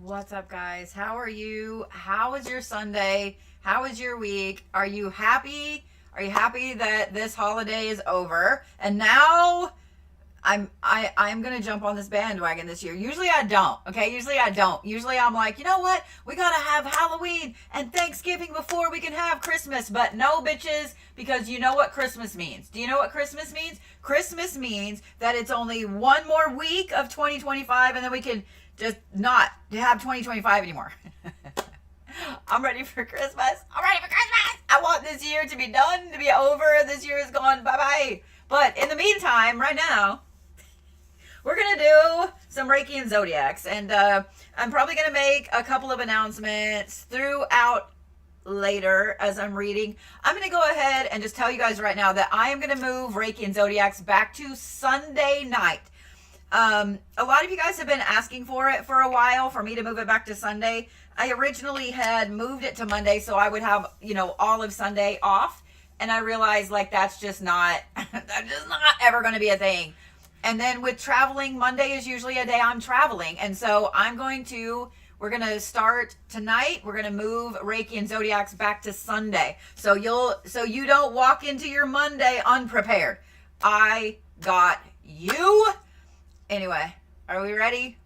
What's up, guys? How are you? How was your Sunday? How was your week? Are you happy? Are you happy that this holiday is over? And now I'm gonna jump on this bandwagon this year. Usually I don't, okay? Usually I don't. Usually I'm like, you know what? We gotta have Halloween and Thanksgiving before we can have Christmas. But no, bitches, because you know what Christmas means. Do you know what Christmas means? Christmas means that it's only one more week of 2025 and then we can just not have 2025 anymore. I'm ready for Christmas. I'm ready for Christmas. I want this year to be done, to be over. This year is gone. Bye-bye. But in the meantime, right now, we're going to do some Reiki and Zodiacs. And I'm probably going to make a couple of announcements throughout later as I'm reading. I'm going to go ahead and just tell you guys right now that I am going to move Reiki and Zodiacs back to Sunday night. A lot of you guys have been asking for it for a while, for me to move it back to Sunday. I originally had moved it to Monday so I would have, you know, all of Sunday off. And I realized, like, that's just not ever going to be a thing. And then with traveling, Monday is usually a day I'm traveling. And so we're going to start tonight. We're going to move Reiki and Zodiacs back to Sunday. So you don't walk into your Monday unprepared. I got you. Anyway, are we ready?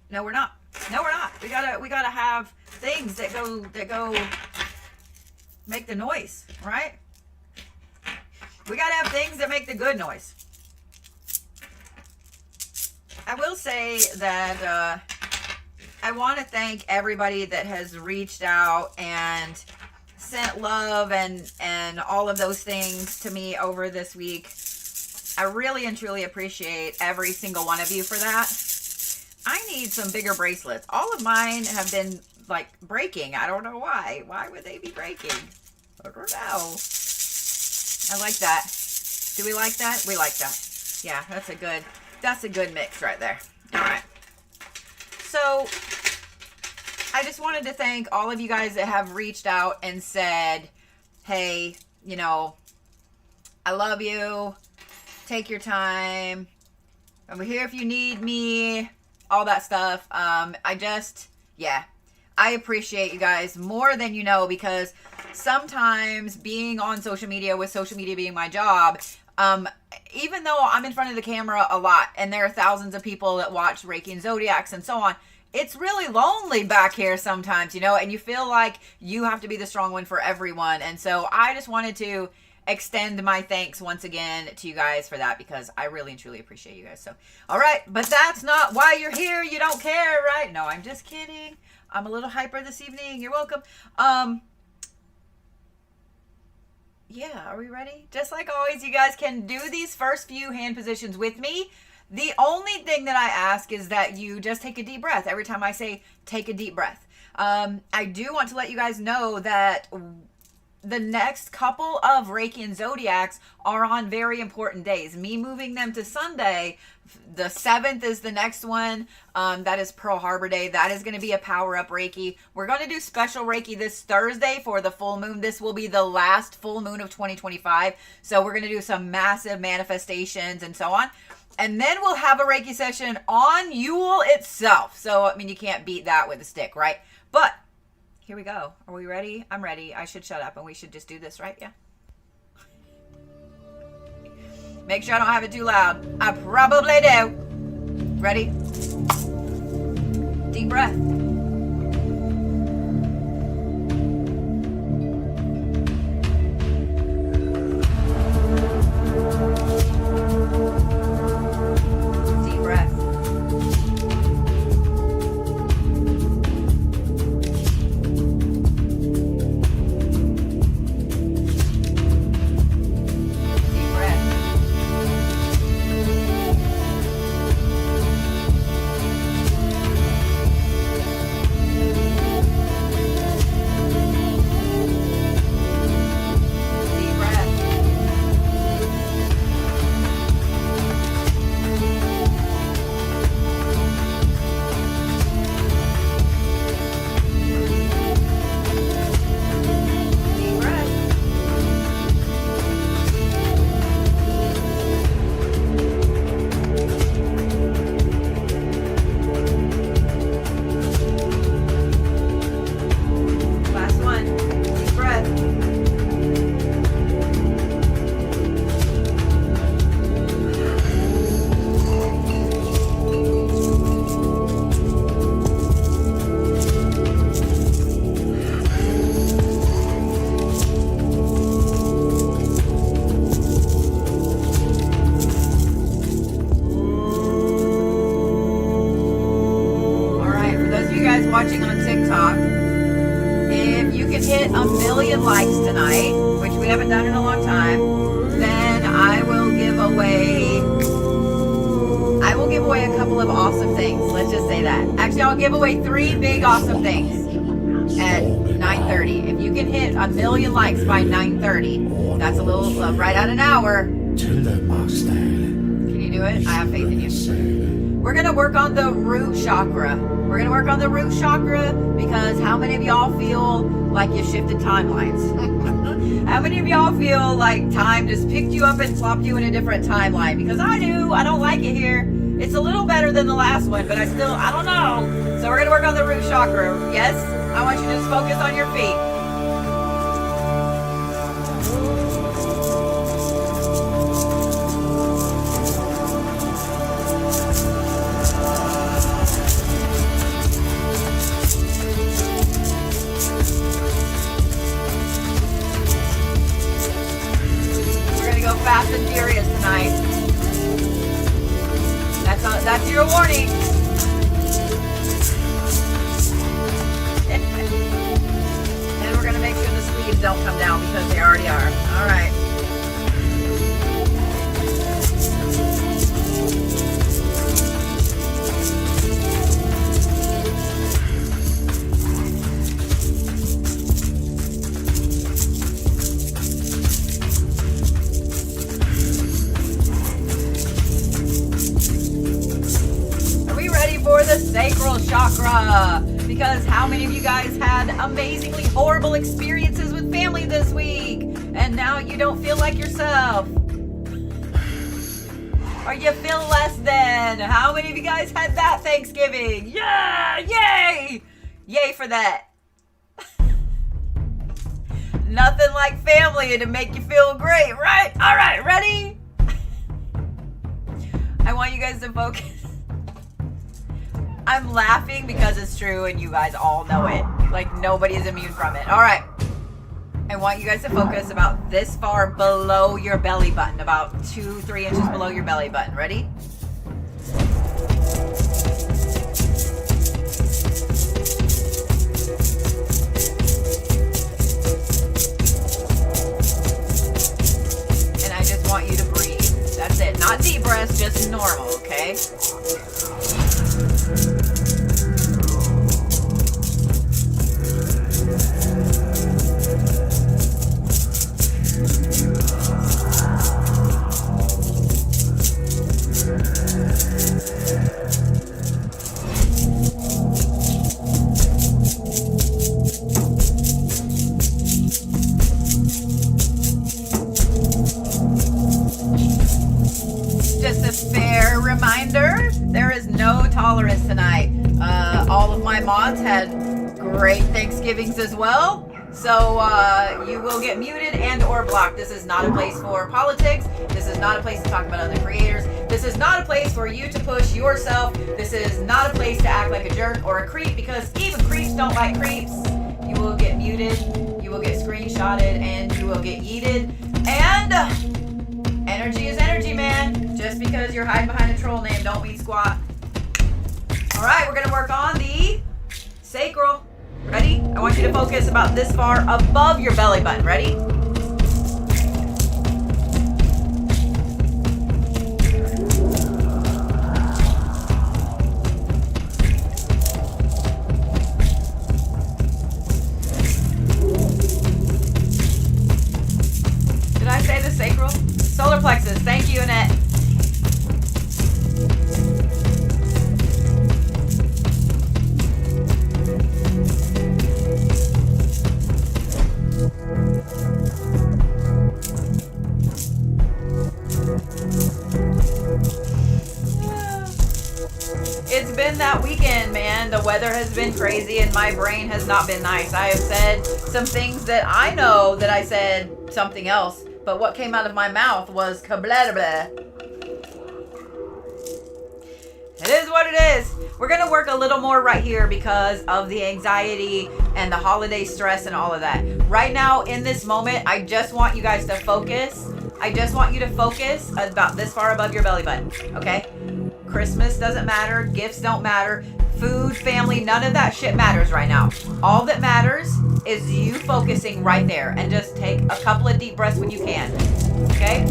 No, we're not. No, we're not. We gotta have things that go make the noise, right? We gotta have things that make the good noise. I will say that I want to thank everybody that has reached out and sent love and all of those things to me over this week. I really and truly appreciate every single one of you for that. I need some bigger bracelets. All of mine have been like breaking. I don't know why. Why would they be breaking? I don't know. I like that. Do we like that? We like that. Yeah, that's a good mix right there. All right. So I just wanted to thank all of you guys that have reached out and said, hey, you know, I love you. Take your time. I'm here if you need me. All that stuff. I appreciate you guys more than you know, because sometimes being on social media, with social media being my job, even though I'm in front of the camera a lot and there are thousands of people that watch Reiki and Zodiacs and so on, it's really lonely back here sometimes, you know, and you feel like you have to be the strong one for everyone. And so I just wanted to extend my thanks once again to you guys for that, because I really and truly appreciate you guys. So, all right, but that's not why you're here. You don't care, right? No, I'm just kidding. I'm a little hyper this evening. You're welcome. Yeah, are we ready? Just like always, you guys can do these first few hand positions with me. The only thing that I ask is that you just take a deep breath every time I say take a deep breath. I do want to let you guys know that the next couple of Reiki and Zodiacs are on very important days. Me moving them to Sunday, the 7th is the next one. That is Pearl Harbor Day. That is going to be a power-up Reiki. We're going to do special Reiki this Thursday for the full moon. This will be the last full moon of 2025. So we're going to do some massive manifestations and so on. And then we'll have a Reiki session on Yule itself. So, I mean, you can't beat that with a stick, right? But here we go. Are we ready? I'm ready. I should shut up and we should just do this, right? Yeah. Make sure I don't have it too loud. I probably do. Ready? Deep breath. Deep breath. likes tonight, which we haven't done in a long time, then I will give away a couple of awesome things. Let's just say that. Actually, I'll give away 3 big awesome things at 9:30. If you can hit 1 million likes by 9:30, that's a little right at an hour. Can you do it? I have faith in you. We're going to work on the root chakra. We're going to work on the root chakra because how many of y'all feel like you shifted timelines? How many of y'all feel like time just picked you up and plopped you in a different timeline? Because I do. I don't like it here. It's a little better than the last one, but I don't know. So we're going to work on the root chakra. Yes? I want you to just focus on your feet. Fast and furious tonight. That's your warning. And we're gonna make sure the sleeves don't come down because they already are. All right. For the sacral chakra, because how many of you guys had amazingly horrible experiences with family this week and now you don't feel like yourself, or you feel less than? How many of you guys had that Thanksgiving? Yeah, yay for that. Nothing like family to make you feel great, right? All right, ready? I want you guys to focus. I'm laughing because it's true and you guys all know it. Like nobody is immune from it. All right. I want you guys to focus about this far below your belly button, about 2-3 inches below your belly button. Ready? And I just want you to breathe. That's it. Not deep breaths, just normal, okay? Just a fair reminder, there is no tolerance tonight. All of my mods had great Thanksgivings as well. So you will get muted and or blocked. This is not a place for politics. This is not a place to talk about other creators. This is not a place for you to push yourself. This is not a place to act like a jerk or a creep, because even creeps don't like creeps. You will get muted, you will get screenshotted, and you will get yeeted. And energy is energy, man. Just because you're hiding behind a troll name don't mean squat. All right, we're gonna work on the sacral. Ready? I want you to focus about this far above your belly button. Ready? Did I say the sacral? Solar plexus. Thank you, Annette. It's been that weekend, man. The weather has been crazy and my brain has not been nice. I have said some things that I know that I said something else, but what came out of my mouth was kablah blah. It is what it is. We're going to work a little more right here because of the anxiety and the holiday stress and all of that. Right now, in this moment, I just want you guys to focus. I just want you to focus about this far above your belly button, okay? Christmas doesn't matter. Gifts don't matter. Food, family, none of that shit matters right now. All that matters is you focusing right there, and just take a couple of deep breaths when you can. Okay?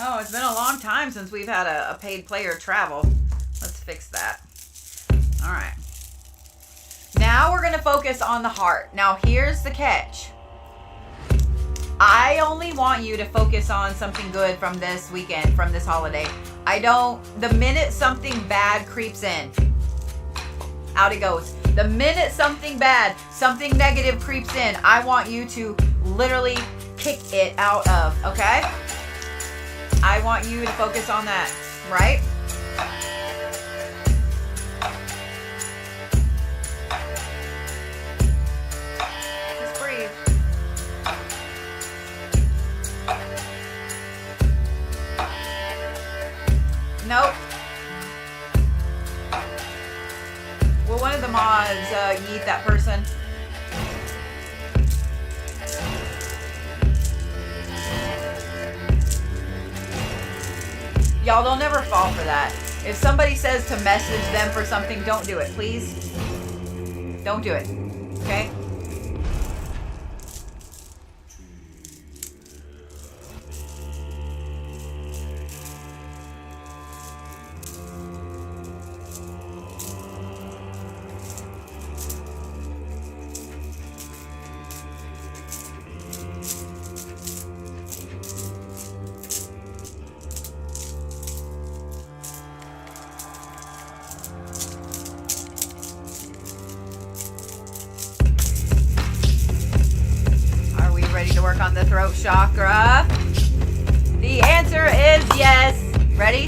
Oh, it's been a long time since we've had a paid player travel. Let's fix that. All right. Now we're going to focus on the heart. Now here's the catch. I only want you to focus on something good from this weekend, from this holiday. The minute something bad creeps in, out it goes. The minute something bad, something negative creeps in, I want you to literally kick it out of, okay? I want you to focus on that, right? Just breathe. Nope. Will one of the mods yeet that person? Y'all don't ever fall for that. If somebody says to message them for something, don't do it, please. Don't do it, okay? On the throat chakra. The answer is yes. Ready?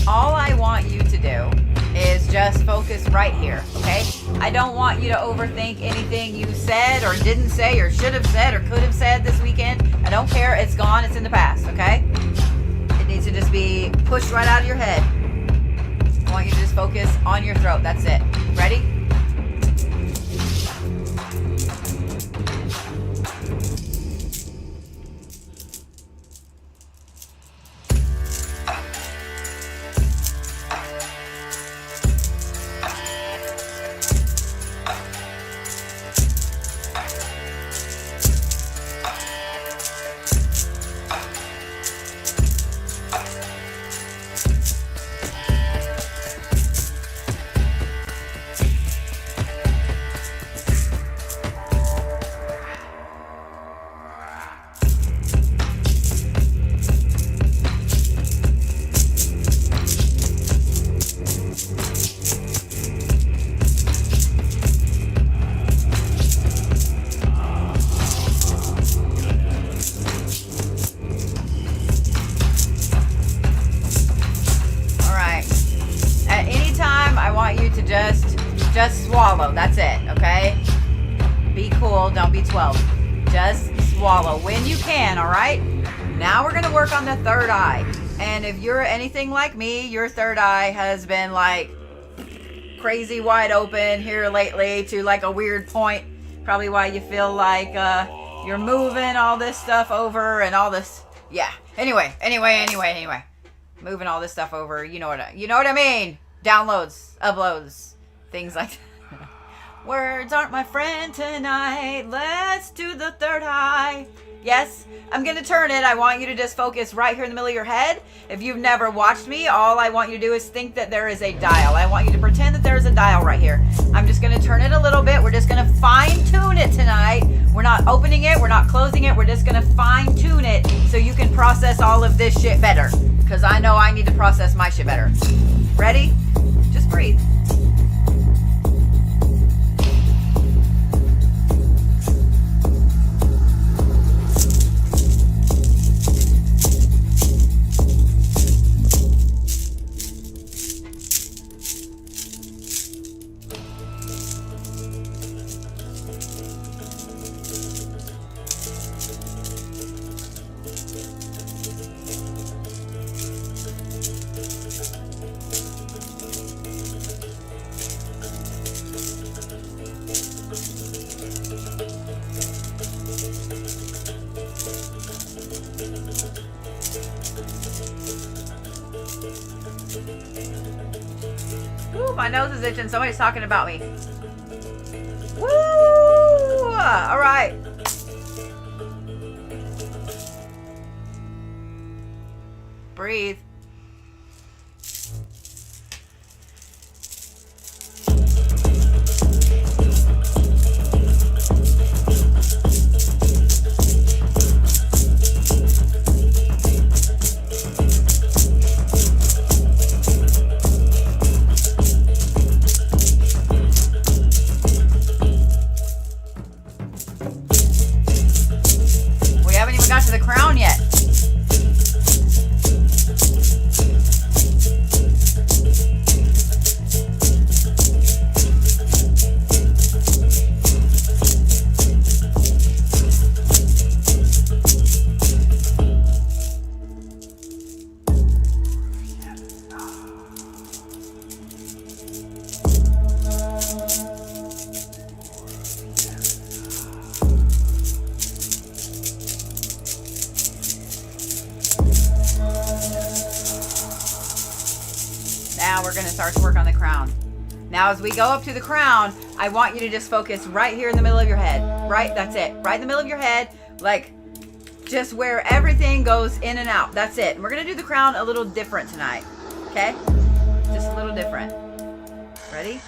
All I want you to do is just focus right here, okay? I don't want you to overthink anything you said or didn't say or should have said or could have said this weekend. I don't care. It's gone. It's in the past, okay? It needs to just be pushed right out of your head. I want you to just focus on your throat. That's it. Ready? Just swallow. That's it, okay? Be cool. Don't be 12. Just swallow when you can, all right? Now we're going to work on the third eye. And if you're anything like me, your third eye has been like crazy wide open here lately to like a weird point. Probably why you feel like you're moving all this stuff over and all this. Yeah. Anyway. Moving all this stuff over. You know what I mean. Downloads, uploads. Things like that. Words aren't my friend tonight. Let's do the third eye. Yes, I'm going to turn it. I want you to just focus right here in the middle of your head. If you've never watched me, all I want you to do is think that there is a dial. I want you to pretend that there's a dial right here. I'm just going to turn it a little bit. We're just going to fine tune it tonight. We're not opening it. We're not closing it. We're just going to fine tune it so you can process all of this shit better. Because I know I need to process my shit better. Ready? Just breathe. my nose is itching. Somebody's talking about me. Woo! All right. Breathe. We haven't even got to the crown yet. Now we're going to start to work on the crown. Now as we go up to the crown, I want you to just focus right here in the middle of your head. Right, that's it. Right in the middle of your head, like just where everything goes in and out. That's it. And we're going to do the crown a little different tonight. Okay? Just a little different. Ready?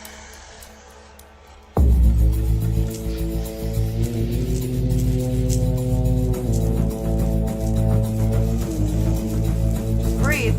Breathe.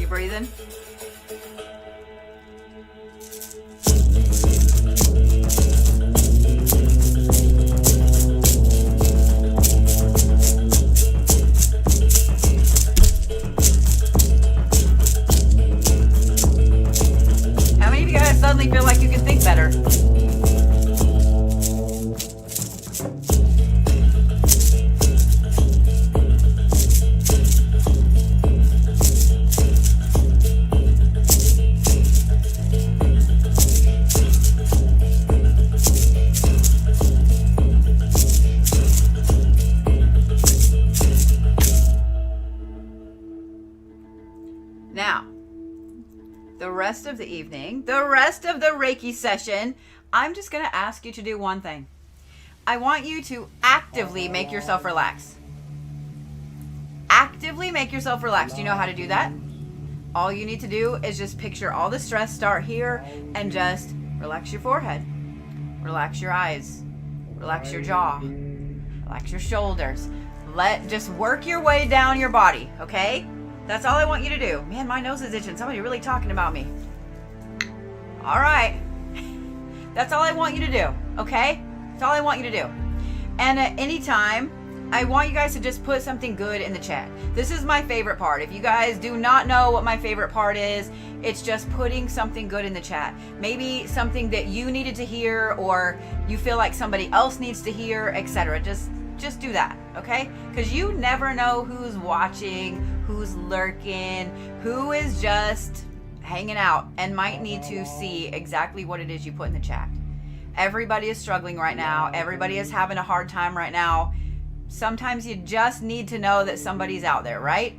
Breathing. How many of you guys suddenly feel like you can think better? Now, the rest of the evening, the rest of the Reiki session, I'm just going to ask you to do one thing. I want you to actively make yourself relax. Actively make yourself relax. Do you know how to do that? All you need to do is just picture all the stress start here and just relax your forehead. Relax your eyes. Relax your jaw. Relax your shoulders. Just work your way down your body, okay? That's all I want you to do. Man, my nose is itching. Somebody really talking about me. All right. That's all I want you to do, okay? That's all I want you to do. And at any time, I want you guys to just put something good in the chat. This is my favorite part. If you guys do not know what my favorite part is, it's just putting something good in the chat. Maybe something that you needed to hear or you feel like somebody else needs to hear, etc. Just do that, okay? Because you never know who's watching, who's lurking, who is just hanging out and might need to see exactly what it is you put in the chat. Everybody is struggling right now. Everybody is having a hard time right now. Sometimes you just need to know that somebody's out there, right?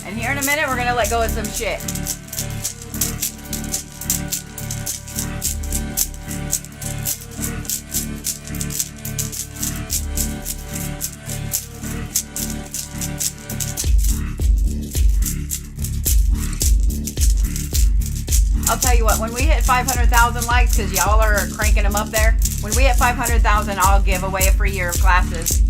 And here in a minute, we're going to let go of some shit. I'll tell you what, when we hit 500,000 likes, because y'all are cranking them up there, when we hit 500,000, I'll give away a free year of classes.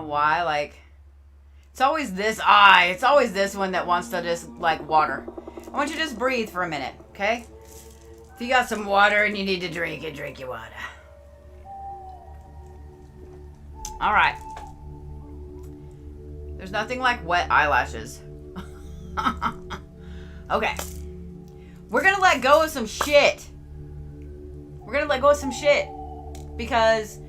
why. Like, it's always this eye. It's always this one that wants to just, like, water. I want you to just breathe for a minute, okay? If you got some water and you need to drink it, drink your water. All right. There's nothing like wet eyelashes. Okay. We're going to let go of some shit. We're going to let go of some shit. Because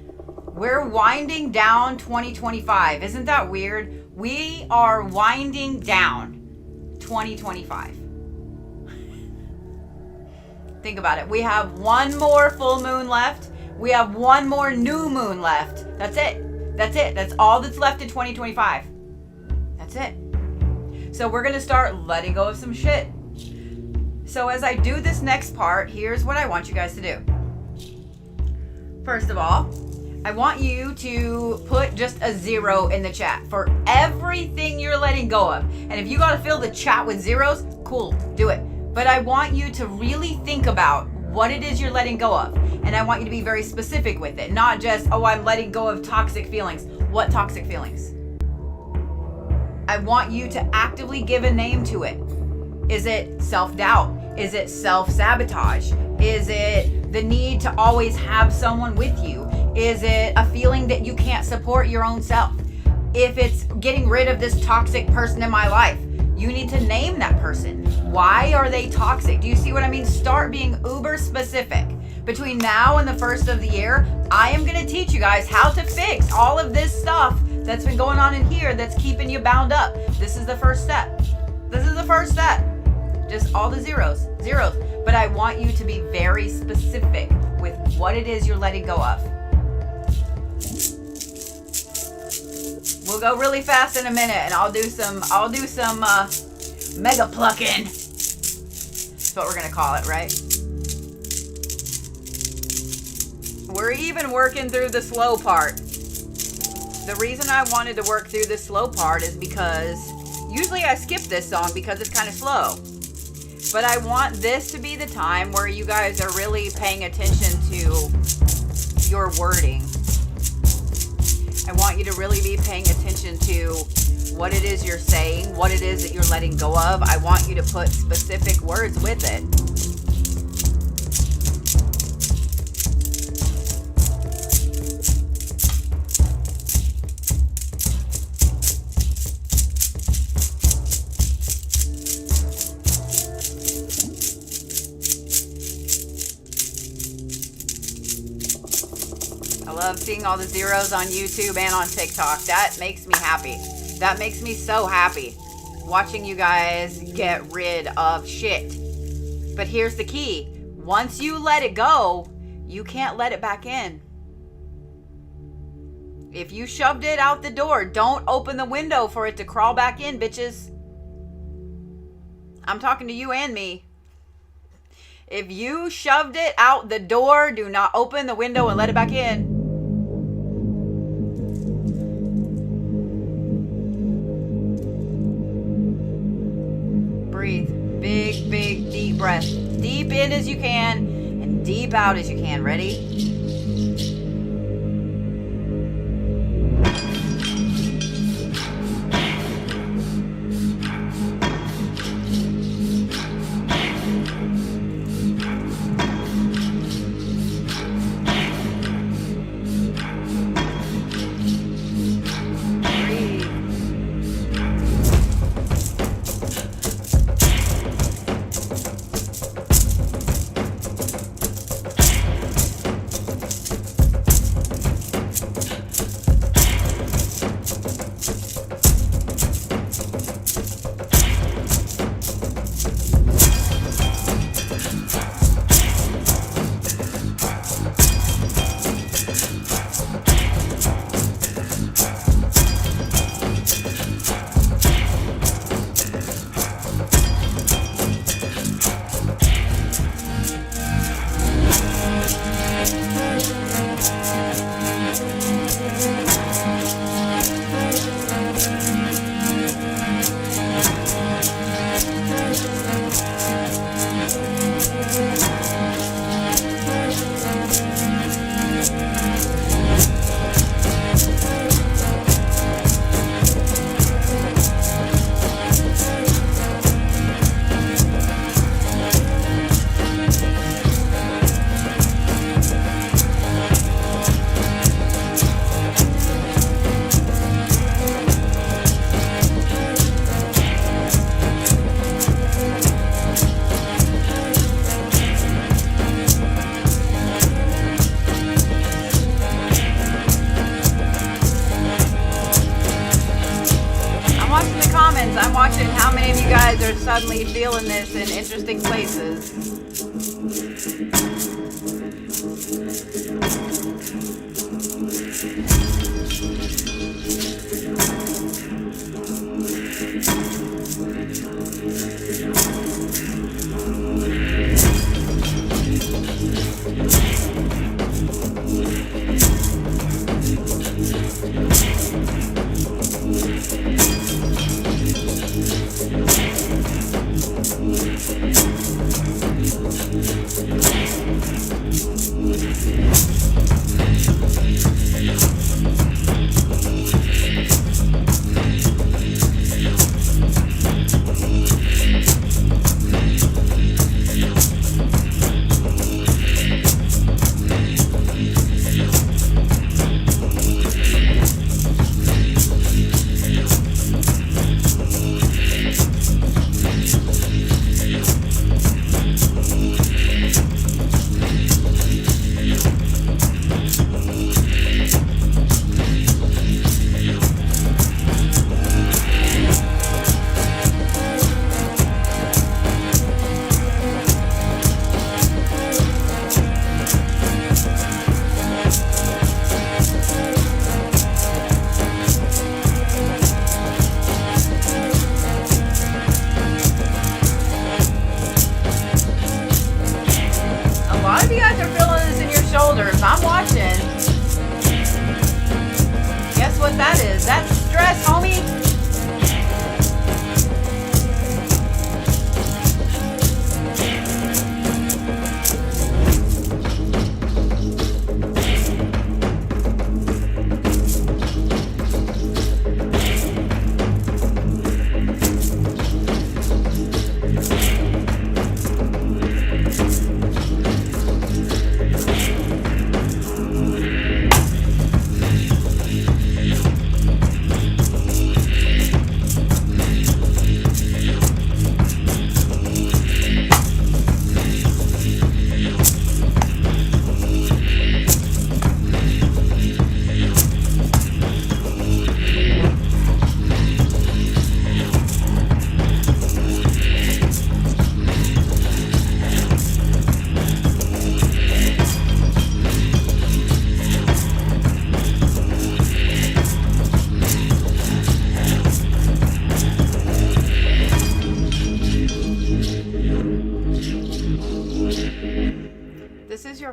we're winding down 2025. Isn't that weird? We are winding down 2025. Think about it. We have one more full moon left. We have one more new moon left. That's it. That's it. That's all that's left in 2025. That's it. So we're going to start letting go of some shit. So as I do this next part, here's what I want you guys to do. First of all, I want you to put just a 0 in the chat for everything you're letting go of. And if you got to fill the chat with zeros, cool, do it. But I want you to really think about what it is you're letting go of. And I want you to be very specific with it. Not just, oh, I'm letting go of toxic feelings. What toxic feelings? I want you to actively give a name to it. Is it self-doubt? Is it self-sabotage? Is it the need to always have someone with you? Is it a feeling that you can't support your own self? If it's getting rid of this toxic person in my life, you need to name that person. Why are they toxic? Do you see what I mean? Start being uber specific. Between now and the first of the year, I am going to teach you guys how to fix all of this stuff that's been going on in here that's keeping you bound up. This is the first step. This is the first step. Just all the zeros. But I want you to be very specific with what it is you're letting go of. We'll go really fast in a minute, and I'll do some mega plucking. That's what we're gonna call it, right? We're even working through the slow part. The reason I wanted to work through the slow part is because usually I skip this song because it's kind of slow. But I want this to be the time where you guys are really paying attention to your wording. I want you to really be paying attention to what it is you're saying, what it is that you're letting go of. I want you to put specific words with it. I love seeing all the zeros on YouTube and on TikTok. That makes me happy. That makes me so happy. Watching you guys get rid of shit. But here's the key. Once you let it go, you can't let it back in. If you shoved it out the door, don't open the window for it to crawl back in, bitches. I'm talking to you and me. If you shoved it out the door, do not open the window and let it back in. Breathe. Big, big, deep breath. Deep in as you can and deep out as you can. Ready? because I'm watching how many of you guys are suddenly feeling this in interesting places. I'm watching. Guess what that is? That's stress, homie.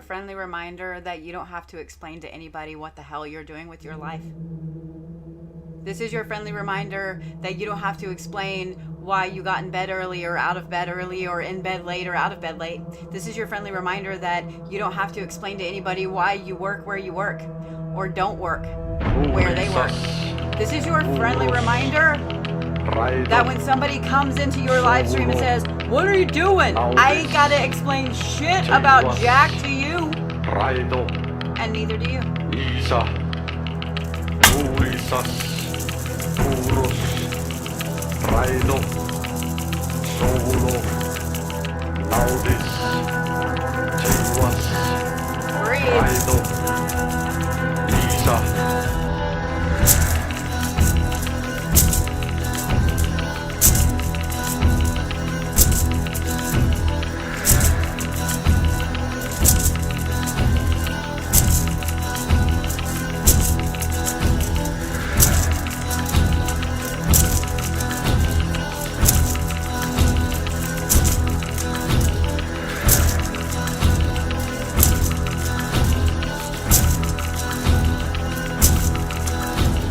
Friendly reminder that you don't have to explain to anybody what the hell you're doing with your life. This is your friendly reminder that you don't have to explain why you got in bed early or out of bed early or in bed late or out of bed late. This is your friendly reminder that you don't have to explain to anybody why you work where you work or don't work where they work. This is your friendly reminder that when somebody comes into your live stream and says, "What are you doing?" I ain't gotta explain shit about Jack to you. And neither do you.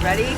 Ready?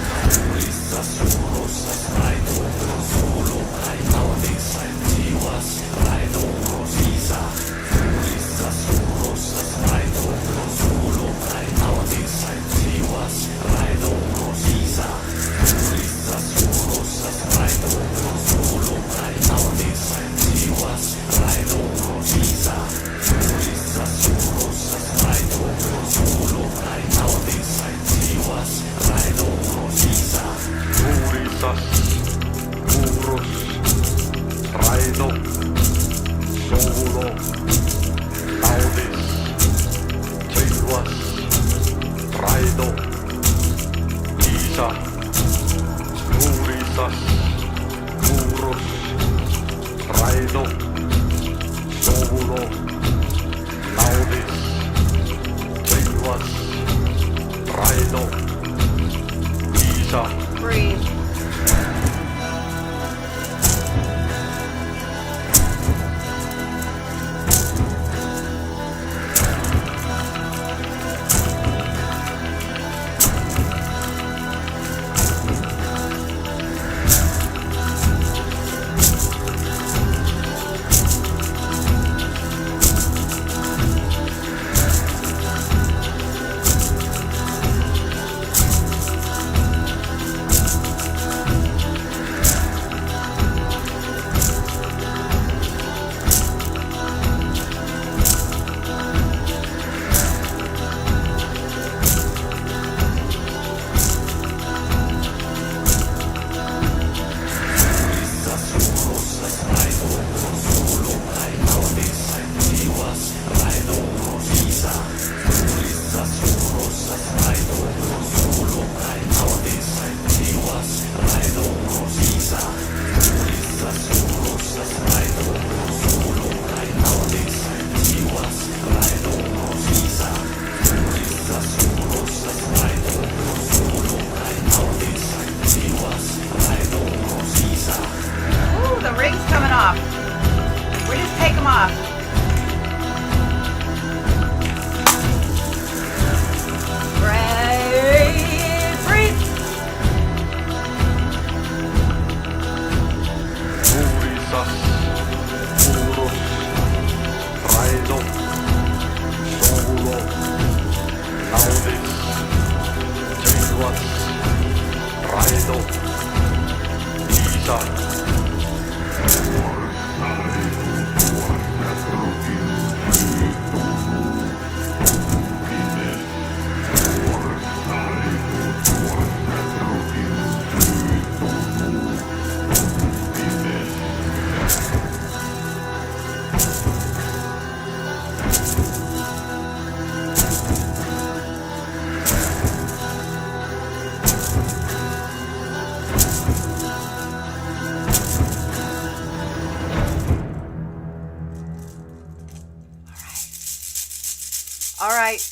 Rhino, Solo, Laudis, Tenuous, Rhino, Isa. Breathe.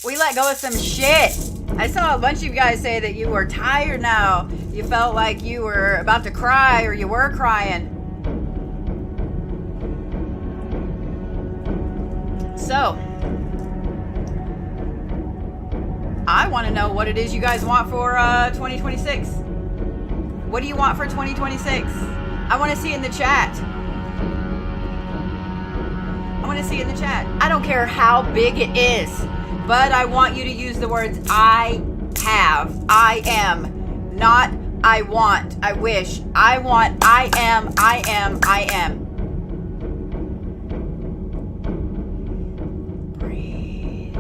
We let go of some shit. I saw a bunch of you guys say that you were tired now. You felt like you were about to cry or you were crying. So, I want to know what it is you guys want for 2026. What do you want for 2026? I want to see it in the chat. I want to see it in the chat. I don't care how big it is. But I want you to use the words I have, I am, not I want, I wish. I want, I am, I am, I am. Breathe.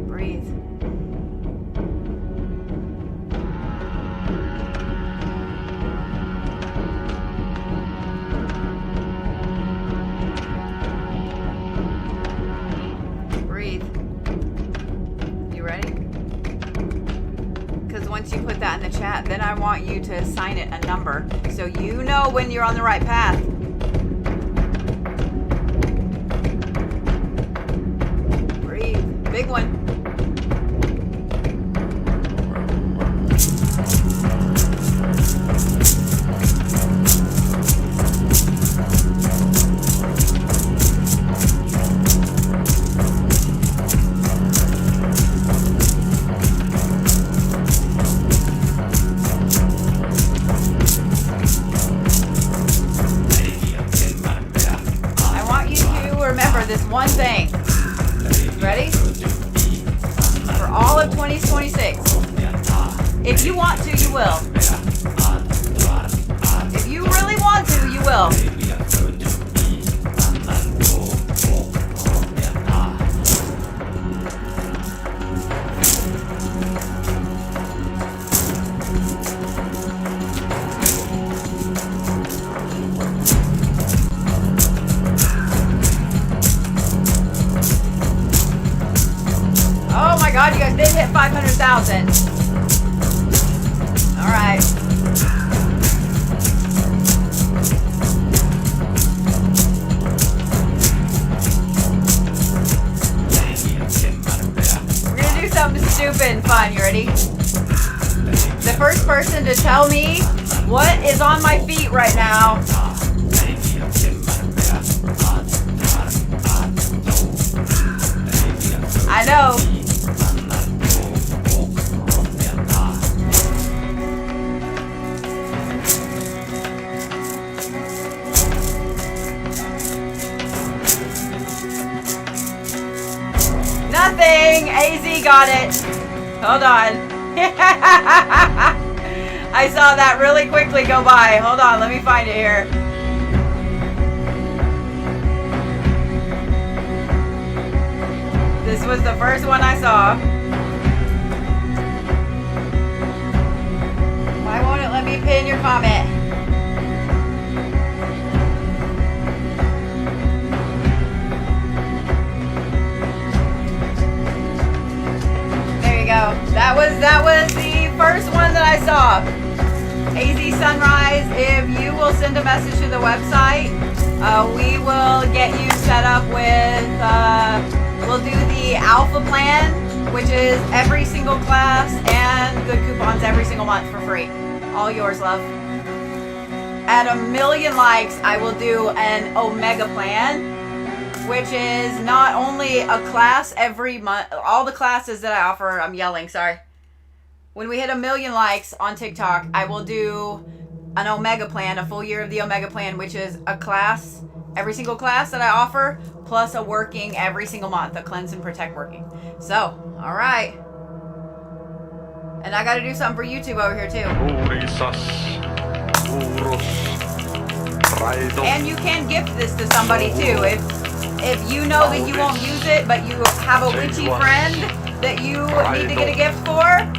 Breathe. Once you put that in the chat, then I want you to assign it a number so you know when you're on the right path. Breathe. Big one. One thing. Ready? For all of 2026. If you want to, you will. If you really want to, you will. God, you guys did hit 500,000. All right. stupid and fun. You ready? The first person to tell me what is on my feet right now. I know. Nothing. AZ got it. Hold on. I saw that really quickly go by. Hold on. Let me find it here. This was the first one I saw. Why won't it let me pin your comment? There you go. That was the first one that I saw. AZ Sunrise, if you will send a message to the website, we will get you set up with we'll do the alpha plan, which is every single class and good coupons every single month for free. All yours, love. At 1 million likes, I will do an omega plan, which is not only a class every month. All the classes that I offer, I'm yelling, sorry. When we hit 1 million likes on TikTok, I will do an omega plan, a full year of the omega plan, which is a class, every single class that I offer, plus a working every single month, a cleanse and protect working. So, all right. And I got to do something for YouTube over here too. And you can gift this to somebody too. If you know that you won't use it, but you have a witchy friend that you need to get a gift for.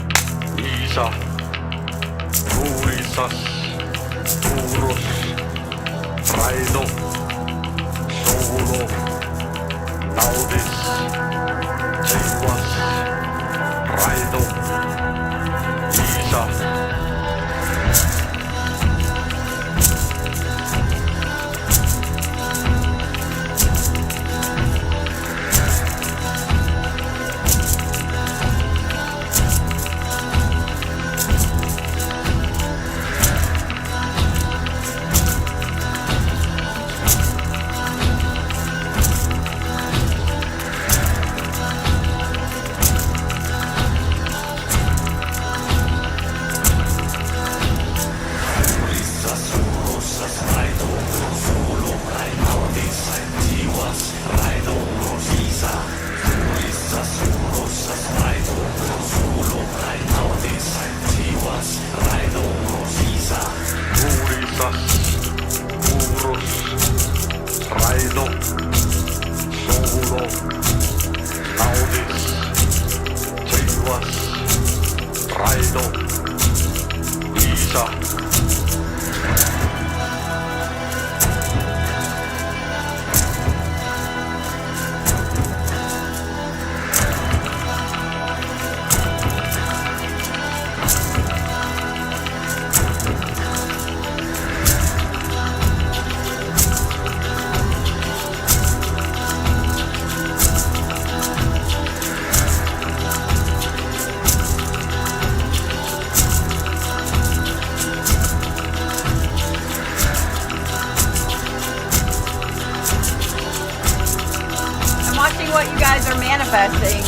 What you guys are manifesting.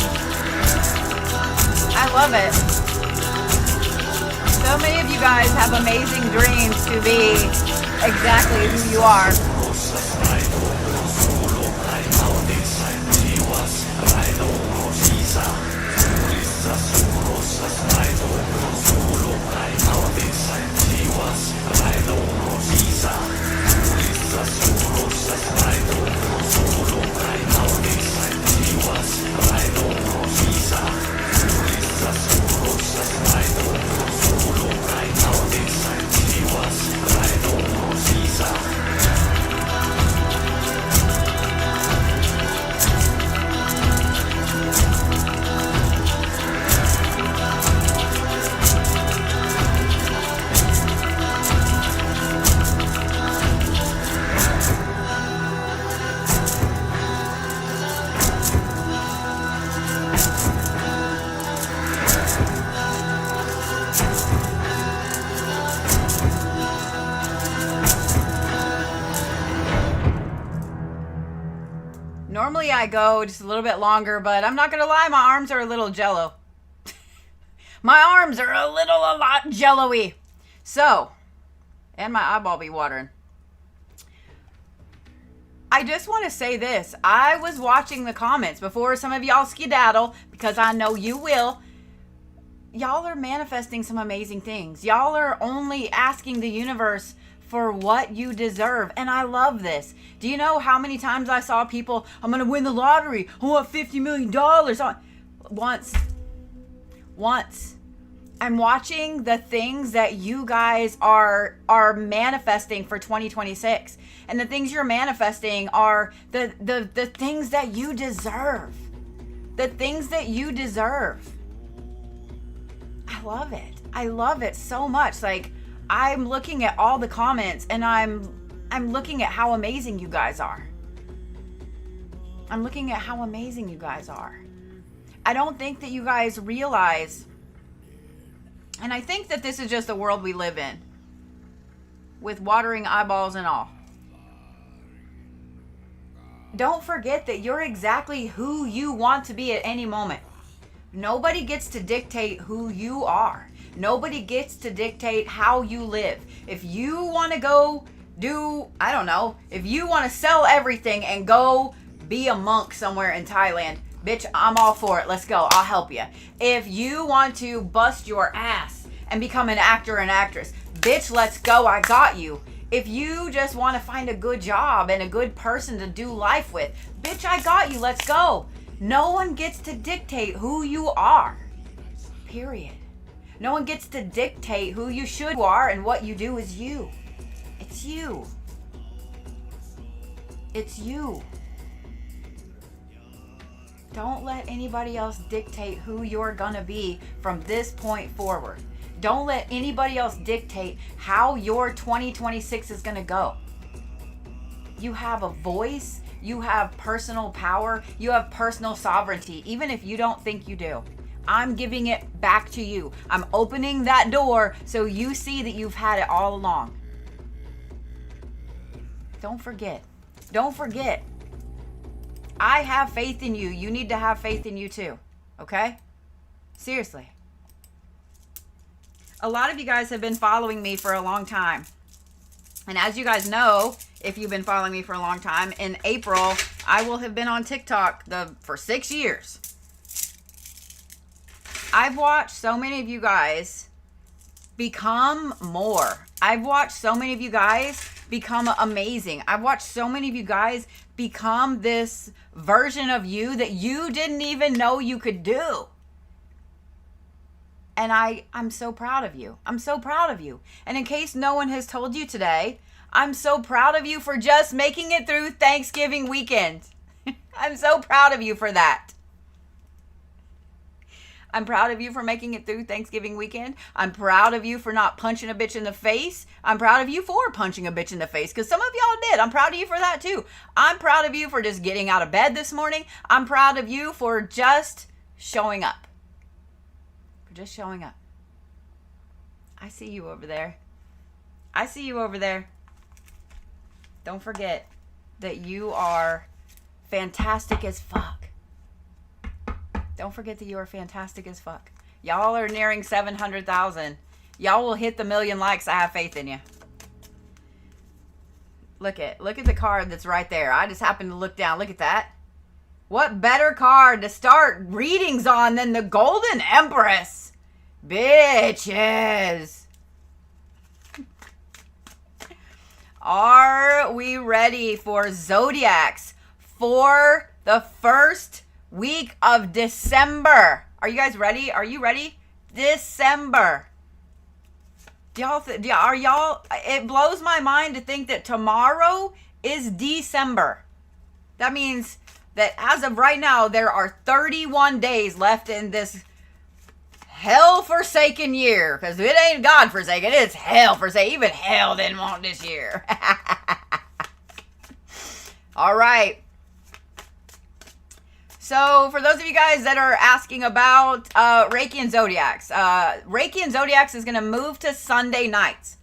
I love it. So many of you guys have amazing dreams to be exactly who you are. Normally I go just a little bit longer, but I'm not going to lie, my arms are a little jello. My arms are a lot jello-y. So, and my eyeball be watering. I just want to say this. I was watching the comments before some of y'all skedaddle, because I know you will. Y'all are manifesting some amazing things. Y'all are only asking the universe for what you deserve. And I love this. Do you know how many times I saw people, I'm going to win the lottery. I want $50 million. Once. I'm watching the things that you guys are manifesting for 2026. And the things you're manifesting are the things that you deserve. The things that you deserve. I love it. I love it so much. Like, I'm looking at all the comments and I'm looking at how amazing you guys are. I'm looking at how amazing you guys are. I don't think that you guys realize, and I think that this is just the world we live in, with watering eyeballs and all. Don't forget that you're exactly who you want to be at any moment. Nobody gets to dictate who you are. Nobody gets to dictate how you live. If you want to go do, I don't know, if you want to sell everything and go be a monk somewhere in Thailand, bitch, I'm all for it. Let's go. I'll help you. If you want to bust your ass and become an actor and actress, bitch, let's go. I got you. If you just want to find a good job and a good person to do life with, bitch, I got you. Let's go. No one gets to dictate who you are. Period. No one gets to dictate who you should are, and what you do is you. It's you. It's you. Don't let anybody else dictate who you're gonna be from this point forward. Don't let anybody else dictate how your 2026 is gonna go. You have a voice, you have personal power, you have personal sovereignty, even if you don't think you do. I'm giving it back to you. I'm opening that door so you see that you've had it all along. Don't forget. Don't forget. I have faith in you. You need to have faith in you too. Okay? Seriously. A lot of you guys have been following me for a long time. And as you guys know, if you've been following me for a long time, in April, I will have been on TikTok for 6 years. I've watched so many of you guys become more. I've watched so many of you guys become amazing. I've watched so many of you guys become this version of you that you didn't even know you could do. And I'm so proud of you. I'm so proud of you. And in case no one has told you today, I'm so proud of you for just making it through Thanksgiving weekend. I'm so proud of you for that. I'm proud of you for making it through Thanksgiving weekend. I'm proud of you for not punching a bitch in the face. I'm proud of you for punching a bitch in the face, because some of y'all did. I'm proud of you for that too. I'm proud of you for just getting out of bed this morning. I'm proud of you for just showing up. For just showing up. I see you over there. I see you over there. Don't forget that you are fantastic as fuck. Don't forget that you are fantastic as fuck. Y'all are nearing 700,000. Y'all will hit the 1,000,000 likes. I have faith in you. Look at the card that's right there. I just happened to look down. Look at that. What better card to start readings on than the Golden Empress? Bitches. Are we ready for Zodiacs for the first week of December? Are you guys ready? Are you ready? December. Are y'all? It blows my mind to think that tomorrow is December. That means that as of right now, there are 31 days left in this hell-forsaken year. Because it ain't God-forsaken, it's hell-forsaken. Even hell didn't want this year. All right. So for those of you guys that are asking about Reiki and Zodiacs, Reiki and Zodiacs is going to move to Sunday nights.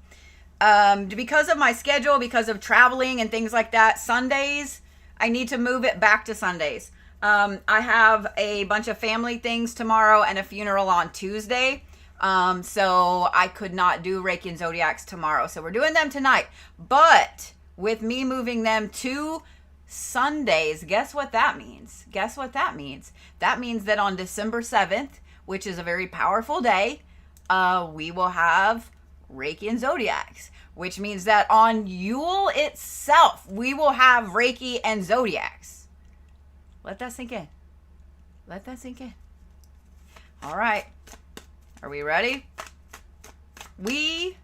Because of my schedule, because of traveling and things like that, Sundays I need to move it back to Sundays. I have a bunch of family things tomorrow and a funeral on Tuesday. So I could not do Reiki and Zodiacs tomorrow. So we're doing them tonight. But with me moving them to Sundays, guess what that means? Guess what that means? That means that on December 7th, which is a very powerful day, we will have Reiki and Zodiacs, which means that on Yule itself, we will have Reiki and Zodiacs. Let that sink in. Let that sink in. All right. Are we ready? We.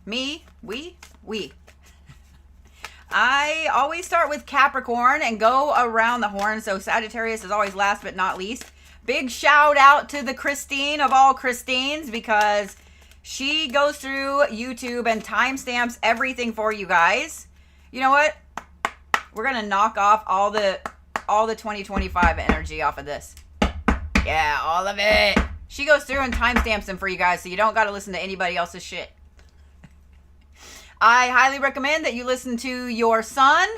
I always start with Capricorn and go around the horn. So Sagittarius is always last but not least. Big shout out to the Christine of all Christines, because she goes through YouTube and timestamps everything for you guys. You know what? We're going to knock off all the 2025 energy off of this. Yeah, all of it. She goes through and timestamps them for you guys, so you don't got to listen to anybody else's shit. I highly recommend that you listen to your sun,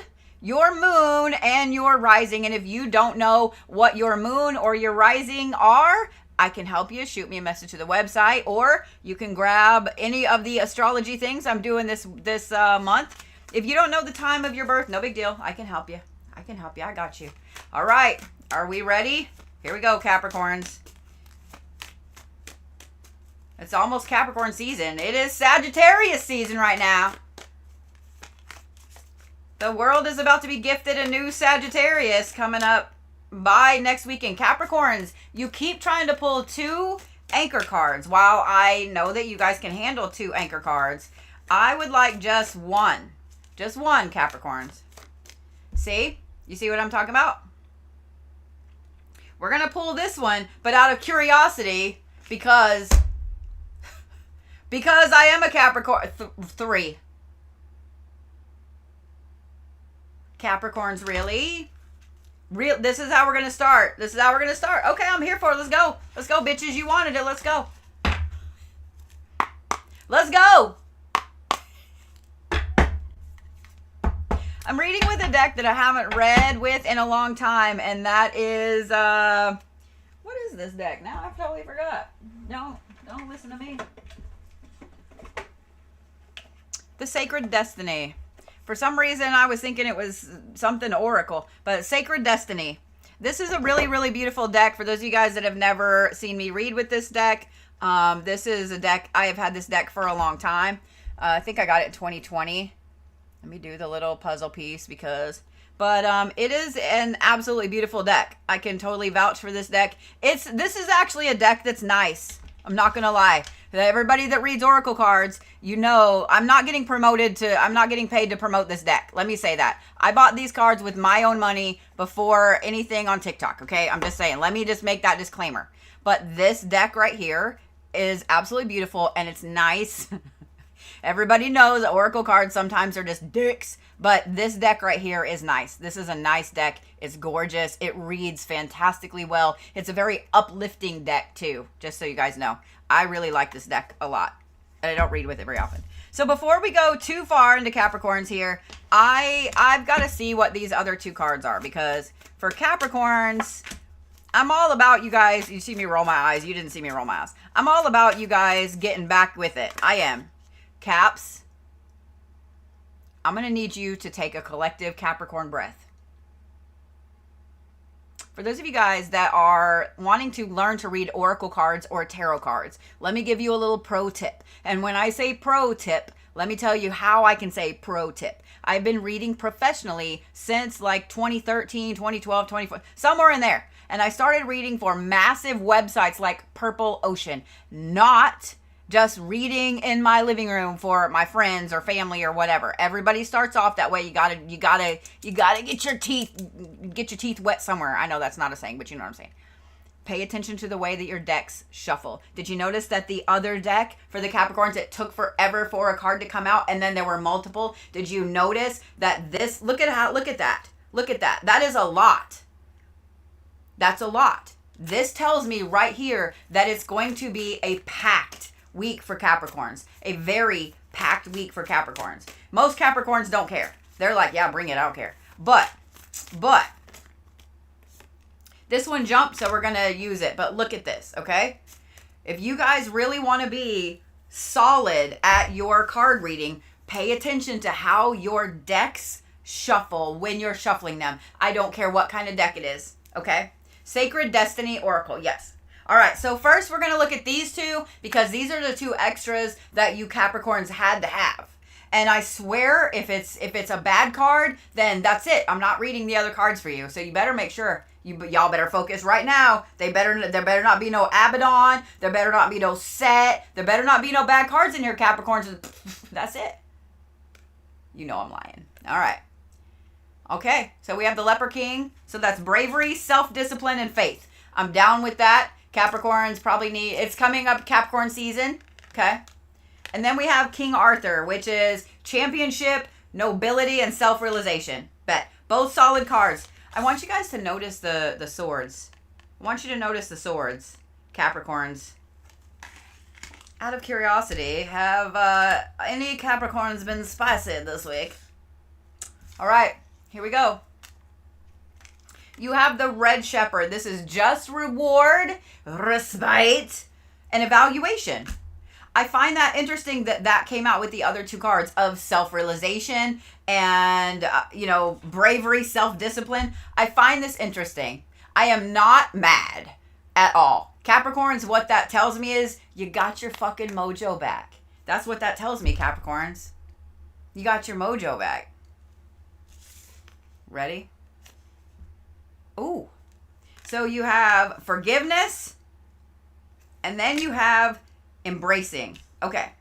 your moon, and your rising. And if you don't know what your moon or your rising are, I can help you. Shoot me a message to the website, or you can grab any of the astrology things I'm doing this month. If you don't know the time of your birth, no big deal. I can help you. I got you. All right. Are we ready? Here we go, Capricorns. It's almost Capricorn season. It is Sagittarius season right now. The world is about to be gifted a new Sagittarius coming up by next weekend. Capricorns, you keep trying to pull 2 anchor cards. While I know that you guys can handle 2 anchor cards, I would like just one. Just one, Capricorns. See? You see what I'm talking about? We're going to pull this one, but out of curiosity, because I am a Capricorn. 3. Capricorns, really? This is how we're going to start. Okay, I'm here for it. Let's go. Let's go, bitches. You wanted it. Let's go. Let's go. I'm reading with a deck that I haven't read with in a long time, and that is, what is this deck? Now I've totally forgot. Don't listen to me. The Sacred Destiny. For some reason, I was thinking it was something Oracle, but Sacred Destiny. This is a really, really beautiful deck. For those of you guys that have never seen me read with this deck, this is a deck, I have had this deck for a long time. I think I got it in 2020. Let me do the little puzzle piece but it is an absolutely beautiful deck. I can totally vouch for this deck. This is actually a deck that's nice. I'm not going to lie. Everybody that reads Oracle cards, you know, I'm not getting paid to promote this deck. Let me say that. I bought these cards with my own money before anything on TikTok, okay? I'm just saying. Let me just make that disclaimer. But this deck right here is absolutely beautiful, and it's nice. Everybody knows that Oracle cards sometimes are just dicks, but this deck right here is nice. This is a nice deck. It's gorgeous. It reads fantastically well. It's a very uplifting deck too, just so you guys know. I really like this deck a lot, and I don't read with it very often. So before we go too far into Capricorns here, I've got to see what these other 2 cards are, because for Capricorns, I'm all about you guys. You see me roll my eyes. You didn't see me roll my eyes. I'm all about you guys getting back with it. I am. Caps, I'm going to need you to take a collective Capricorn breath. For those of you guys that are wanting to learn to read Oracle cards or Tarot cards, let me give you a little pro tip. And when I say pro tip, let me tell you how I can say pro tip. I've been reading professionally since like 2013, 2012, 2014, somewhere in there. And I started reading for massive websites like Purple Ocean, not just reading in my living room for my friends or family or whatever. Everybody starts off that way. You gotta get your teeth wet somewhere. I know that's not a saying, but you know what I'm saying. Pay attention to the way that your decks shuffle. Did you notice that the other deck for the Capricorns, it took forever for a card to come out, and then there were multiple? Did you notice that this? Look at that. That is a lot. That's a lot. This tells me right here that it's going to be a packed week for Capricorns. A very packed week for Capricorns. Most Capricorns don't care. They're like, yeah, bring it, I don't care. But This one jumped, so we're going to use it. But look at this, okay? If you guys really want to be solid at your card reading, pay attention to how your decks shuffle when you're shuffling them. I don't care what kind of deck it is, okay? Sacred Destiny Oracle, yes. All right, so first we're going to look at these two because these are the two extras that you Capricorns had to have. And I swear if it's a bad card, then that's it. I'm not reading the other cards for you. So you better make sure. Y'all better focus right now. There better not be no Abaddon. There better not be no Set. There better not be no bad cards in here, Capricorns. That's it. You know I'm lying. All right. Okay, so we have the Leper King. So that's bravery, self-discipline, and faith. I'm down with that. Capricorns probably need, it's coming up Capricorn season. Okay. And then we have King Arthur, which is championship, nobility, and self-realization. Bet. Both solid cards. I want you guys to notice the swords. I want you to notice the swords, Capricorns. Out of curiosity, have any Capricorns been spicy this week? All right, here we go. You have the Red Shepherd. This is just reward, respite, and evaluation. I find that interesting that came out with the other two cards of self-realization and, bravery, self-discipline. I find this interesting. I am not mad at all. Capricorns, what that tells me is you got your fucking mojo back. That's what that tells me, Capricorns. You got your mojo back. Ready? Ooh. So you have forgiveness, and then you have embracing. Okay.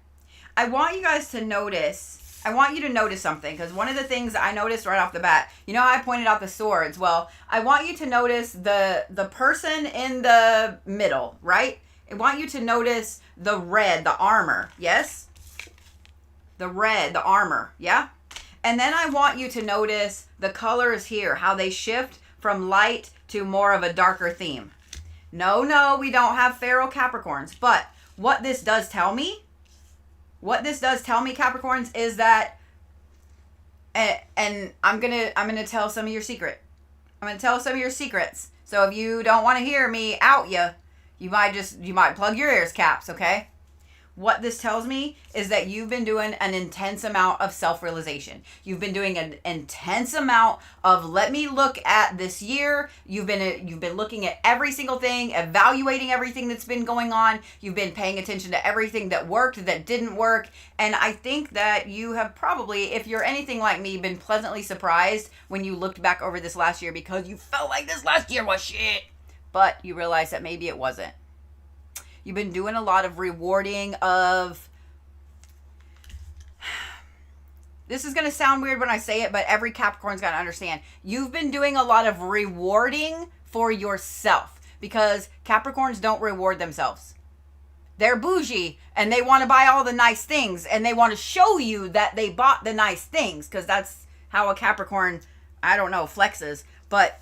I want you guys to notice, I want you to notice something, because one of the things I noticed right off the bat, I pointed out the swords. Well, I want you to notice the person in the middle, right? I want you to notice the red, the armor. Yes? The red, the armor. Yeah? And then I want you to notice the colors here, how they shift from light to more of a darker theme. No, we don't have feral Capricorns, but what this does tell me, Capricorns, is that, and I'm gonna tell some of your secret. I'm gonna tell some of your secrets. So if you don't want to hear me out you might plug your ears, Caps, okay? What this tells me is that you've been doing an intense amount of self-realization. You've been doing an intense amount of let me look at this year. You've been looking at every single thing, evaluating everything that's been going on. You've been paying attention to everything that worked, that didn't work. And I think that you have probably, if you're anything like me, been pleasantly surprised when you looked back over this last year because you felt like this last year was shit. But you realized that maybe it wasn't. You've been doing a lot of rewarding of... This is going to sound weird when I say it, but every Capricorn's got to understand. You've been doing a lot of rewarding for yourself because Capricorns don't reward themselves. They're bougie and they want to buy all the nice things and they want to show you that they bought the nice things because that's how a Capricorn, flexes. But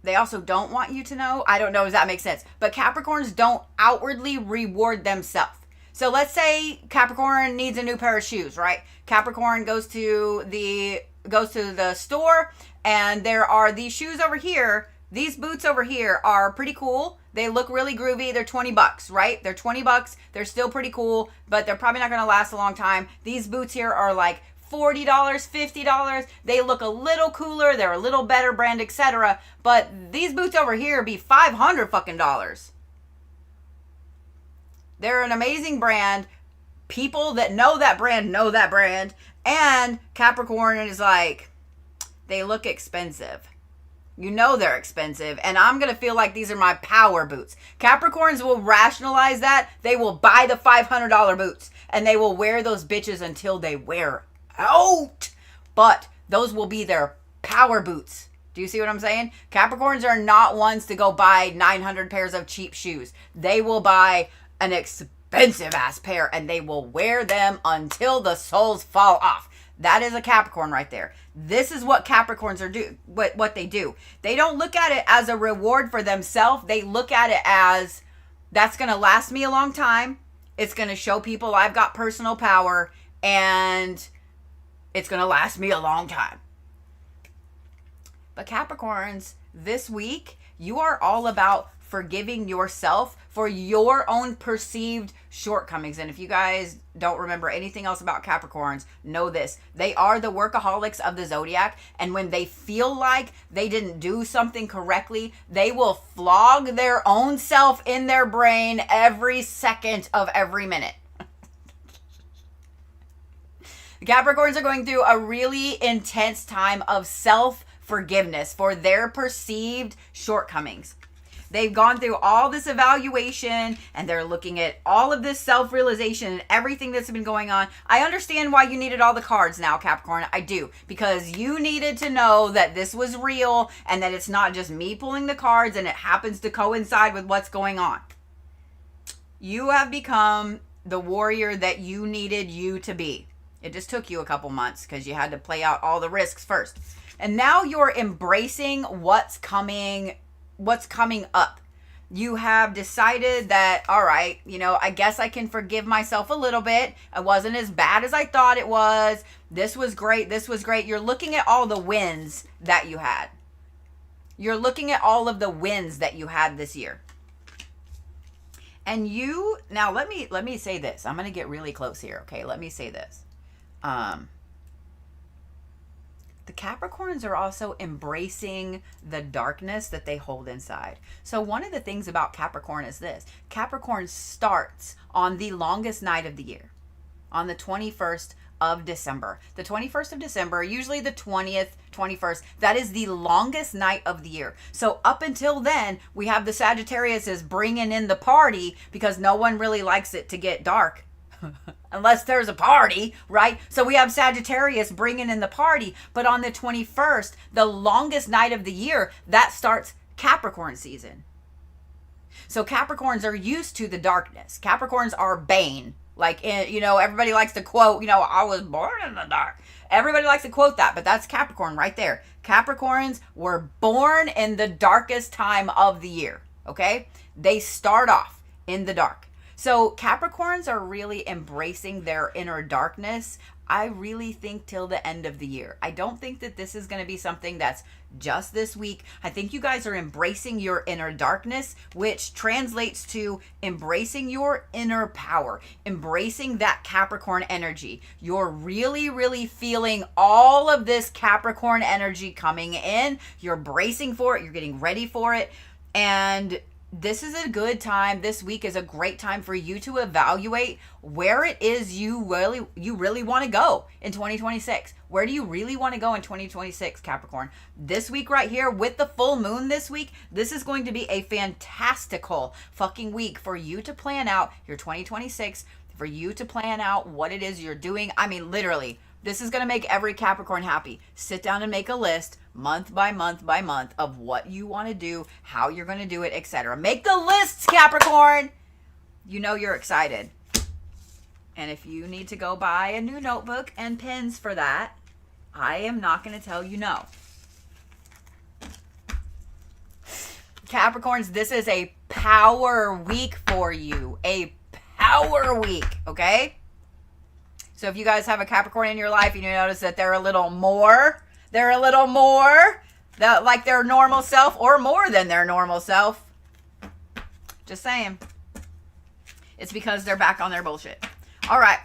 they also don't want you to know. I don't know if that makes sense. But Capricorns don't outwardly reward themselves. So let's say Capricorn needs a new pair of shoes, right? Capricorn goes to the store and there are these shoes over here. These boots over here are pretty cool. They look really groovy. They're $20, right? They're $20. They're still pretty cool, but they're probably not going to last a long time. These boots here are like $40, $50. They look a little cooler. They're a little better brand, etc. But these boots over here be $500 fucking dollars. They're an amazing brand. People that know that brand. And Capricorn is like, they look expensive. You know they're expensive. And I'm going to feel like these are my power boots. Capricorns will rationalize that. They will buy the $500 boots. And they will wear those bitches until they wear out. But those will be their power boots. Do you see what I'm saying? Capricorns are not ones to go buy 900 pairs of cheap shoes. They will buy an expensive ass pair and they will wear them until the soles fall off. That is a Capricorn right there. This is what Capricorns are what they do. They don't look at it as a reward for themselves. They look at it as that's going to last me a long time. It's going to show people I've got personal power and it's going to last me a long time. But Capricorns, this week You are all about forgiving yourself for your own perceived shortcomings. And if you guys don't remember anything else about Capricorns, know this. They are the workaholics of the zodiac. And when they feel like they didn't do something correctly, they will flog their own self in their brain every second of every minute. The Capricorns are going through a really intense time of self-forgiveness for their perceived shortcomings. They've gone through all this evaluation and they're looking at all of this self-realization and everything that's been going on. I understand why you needed all the cards now, Capricorn. I do. Because you needed to know that this was real and that it's not just me pulling the cards and it happens to coincide with what's going on. You have become the warrior that you needed you to be. It just took you a couple months because you had to play out all the risks first. And now you're embracing what's coming up. You have decided that, all right, I guess I can forgive myself a little bit. It wasn't as bad as I thought it was. This was great. This was great. You're looking at all the wins that you had. You're looking at all of the wins that you had this year. And now let me say this. I'm going to get really close here. Okay. Let me say this. The Capricorns are also embracing the darkness that they hold inside. So one of the things about Capricorn is this. Capricorn starts on the longest night of the year, on the 21st of December. The 21st of December, usually the 20th, 21st, that is the longest night of the year. So up until then, we have the Sagittarius bringing in the party because no one really likes it to get dark. Unless there's a party, right? So we have Sagittarius bringing in the party. But on the 21st, the longest night of the year, that starts Capricorn season. So Capricorns are used to the darkness. Capricorns are Bane. Like, everybody likes to quote, I was born in the dark. Everybody likes to quote that, but that's Capricorn right there. Capricorns were born in the darkest time of the year, okay? They start off in the dark. So Capricorns are really embracing their inner darkness, I really think, till the end of the year. I don't think that this is going to be something that's just this week. I think you guys are embracing your inner darkness, which translates to embracing your inner power, embracing that Capricorn energy. You're really, really feeling all of this Capricorn energy coming in. You're bracing for it. You're getting ready for it. And this is a good time. This week is a great time for you to evaluate where it is you really want to go in 2026. Where do you really want to go in 2026, Capricorn? This week right here with the full moon this week, this is going to be a fantastical fucking week for you to plan out your 2026, for you to plan out what it is you're doing. I mean, literally, this is going to make every Capricorn happy. Sit down and make a list month by month by month of what you want to do, how you're going to do it, etc. Make the lists, Capricorn. You're excited. And if you need to go buy a new notebook and pens for that, I am not going to tell you no. Capricorns, this is a power week for you. A power week, okay? So if you guys have a Capricorn in your life and you notice that they're a little more like their normal self or more than their normal self, just saying. It's because they're back on their bullshit. All right.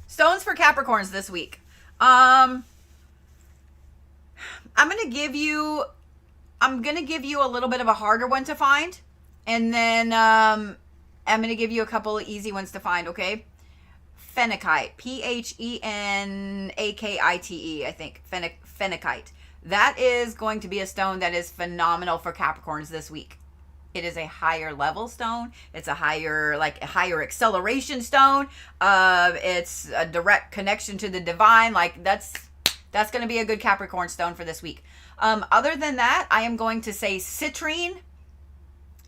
Stones for Capricorns this week. I'm going to give you a little bit of a harder one to find. And then I'm going to give you a couple of easy ones to find, okay? Phenakite, Phenakite, I think. Phenakite. That is going to be a stone that is phenomenal for Capricorns this week. It is a higher level stone. It's a higher acceleration stone. It's a direct connection to the divine. Like that's going to be a good Capricorn stone for this week. Other than that, I am going to say citrine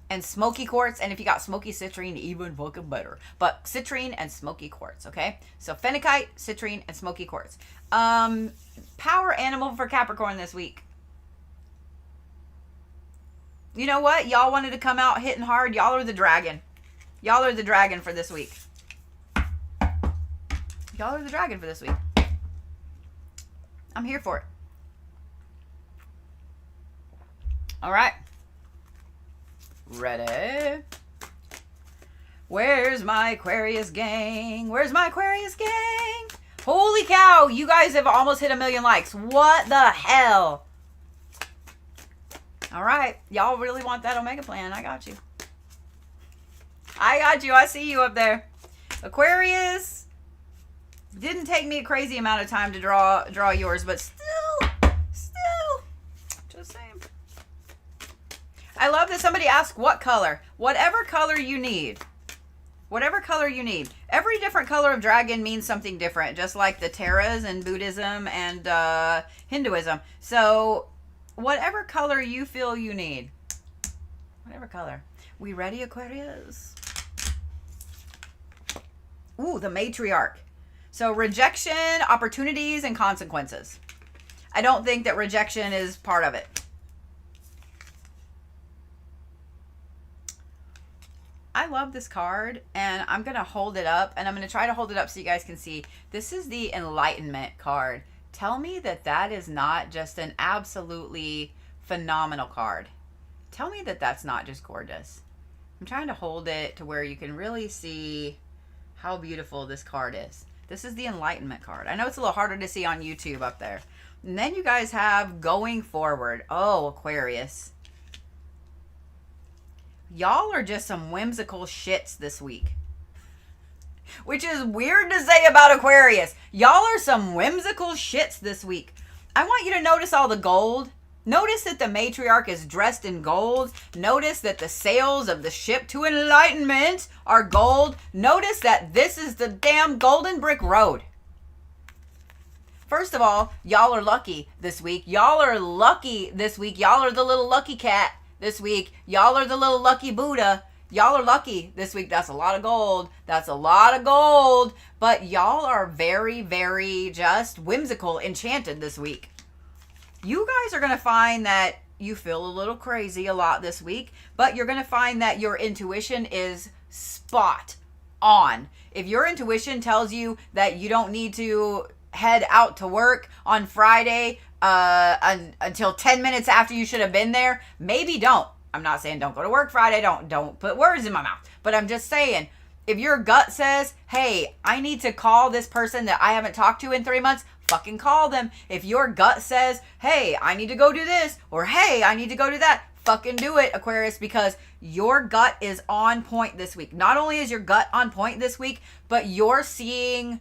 and smoky quartz. And if you got smoky citrine, even fucking better. But citrine and smoky quartz, okay? So phenakite, citrine, and smoky quartz. Power animal for Capricorn this week. You know what? Y'all wanted to come out hitting hard. Y'all are the dragon. Y'all are the dragon for this week. Y'all are the dragon for this week. I'm here for it. All right. Ready? Where's my Aquarius gang? Where's my Aquarius gang? Holy cow, you guys have almost hit 1 million likes. What the hell? All right, y'all really want that Omega plan. I got you. I got you. I see you up there. Aquarius. Didn't take me a crazy amount of time to draw yours, but still, just saying. I love that somebody asked what color. Whatever color you need. Whatever color you need. Every different color of dragon means something different, just like the Taras in Buddhism and Hinduism. So, whatever color you feel you need. Whatever color. We ready, Aquarius? Ooh, the matriarch. So, rejection, opportunities, and consequences. I don't think that rejection is part of it. I love this card, and I'm going to hold it up, and I'm going to try to hold it up so you guys can see. This is the Enlightenment card. Tell me that that is not just an absolutely phenomenal card. Tell me that that's not just gorgeous. I'm trying to hold it to where you can really see how beautiful this card is. This is the Enlightenment card. I know it's a little harder to see on YouTube up there. And then you guys have Going Forward. Oh, Aquarius. Y'all are just some whimsical shits this week. Which is weird to say about Aquarius. Y'all are some whimsical shits this week. I want you to notice all the gold. Notice that the matriarch is dressed in gold. Notice that the sails of the ship to enlightenment are gold. Notice that this is the damn golden brick road. First of all, y'all are lucky this week. Y'all are lucky this week. Y'all are the little lucky cat this week. Y'all are the little lucky Buddha. Y'all are lucky this week. That's a lot of gold. That's a lot of gold. But y'all are very, very just whimsical, enchanted this week. You guys are going to find that you feel a little crazy a lot this week, but you're going to find that your intuition is spot on. If your intuition tells you that you don't need to head out to work on Friday until 10 minutes after you should have been there, maybe don't. I'm not saying don't go to work Friday. Don't put words in my mouth. But I'm just saying, if your gut says, hey, I need to call this person that I haven't talked to in 3 months, fucking call them. If your gut says, hey, I need to go do this, or hey, I need to go do that, fucking do it, Aquarius, because your gut is on point this week. Not only is your gut on point this week, but you're seeing,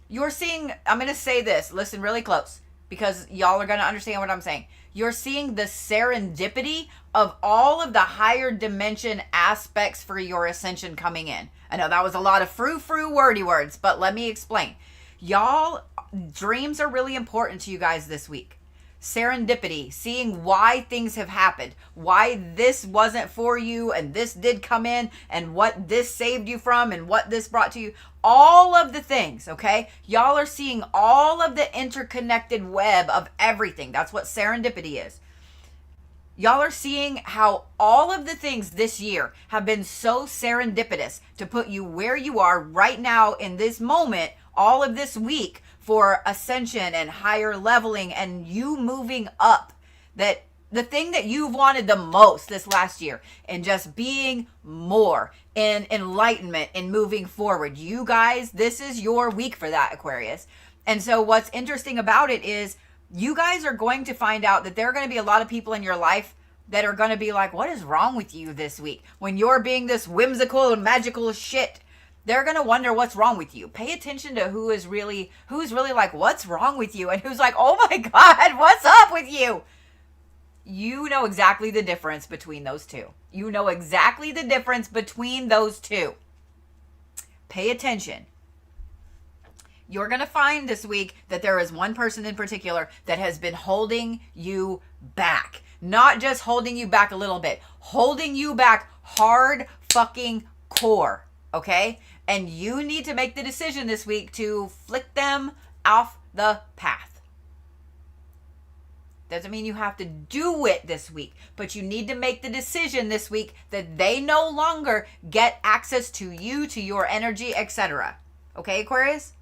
I'm going to say this, listen really close, because y'all are going to understand what I'm saying. You're seeing the serendipity of all of the higher dimension aspects for your ascension coming in. I know that was a lot of frou-frou wordy words, but let me explain. Y'all, dreams are really important to you guys this week. Serendipity, seeing why things have happened, why this wasn't for you and this did come in, and what this saved you from and what this brought to you. All of the things, okay? Y'all are seeing all of the interconnected web of everything. That's what serendipity is. Y'all are seeing how all of the things this year have been so serendipitous to put you where you are right now in this moment, all of this week, for ascension and higher leveling and you moving up. That the thing that you've wanted the most this last year, and just being more in enlightenment and moving forward. You guys, this is your week for that, Aquarius. And so what's interesting about it is you guys are going to find out that there are going to be a lot of people in your life that are going to be like, what is wrong with you this week? When you're being this whimsical and magical shit, they're going to wonder what's wrong with you. Pay attention to who's really like, what's wrong with you? And who's like, oh my God, what's up with you? You know exactly the difference between those two. You know exactly the difference between those two. Pay attention. You're going to find this week that there is one person in particular that has been holding you back. Not just holding you back a little bit. Holding you back hard fucking core. Okay? And you need to make the decision this week to flick them off the path. Doesn't mean you have to do it this week, but you need to make the decision this week that they no longer get access to you, to your energy, etc. Okay, Aquarius?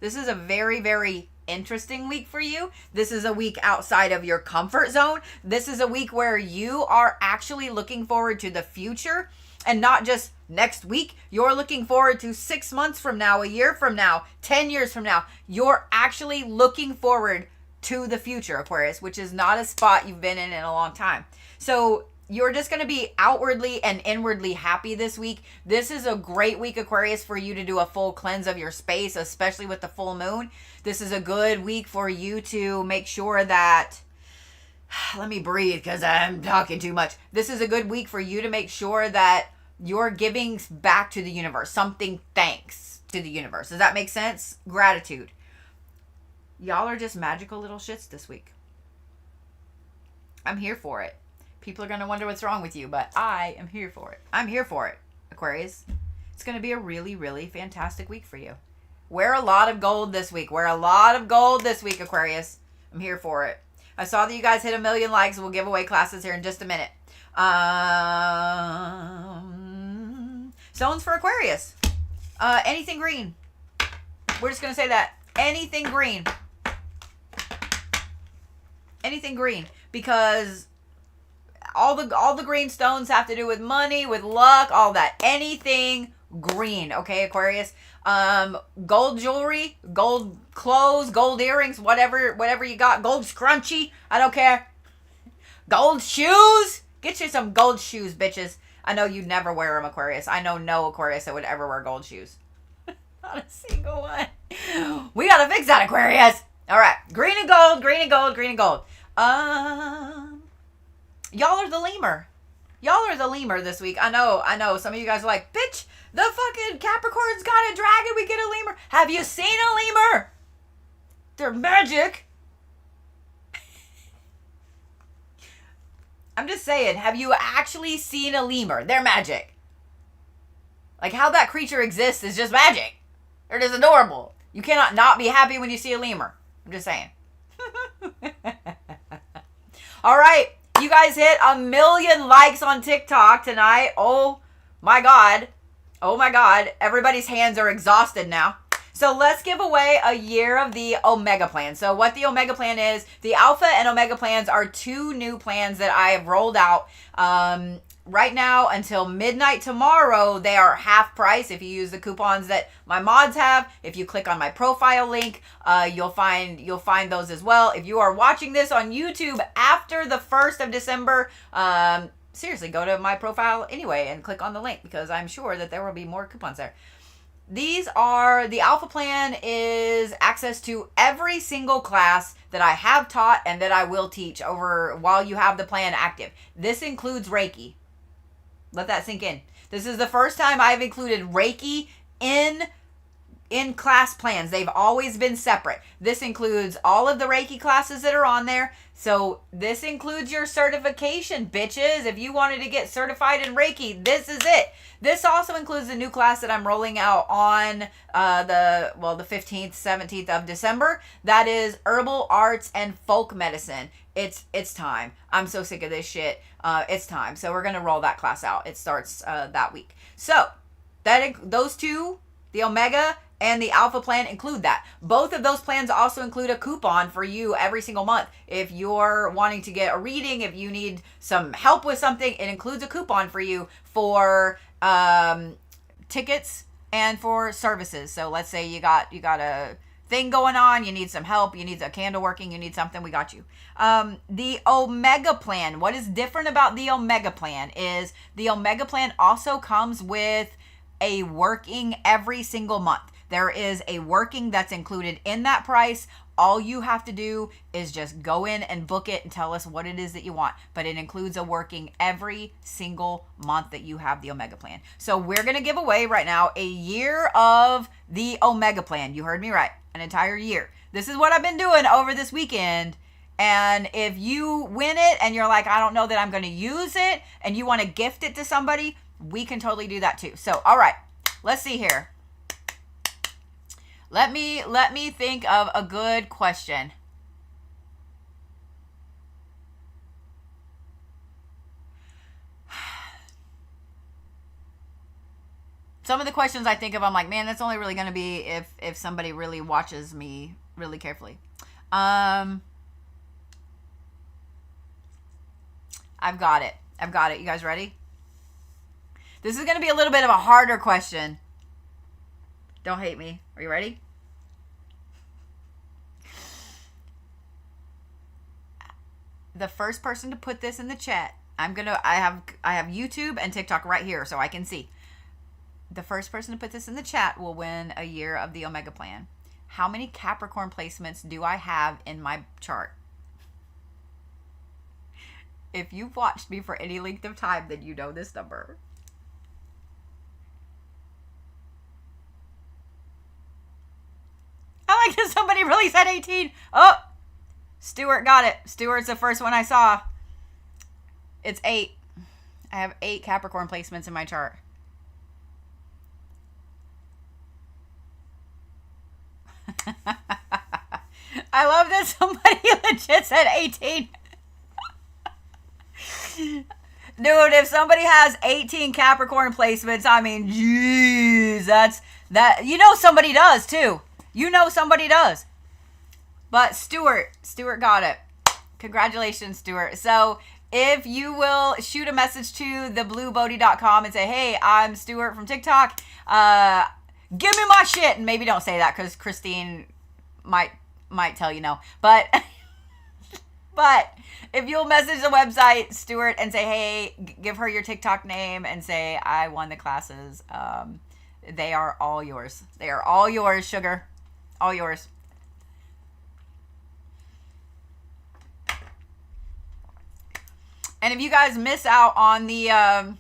This is a very, very interesting week for you. This is a week outside of your comfort zone. This is a week where you are actually looking forward to the future and not just next week. You're looking forward to 6 months from now, a year from now, 10 years from now. You're actually looking forward to the future, Aquarius, which is not a spot you've been in a long time. So you're just going to be outwardly and inwardly happy this week. This is a great week, Aquarius, for you to do a full cleanse of your space, especially with the full moon. This is a good week for you to make sure that, let me breathe because I'm talking too much. This is a good week for you to make sure that you're giving back to the universe, something thanks to the universe. Does that make sense? Gratitude. Y'all are just magical little shits this week. I'm here for it. People are going to wonder what's wrong with you, but I am here for it. I'm here for it, Aquarius. It's going to be a really, really fantastic week for you. Wear a lot of gold this week. Wear a lot of gold this week, Aquarius. I'm here for it. I saw that you guys hit 1 million likes. We'll give away classes here in just a minute. Stones for Aquarius. Anything green. We're just going to say that. Anything green. Anything green. Because all the green stones have to do with money, with luck, all that. Anything green. Okay, Aquarius? Gold jewelry, gold clothes, gold earrings, whatever you got. Gold scrunchie. I don't care. Gold shoes. Get you some gold shoes, bitches. I know you'd never wear them, Aquarius. I know no Aquarius that would ever wear gold shoes. Not a single one. We gotta fix that, Aquarius. All right. Green and gold, green and gold, green and gold. Y'all are the lemur. Y'all are the lemur this week. I know. Some of you guys are like, bitch, the fucking Capricorn's got a dragon. We get a lemur. Have you seen a lemur? They're magic. I'm just saying, have you actually seen a lemur? They're magic. Like, how that creature exists is just magic. They're just adorable. You cannot not be happy when you see a lemur. I'm just saying. All right. You guys hit 1 million likes on TikTok tonight. Oh my God. Oh my God. Everybody's hands are exhausted now. So let's give away a year of the Omega Plan. So what the Omega Plan is, the Alpha and Omega Plans are 2 new plans that I have rolled out. Right now until midnight tomorrow, they are half price. If you use the coupons that my mods have, if you click on my profile link, you'll find those as well. If you are watching this on YouTube after the 1st of December, seriously, go to my profile anyway and click on the link because I'm sure that there will be more coupons there. These are, the Alpha Plan is access to every single class that I have taught and that I will teach over while you have the plan active. This includes Reiki. Let that sink in. This is the first time I've included Reiki in class plans. They've always been separate. This includes all of the Reiki classes that are on there. So this includes your certification, bitches. If you wanted to get certified in Reiki, this is it. This also includes the new class that I'm rolling out on the 15th, 17th of December. That is Herbal Arts and Folk Medicine. It's time. I'm so sick of this shit. It's time. So we're going to roll that class out. It starts that week. So those 2, the Omega and the Alpha Plan, include that. Both of those plans also include a coupon for you every single month. If you're wanting to get a reading, if you need some help with something, it includes a coupon for you for tickets and for services. So let's say you got a thing going on, you need some help, you need a candle working, you need something, we got you. The Omega Plan, what is different about the Omega Plan is the Omega Plan also comes with a working every single month. There is a working that's included in that price. All you have to do is just go in and book it and tell us what it is that you want. But it includes a working every single month that you have the Omega Plan. So we're going to give away right now a year of the Omega Plan. You heard me right. An entire year. This is what I've been doing over this weekend. And if you win it and you're like, I don't know that I'm going to use it, and you want to gift it to somebody, we can totally do that too. So, all right, let's see here. Let me think of a good question. Some of the questions I think of, I'm like, man, that's only really going to be if somebody really watches me really carefully. I've got it. You guys ready? This is going to be a little bit of a harder question. Don't hate me. Are you ready? The first person to put this in the chat, I have YouTube and TikTok right here so I can see. The first person to put this in the chat will win a year of the Omega Plan. How many Capricorn placements do I have in my chart? If you've watched me for any length of time, then you know this number. I like that somebody really said 18. Oh, Stuart got it. Stuart's the first one I saw. It's 8. I have 8 Capricorn placements in my chart. I love that somebody legit said 18. Dude, if somebody has 18 Capricorn placements, I mean, jeez, that. You know somebody does, too. You know somebody does. But Stuart got it. Congratulations, Stuart. So if you will shoot a message to thebluebodhi.com and say, hey, I'm Stuart from TikTok. Give me my shit. And maybe don't say that because Christine might tell you no. But if you'll message the website, Stuart, and say, hey, give her your TikTok name and say, I won the classes. They are all yours. They are all yours, sugar. All yours. And if you guys miss out on the, I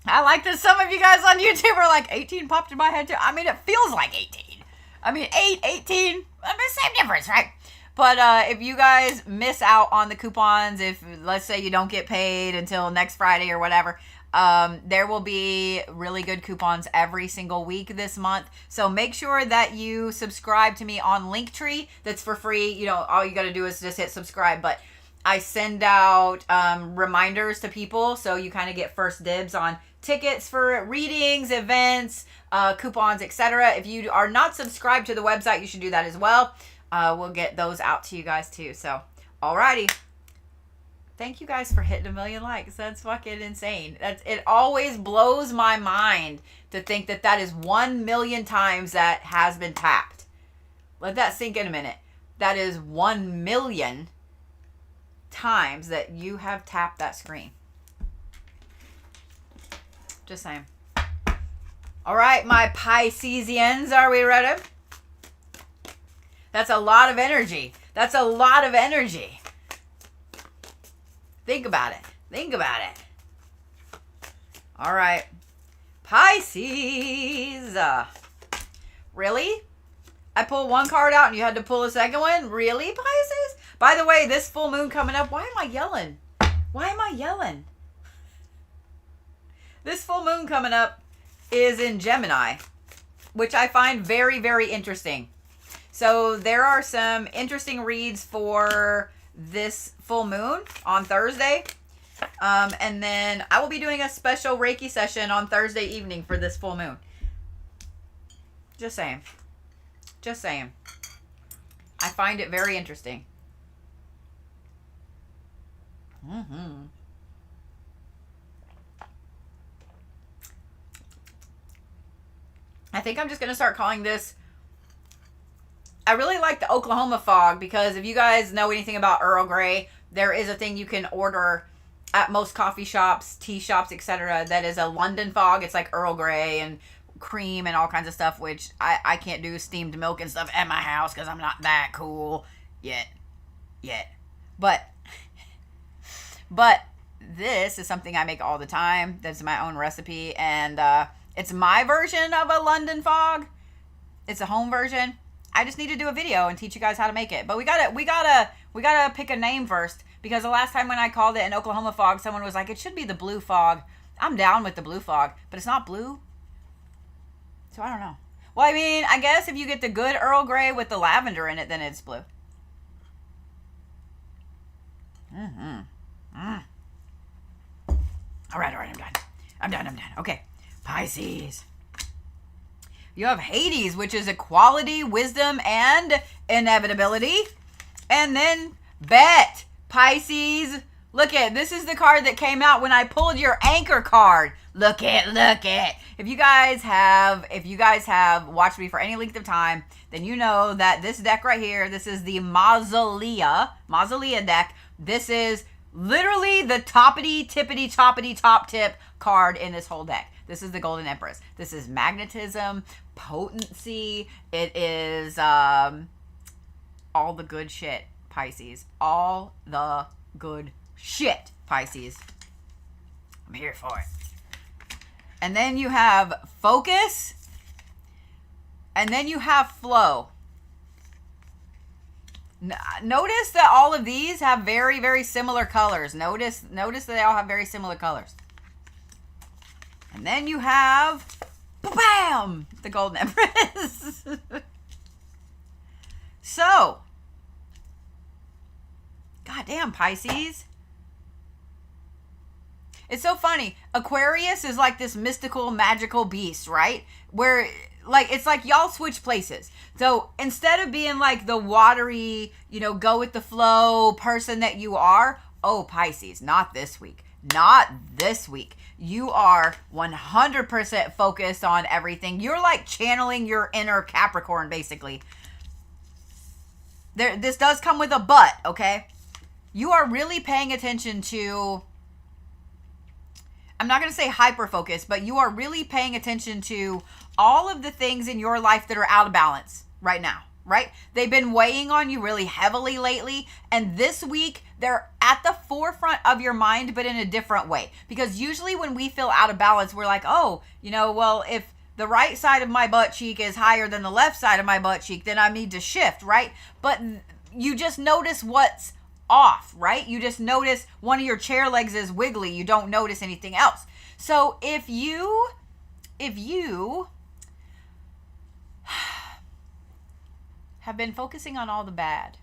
like that some of you guys on YouTube are like, 18 popped in my head too. I mean, it feels like 18. I mean, 8, 18, I mean, same difference, right? But if you guys miss out on the coupons, if let's say you don't get paid until next Friday or whatever, there will be really good coupons every single week this month. So make sure that you subscribe to me on Linktree. That's for free. You know, all you got to do is just hit subscribe. But I send out reminders to people, so you kind of get first dibs on tickets for readings, events, coupons, etc. If you are not subscribed to the website, you should do that as well. We'll get those out to you guys too. So, alrighty. Thank you guys for hitting 1 million likes. That's fucking insane. It always blows my mind to think that that is 1 million times that has been tapped. Let that sink in a minute. That is 1 million times that you have tapped that screen. Just saying. All right, my Pisceans, are we ready? That's a lot of energy. That's a lot of energy. Think about it. Think about it. All right. Pisces. Really? I pulled one card out and you had to pull a second one? Really, Pisces? By the way, this full moon coming up, why am I yelling? Why am I yelling? This full moon coming up is in Gemini, which I find very, very interesting. So there are some interesting reads for this full moon on Thursday. And then I will be doing a special Reiki session on Thursday evening for this full moon. Just saying. Just saying. I find it very interesting. I think I'm just going to start calling this... I really like the Oklahoma fog because if you guys know anything about Earl Grey, there is a thing you can order at most coffee shops, tea shops, etc. that is a London fog. It's like Earl Grey and cream and all kinds of stuff, which I can't do steamed milk and stuff at my house because I'm not that cool yet. But this is something I make all the time. That's my own recipe, and it's my version of a London fog. It's a home version. I just need to do a video and teach you guys how to make it. But we gotta pick a name first, because the last time when I called it an Oklahoma fog, someone was like, it should be the blue fog. I'm down with the blue fog, but it's not blue. So I don't know. Well, I mean, I guess if you get the good Earl Grey with the lavender in it, then it's blue. All right, I'm done. Okay, Pisces. You have Hades, which is equality, wisdom, and inevitability. And then Bet, Pisces. Look at, this is the card that came out when I pulled your anchor card. Look at. If you guys have watched me for any length of time, then you know that this deck right here, this is the Mausolea deck. This is literally the tippity top tip card in this whole deck. This is the Golden Empress. This is magnetism, potency. It is all the good shit, Pisces. All the good shit, Pisces. I'm here for it. And then you have focus. And then you have flow. Notice that all of these have very, very similar colors. Notice that they all have very similar colors. And then you have, bam, the Golden Empress. So, goddamn, Pisces. It's so funny. Aquarius is like this mystical, magical beast, right? Where, like, it's like y'all switch places. So instead of being like the watery, go with the flow person that you are, oh, Pisces, not this week. Not this week. You are 100% focused on everything. You're like channeling your inner Capricorn, basically. This does come with a but, okay? You are really paying attention to, I'm not going to say hyper-focus, but you are really paying attention to all of the things in your life that are out of balance right now, right? They've been weighing on you really heavily lately, and this week, they're at the forefront of your mind, but in a different way. Because usually when we feel out of balance, we're like, oh, well, if the right side of my butt cheek is higher than the left side of my butt cheek, then I need to shift, right? But you just notice what's off, right? You just notice one of your chair legs is wiggly. You don't notice anything else. So if you have been focusing on all the bad,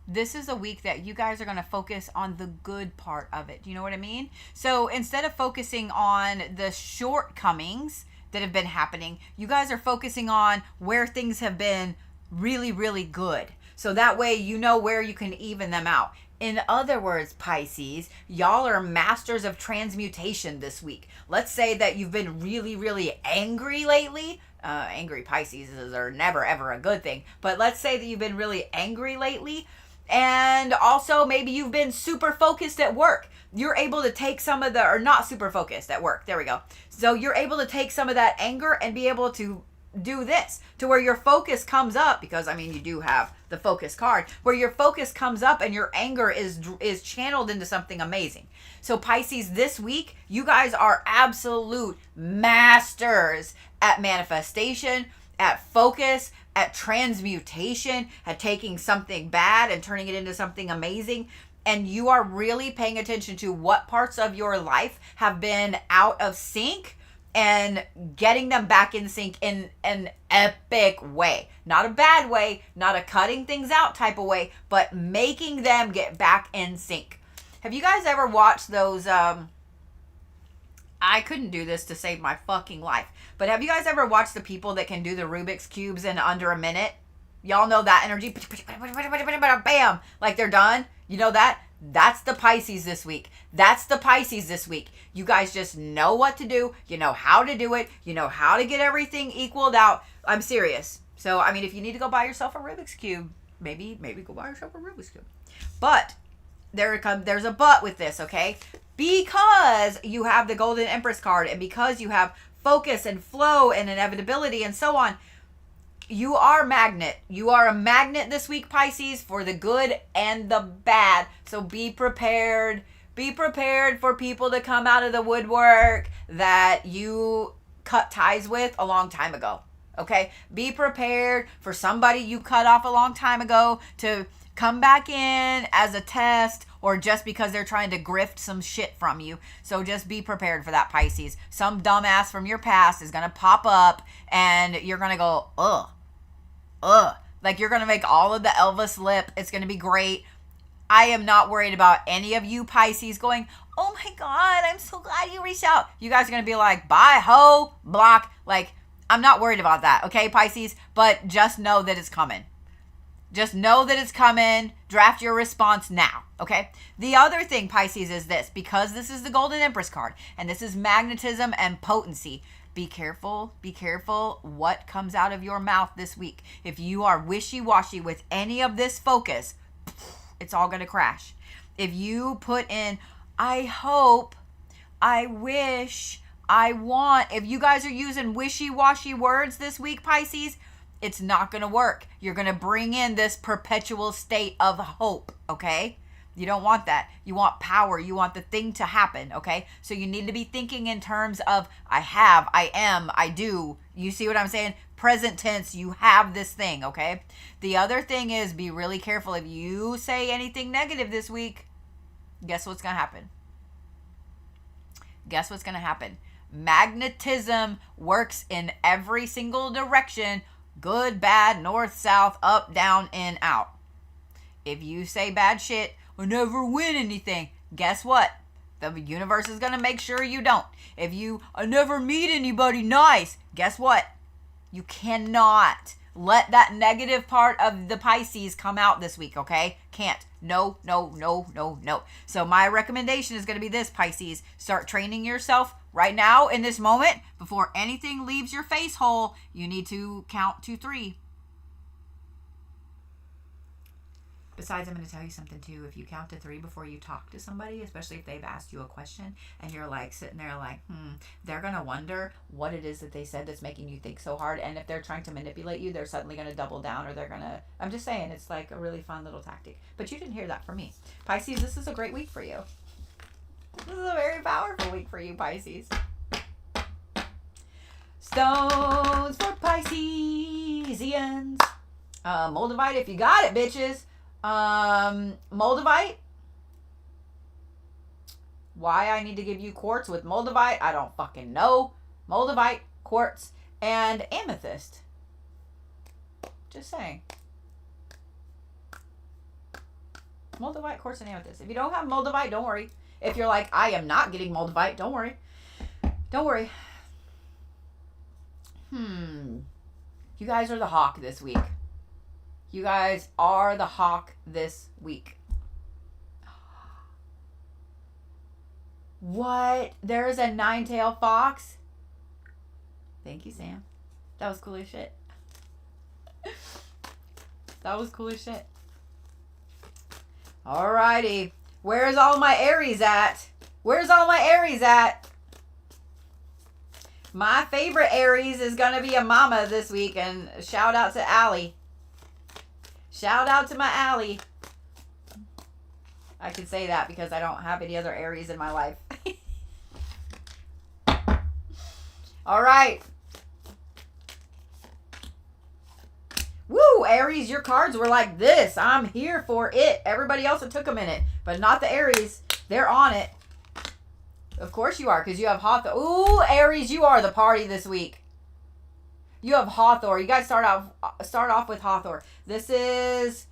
this is a week that you guys are going to focus on the good part of it. You know what I mean? So instead of focusing on the shortcomings that have been happening, you guys are focusing on where things have been really, really good. So that way you know where you can even them out. In other words, Pisces, y'all are masters of transmutation this week. Let's say that you've been really, really angry lately. Angry Pisces are never, ever a good thing. But let's say that you've been really angry lately. And also maybe you've been super focused at work. You're able to take some of or not super focused at work. There we go. So you're able to take some of that anger and be able to do this to where your focus comes up, because you do have the focus card, where your focus comes up and your anger is channeled into something amazing. So Pisces, this week, you guys are absolute masters at manifestation, at focus, at transmutation, at taking something bad and turning it into something amazing. And you are really paying attention to what parts of your life have been out of sync and getting them back in sync in an epic way. Not a bad way, not a cutting things out type of way, but making them get back in sync. Have you guys ever watched those, I couldn't do this to save my fucking life, but have you guys ever watched the people that can do the Rubik's Cubes in under a minute? Y'all know that energy? Bam! Like they're done. You know that? That's the Pisces this week. That's the Pisces this week. You guys just know what to do. You know how to do it. You know how to get everything equaled out. I'm serious. So, if you need to go buy yourself a Rubik's Cube, maybe go buy yourself a Rubik's Cube. But there's a but with this, okay? Because you have the Golden Empress card and because you have focus and flow and inevitability and so on, you are a magnet. You are a magnet this week, Pisces, for the good and the bad. So be prepared. Be prepared for people to come out of the woodwork that you cut ties with a long time ago. Okay? Be prepared for somebody you cut off a long time ago to come back in as a test or just because they're trying to grift some shit from you. So just be prepared for that, Pisces. Some dumbass from your past is going to pop up and you're going to go, ugh. Like you're going to make all of the Elvis lip. It's going to be great. I am not worried about any of you Pisces going, oh my God, I'm so glad you reached out. You guys are going to be like, bye, ho, block. Like, I'm not worried about that, okay, Pisces? But just know that it's coming. Just know that it's coming. Draft your response now, okay? The other thing, Pisces, is this. Because this is the Golden Empress card, and this is magnetism and potency, be careful what comes out of your mouth this week. If you are wishy-washy with any of this focus, it's all going to crash. If you put in, I hope, I wish, I want, if you guys are using wishy-washy words this week, Pisces, it's not going to work. You're going to bring in this perpetual state of hope, okay? You don't want that. You want power. You want the thing to happen, okay? So you need to be thinking in terms of I have, I am, I do. You see what I'm saying? Present tense, you have this thing, okay? The other thing is be really careful. If you say anything negative this week, guess what's going to happen? Guess what's going to happen? Magnetism works in every single direction. Good, bad, north, south, up, down, in, out. If you say bad shit or never win anything, guess what? The universe is going to make sure you don't. If you never meet anybody nice, guess what? You cannot let that negative part of the Pisces come out this week, okay? Can't. No. So my recommendation is going to be this, Pisces. Start training yourself right now in this moment. Before anything leaves your face hole, you need to count to 3. Besides, I'm going to tell you something too. If you count to 3 before you talk to somebody, especially if they've asked you a question and you're like sitting there like, they're going to wonder what it is that they said that's making you think so hard. And if they're trying to manipulate you, they're suddenly going to double down, or they're going to, I'm just saying, it's like a really fun little tactic. But you didn't hear that from me. Pisces, this is a great week for you. This is a very powerful week for you, Pisces. Stones for Pisceans. Moldavite, if you got it, bitches. Moldavite. Why I need to give you quartz with moldavite, I don't fucking know. Moldavite, quartz, and amethyst. Just saying. Moldavite, quartz, and amethyst. If you don't have moldavite, don't worry. If you're like, I am not getting moldavite, don't worry. Don't worry. You guys are the hawk this week. You guys are the hawk this week. What? There's a 9-tailed fox? Thank you, Sam. That was cool as shit. That was cool as shit. Alrighty. Where's all my Aries at? Where's all my Aries at? My favorite Aries is going to be a mama this week. And shout out to Allie. Shout out to my Allie. I can say that because I don't have any other Aries in my life. All right. Woo, Aries, your cards were like this. I'm here for it. Everybody else, it took a minute. But not the Aries. They're on it. Of course you are, because you have Hawthorne. Ooh, Aries, you are the party this week. You have Hawthorne. You guys start off with Hawthorne. This is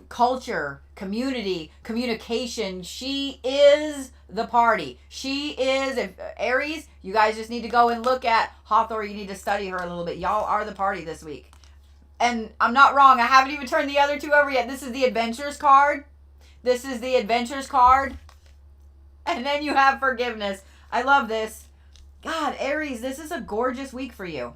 culture, community, communication. She is the party. She is, if Aries, you guys just need to go and look at Hawthorne. You need to study her a little bit. Y'all are the party this week. And I'm not wrong. I haven't even turned the other two over yet. This is the Adventures card. This is the Adventures card. And then you have Forgiveness. I love this. God, Aries, this is a gorgeous week for you.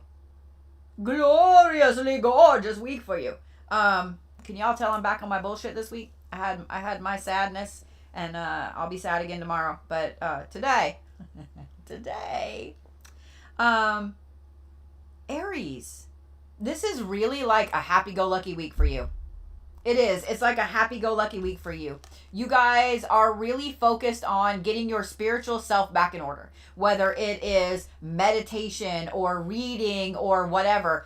Gloriously gorgeous week for you. Can y'all tell I'm back on my bullshit this week? I had my sadness, and I'll be sad again tomorrow. But today, Aries, this is really like a happy-go-lucky week for you. It is. It's like a happy-go-lucky week for you. You guys are really focused on getting your spiritual self back in order. Whether it is meditation or reading or whatever.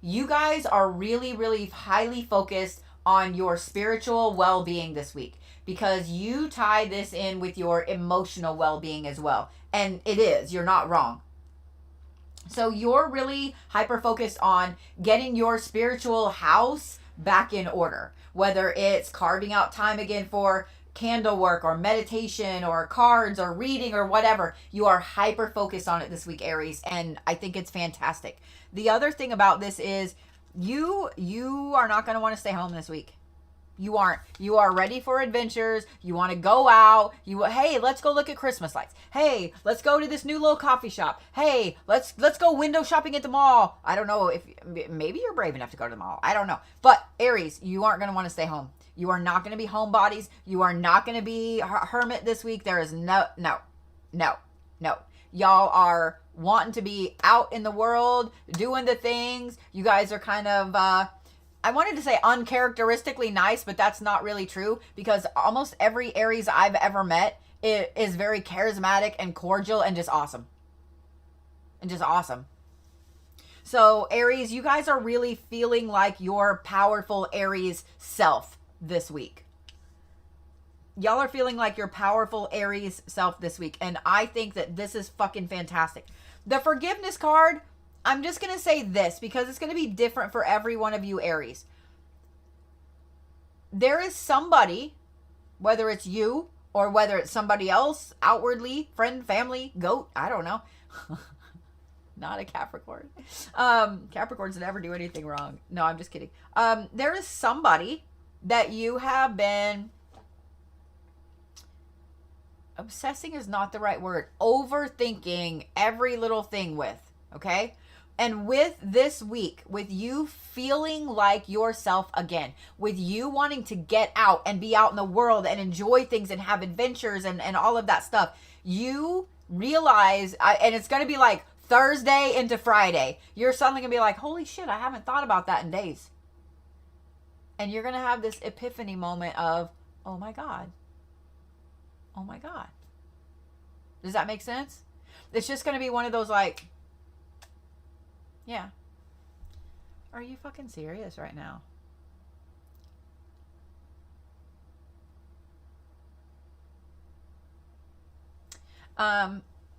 You guys are really, really highly focused on your spiritual well-being this week. Because you tie this in with your emotional well-being as well. And it is. You're not wrong. So you're really hyper-focused on getting your spiritual house back in order. Whether it's carving out time again for candle work or meditation or cards or reading or whatever. You are hyper focused on it this week, Aries, and I think it's fantastic. The other thing about this is you are not going to want to stay home this week. You aren't. You are ready for adventures. You want to go out. Hey, let's go look at Christmas lights. Hey, let's go to this new little coffee shop. Hey, let's go window shopping at the mall. I don't know if maybe you're brave enough to go to the mall. I don't know. But Aries, you aren't going to want to stay home. You are not going to be homebodies. You are not going to be hermit this week. There is no. Y'all are wanting to be out in the world, doing the things. You guys are kind of, I wanted to say uncharacteristically nice, but that's not really true because almost every Aries I've ever met is very charismatic and cordial and just awesome. So Aries, you guys are really feeling like your powerful Aries self this week. Y'all are feeling like your powerful Aries self this week. And I think that this is fucking fantastic. The forgiveness card, I'm just going to say this because it's going to be different for every one of you Aries. There is somebody, whether it's you or whether it's somebody else, outwardly, friend, family, goat, I don't know. Not a Capricorn. Capricorns never do anything wrong. No, I'm just kidding. There is somebody that you have been... Obsessing is not the right word. Overthinking every little thing with, okay? And with this week, with you feeling like yourself again, with you wanting to get out and be out in the world and enjoy things and have adventures and all of that stuff, you realize, and it's going to be like Thursday into Friday, you're suddenly going to be like, holy shit, I haven't thought about that in days. And you're going to have this epiphany moment of, oh my God. Oh my God. Does that make sense? It's just going to be one of those like, yeah. Are you fucking serious right now?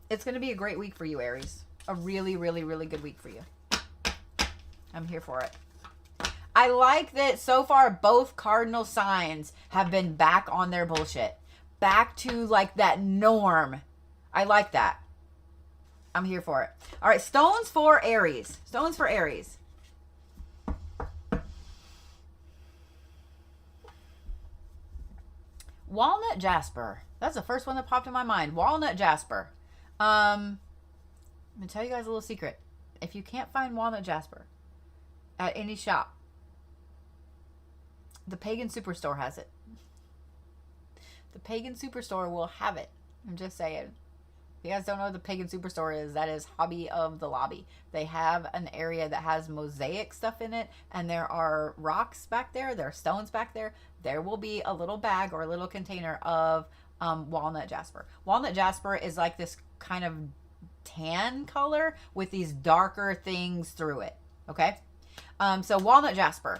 It's going to be a great week for you, Aries. A really, really, really good week for you. I'm here for it. I like that so far both cardinal signs have been back on their bullshit. Back to like that norm. I like that. I'm here for it. All right, stones for Aries. Stones for Aries. Walnut Jasper. That's the first one that popped in my mind. Walnut Jasper. I'm going to tell you guys a little secret. If you can't find Walnut Jasper at any shop, the Pagan Superstore has it. The Pagan Superstore will have it. I'm just saying. If you guys don't know what the Pagan Superstore is, that is Hobby of the Lobby. They have an area that has mosaic stuff in it, and there are rocks back there. There are stones back there. There will be a little bag or a little container of Walnut Jasper. Walnut Jasper is like this kind of tan color with these darker things through it. Okay? So Walnut Jasper.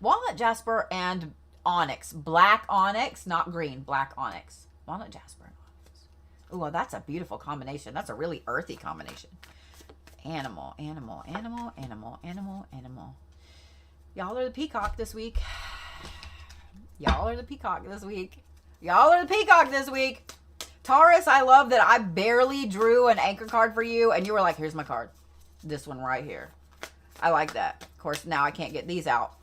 Walnut Jasper and Onyx. Black Onyx, not green. Black Onyx. Walnut Jasper and Onyx. Oh, well, that's a beautiful combination. That's a really earthy combination. Animal, animal, animal, animal, animal, animal. Y'all are the Peacock this week. Y'all are the Peacock this week. Y'all are the Peacock this week. Taurus, I love that I barely drew an anchor card for you, and you were like, here's my card. This one right here. I like that. Of course, now I can't get these out.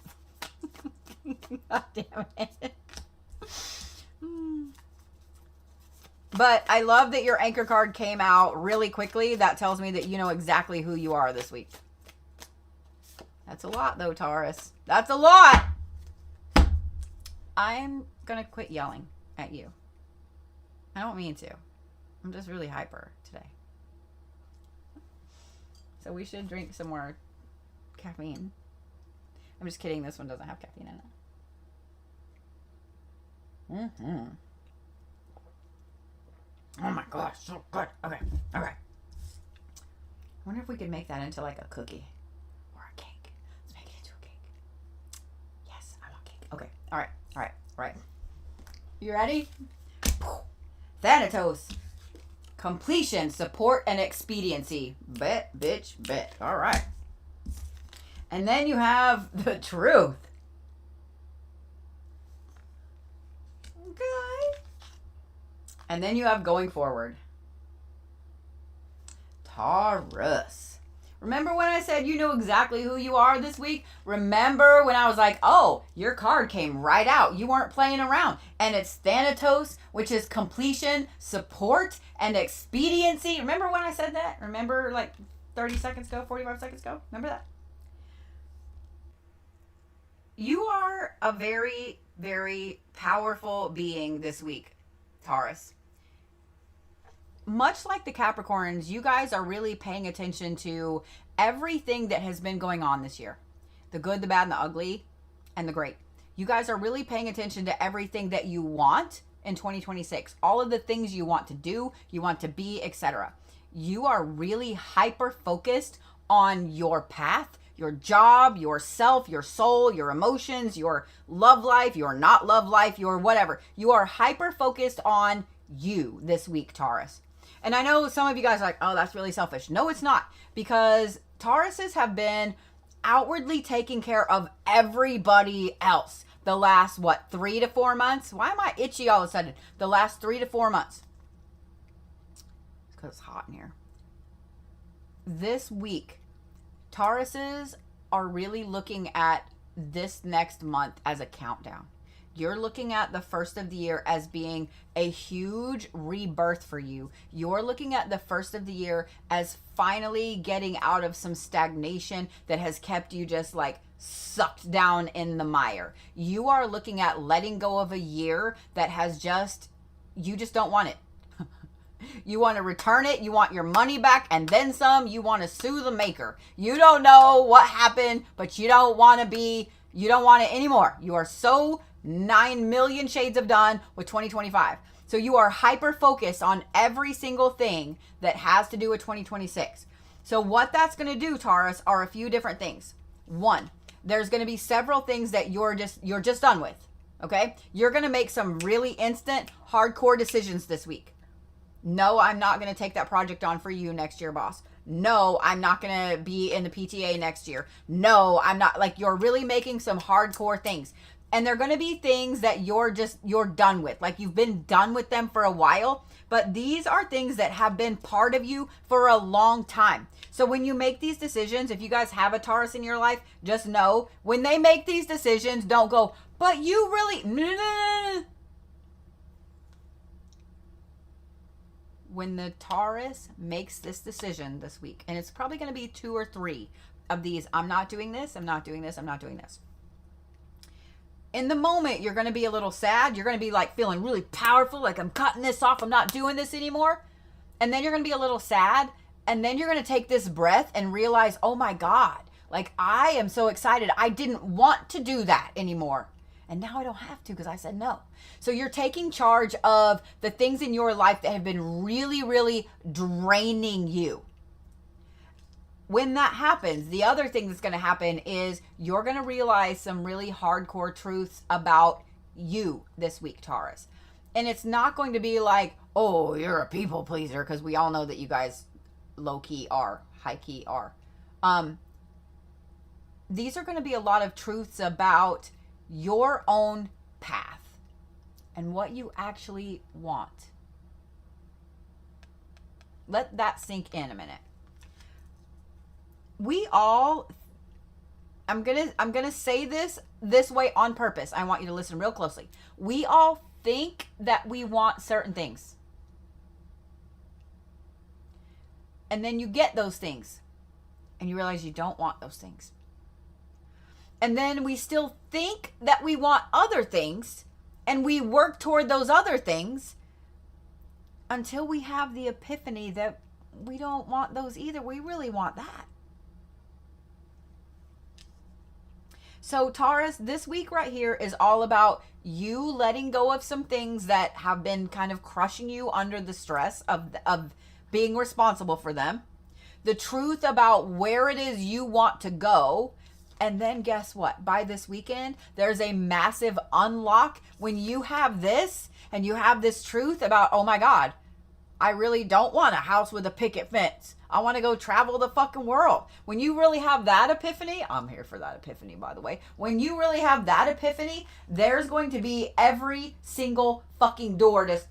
God damn it. But I love that your anchor card came out really quickly. That tells me that you know exactly who you are this week. That's a lot, though, Taurus. That's a lot. I'm going to quit yelling at you. I don't mean to. I'm just really hyper today. So we should drink some more caffeine. I'm just kidding. This one doesn't have caffeine in it. Mm-hmm. Oh my gosh, so good. Okay, all right. I wonder if we could make that into like a cookie or a cake. Let's make it into a cake. Yes, I want cake. Okay, all right, all right, all right. You ready? Thanatos. Completion, support, and expediency. Bet, bitch, bet. All right. And then you have the truth. Okay. And then you have going forward. Taurus. Remember when I said you know exactly who you are this week? Remember when I was like, oh, your card came right out. You weren't playing around. And it's Thanatos, which is completion, support, and expediency. Remember when I said that? Remember like 30 seconds ago, 45 seconds ago? Remember that? You are a very, very powerful being this week, Taurus. Much like the Capricorns, you guys are really paying attention to everything that has been going on this year. The good, the bad, and the ugly, and the great. You guys are really paying attention to everything that you want in 2026. All of the things you want to do, you want to be, etc. You are really hyper-focused on your path, your job, yourself, your soul, your emotions, your love life, your not love life, your whatever. You are hyper-focused on you this week, Taurus. And I know some of you guys are like, oh, that's really selfish. No, it's not. Because Tauruses have been outwardly taking care of everybody else the last, 3 to 4 months? Why am I itchy all of a sudden? The last 3 to 4 months. It's because it's hot in here. This week, Tauruses are really looking at this next month as a countdown. You're looking at the first of the year as being a huge rebirth for you. You're looking at the first of the year as finally getting out of some stagnation that has kept you just like sucked down in the mire. You are looking at letting go of a year that has you just don't want it. You want to return it. You want your money back and then some. You want to sue the maker. You don't know what happened, but you don't want it anymore. You are so 9 million shades of done with 2025. So you are hyper focused on every single thing that has to do with 2026. So what that's going to do, Taurus, are a few different things. One, there's going to be several things that you're just done with. Okay? You're going to make some really instant, hardcore decisions this week. No, I'm not going to take that project on for you next year, boss. No, I'm not going to be in the PTA next year. No, I'm not. Like, you're really making some hardcore things. And they're going to be things that you're done with. Like, you've been done with them for a while. But these are things that have been part of you for a long time. So when you make these decisions, if you guys have a Taurus in your life, just know when they make these decisions, don't go, but you really... No. When the Taurus makes this decision this week, and it's probably going to be 2 or 3 of these, I'm not doing this, I'm not doing this, I'm not doing this. In the moment, you're going to be a little sad. You're going to be like feeling really powerful, like I'm cutting this off, I'm not doing this anymore. And then you're going to be a little sad. And then you're going to take this breath and realize, oh my God, like I am so excited. I didn't want to do that anymore. And now I don't have to because I said no. So you're taking charge of the things in your life that have been really, really draining you. When that happens, the other thing that's going to happen is you're going to realize some really hardcore truths about you this week, Taurus. And it's not going to be like, oh, you're a people pleaser, because we all know that you guys low-key are, high-key are. These are going to be a lot of truths about your own path and what you actually want. Let that sink in a minute. We all, I'm gonna say this way on purpose. I want you to listen real closely. We all think that we want certain things. And then you get those things and you realize you don't want those things. And then we still think that we want other things and we work toward those other things until we have the epiphany that we don't want those either. We really want that. So Taurus, this week right here is all about you letting go of some things that have been kind of crushing you under the stress of being responsible for them. The truth about where it is you want to go. And then guess what? By this weekend, there's a massive unlock when you have this and you have this truth about, oh my God, I really don't want a house with a picket fence. I want to go travel the fucking world. When you really have that epiphany, I'm here for that epiphany, by the way. When you really have that epiphany, there's going to be every single fucking door just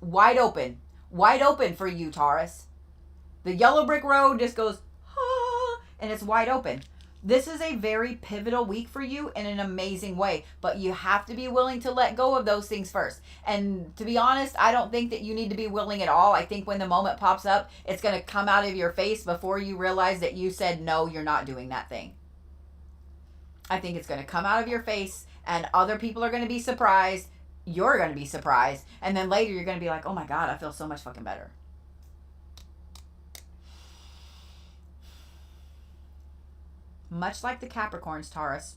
wide open for you, Taurus. The yellow brick road just goes, ah, and it's wide open. This is a very pivotal week for you in an amazing way, but you have to be willing to let go of those things first. And to be honest, I don't think that you need to be willing at all. I think when the moment pops up, it's going to come out of your face before you realize that you said, no, you're not doing that thing. I think it's going to come out of your face and other people are going to be surprised. You're going to be surprised. And then later you're going to be like, oh my God, I feel so much fucking better. Much like the Capricorns, Taurus,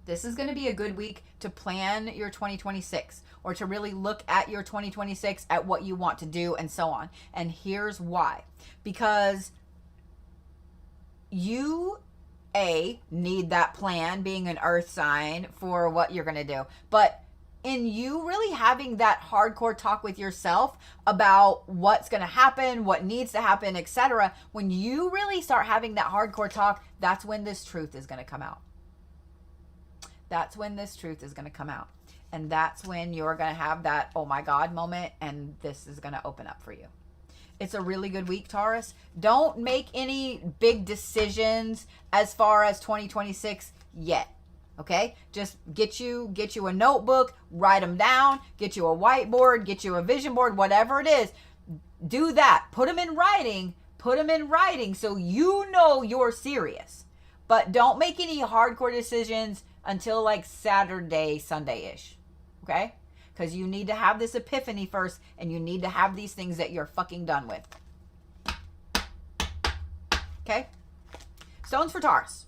this is going to be a good week to plan your 2026 or to really look at your 2026 at what you want to do and so on. And here's why. Because you, need that plan, being an earth sign, for what you're going to do. But in you really having that hardcore talk with yourself about what's going to happen, what needs to happen, etc., when you really start having that hardcore talk, that's when this truth is going to come out. That's when this truth is going to come out. And that's when you're going to have that, oh my God moment, and this is going to open up for you. It's a really good week, Taurus. Don't make any big decisions as far as 2026 yet. Okay, just get you a notebook, write them down, get you a whiteboard, get you a vision board, whatever it is. Do that. Put them in writing so you know you're serious. But don't make any hardcore decisions until like Saturday, Sunday-ish. Okay? Because you need to have this epiphany first, and you need to have these things that you're fucking done with. Okay? Stones for Taurus.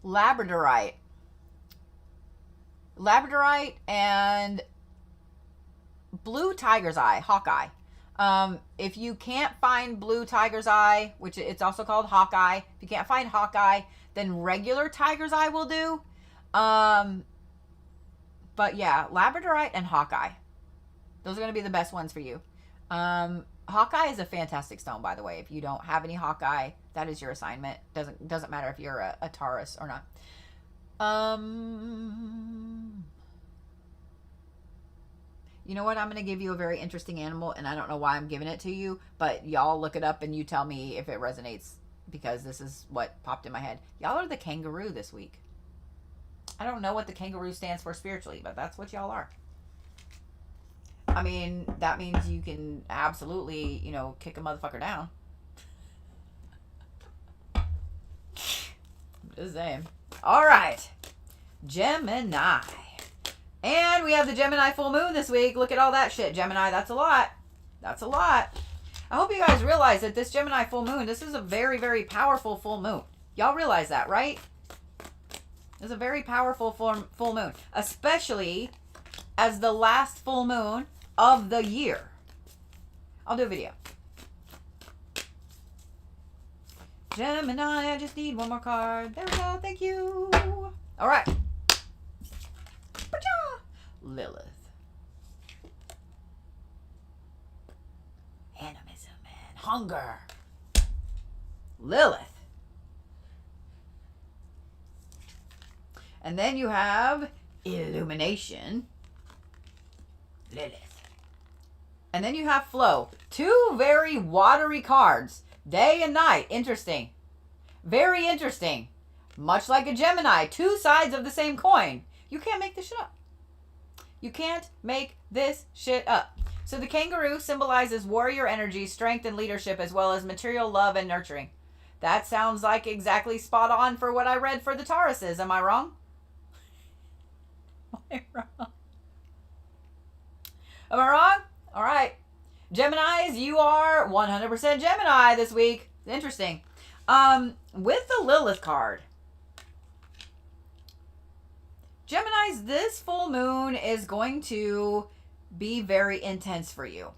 Labradorite and blue tiger's eye, Hawkeye. If you can't find blue tiger's eye, which it's also called Hawkeye, if you can't find Hawkeye, then regular tiger's eye will do. But yeah, Labradorite and Hawkeye. Those are going to be the best ones for you. Hawkeye is a fantastic stone, by the way. If you don't have any Hawkeye, that is your assignment. Doesn't matter if you're a Taurus or not. You know what? I'm going to give you a very interesting animal, and I don't know why I'm giving it to you, but y'all look it up and you tell me if it resonates, because this is what popped in my head. Y'all are the kangaroo this week. I don't know what the kangaroo stands for spiritually, but that's what y'all are. I mean, that means you can absolutely, kick a motherfucker down. Just saying. All right. Gemini. And we have the Gemini full moon this week. Look at all that shit, Gemini. That's a lot. That's a lot. I hope you guys realize that this Gemini full moon, this is a very, very powerful full moon. Y'all realize that, right? It's a very powerful full moon. Especially as the last full moon of the year. I'll do a video. Gemini, I just need one more card. There we go. Thank you. All right. Lilith. Animism and hunger. Lilith. And then you have illumination. Lilith. And then you have flow. Two very watery cards. Day and night. Interesting. Very interesting. Much like a Gemini. Two sides of the same coin. You can't make this shit up. You can't make this shit up. So the kangaroo symbolizes warrior energy, strength, and leadership, as well as material love and nurturing. That sounds like exactly spot on for what I read for the Tauruses. Am I wrong? Am I wrong? Am I wrong? All right. Geminis, you are 100% Gemini this week. Interesting. With the Lilith card, Geminis, this full moon is going to be very intense for you.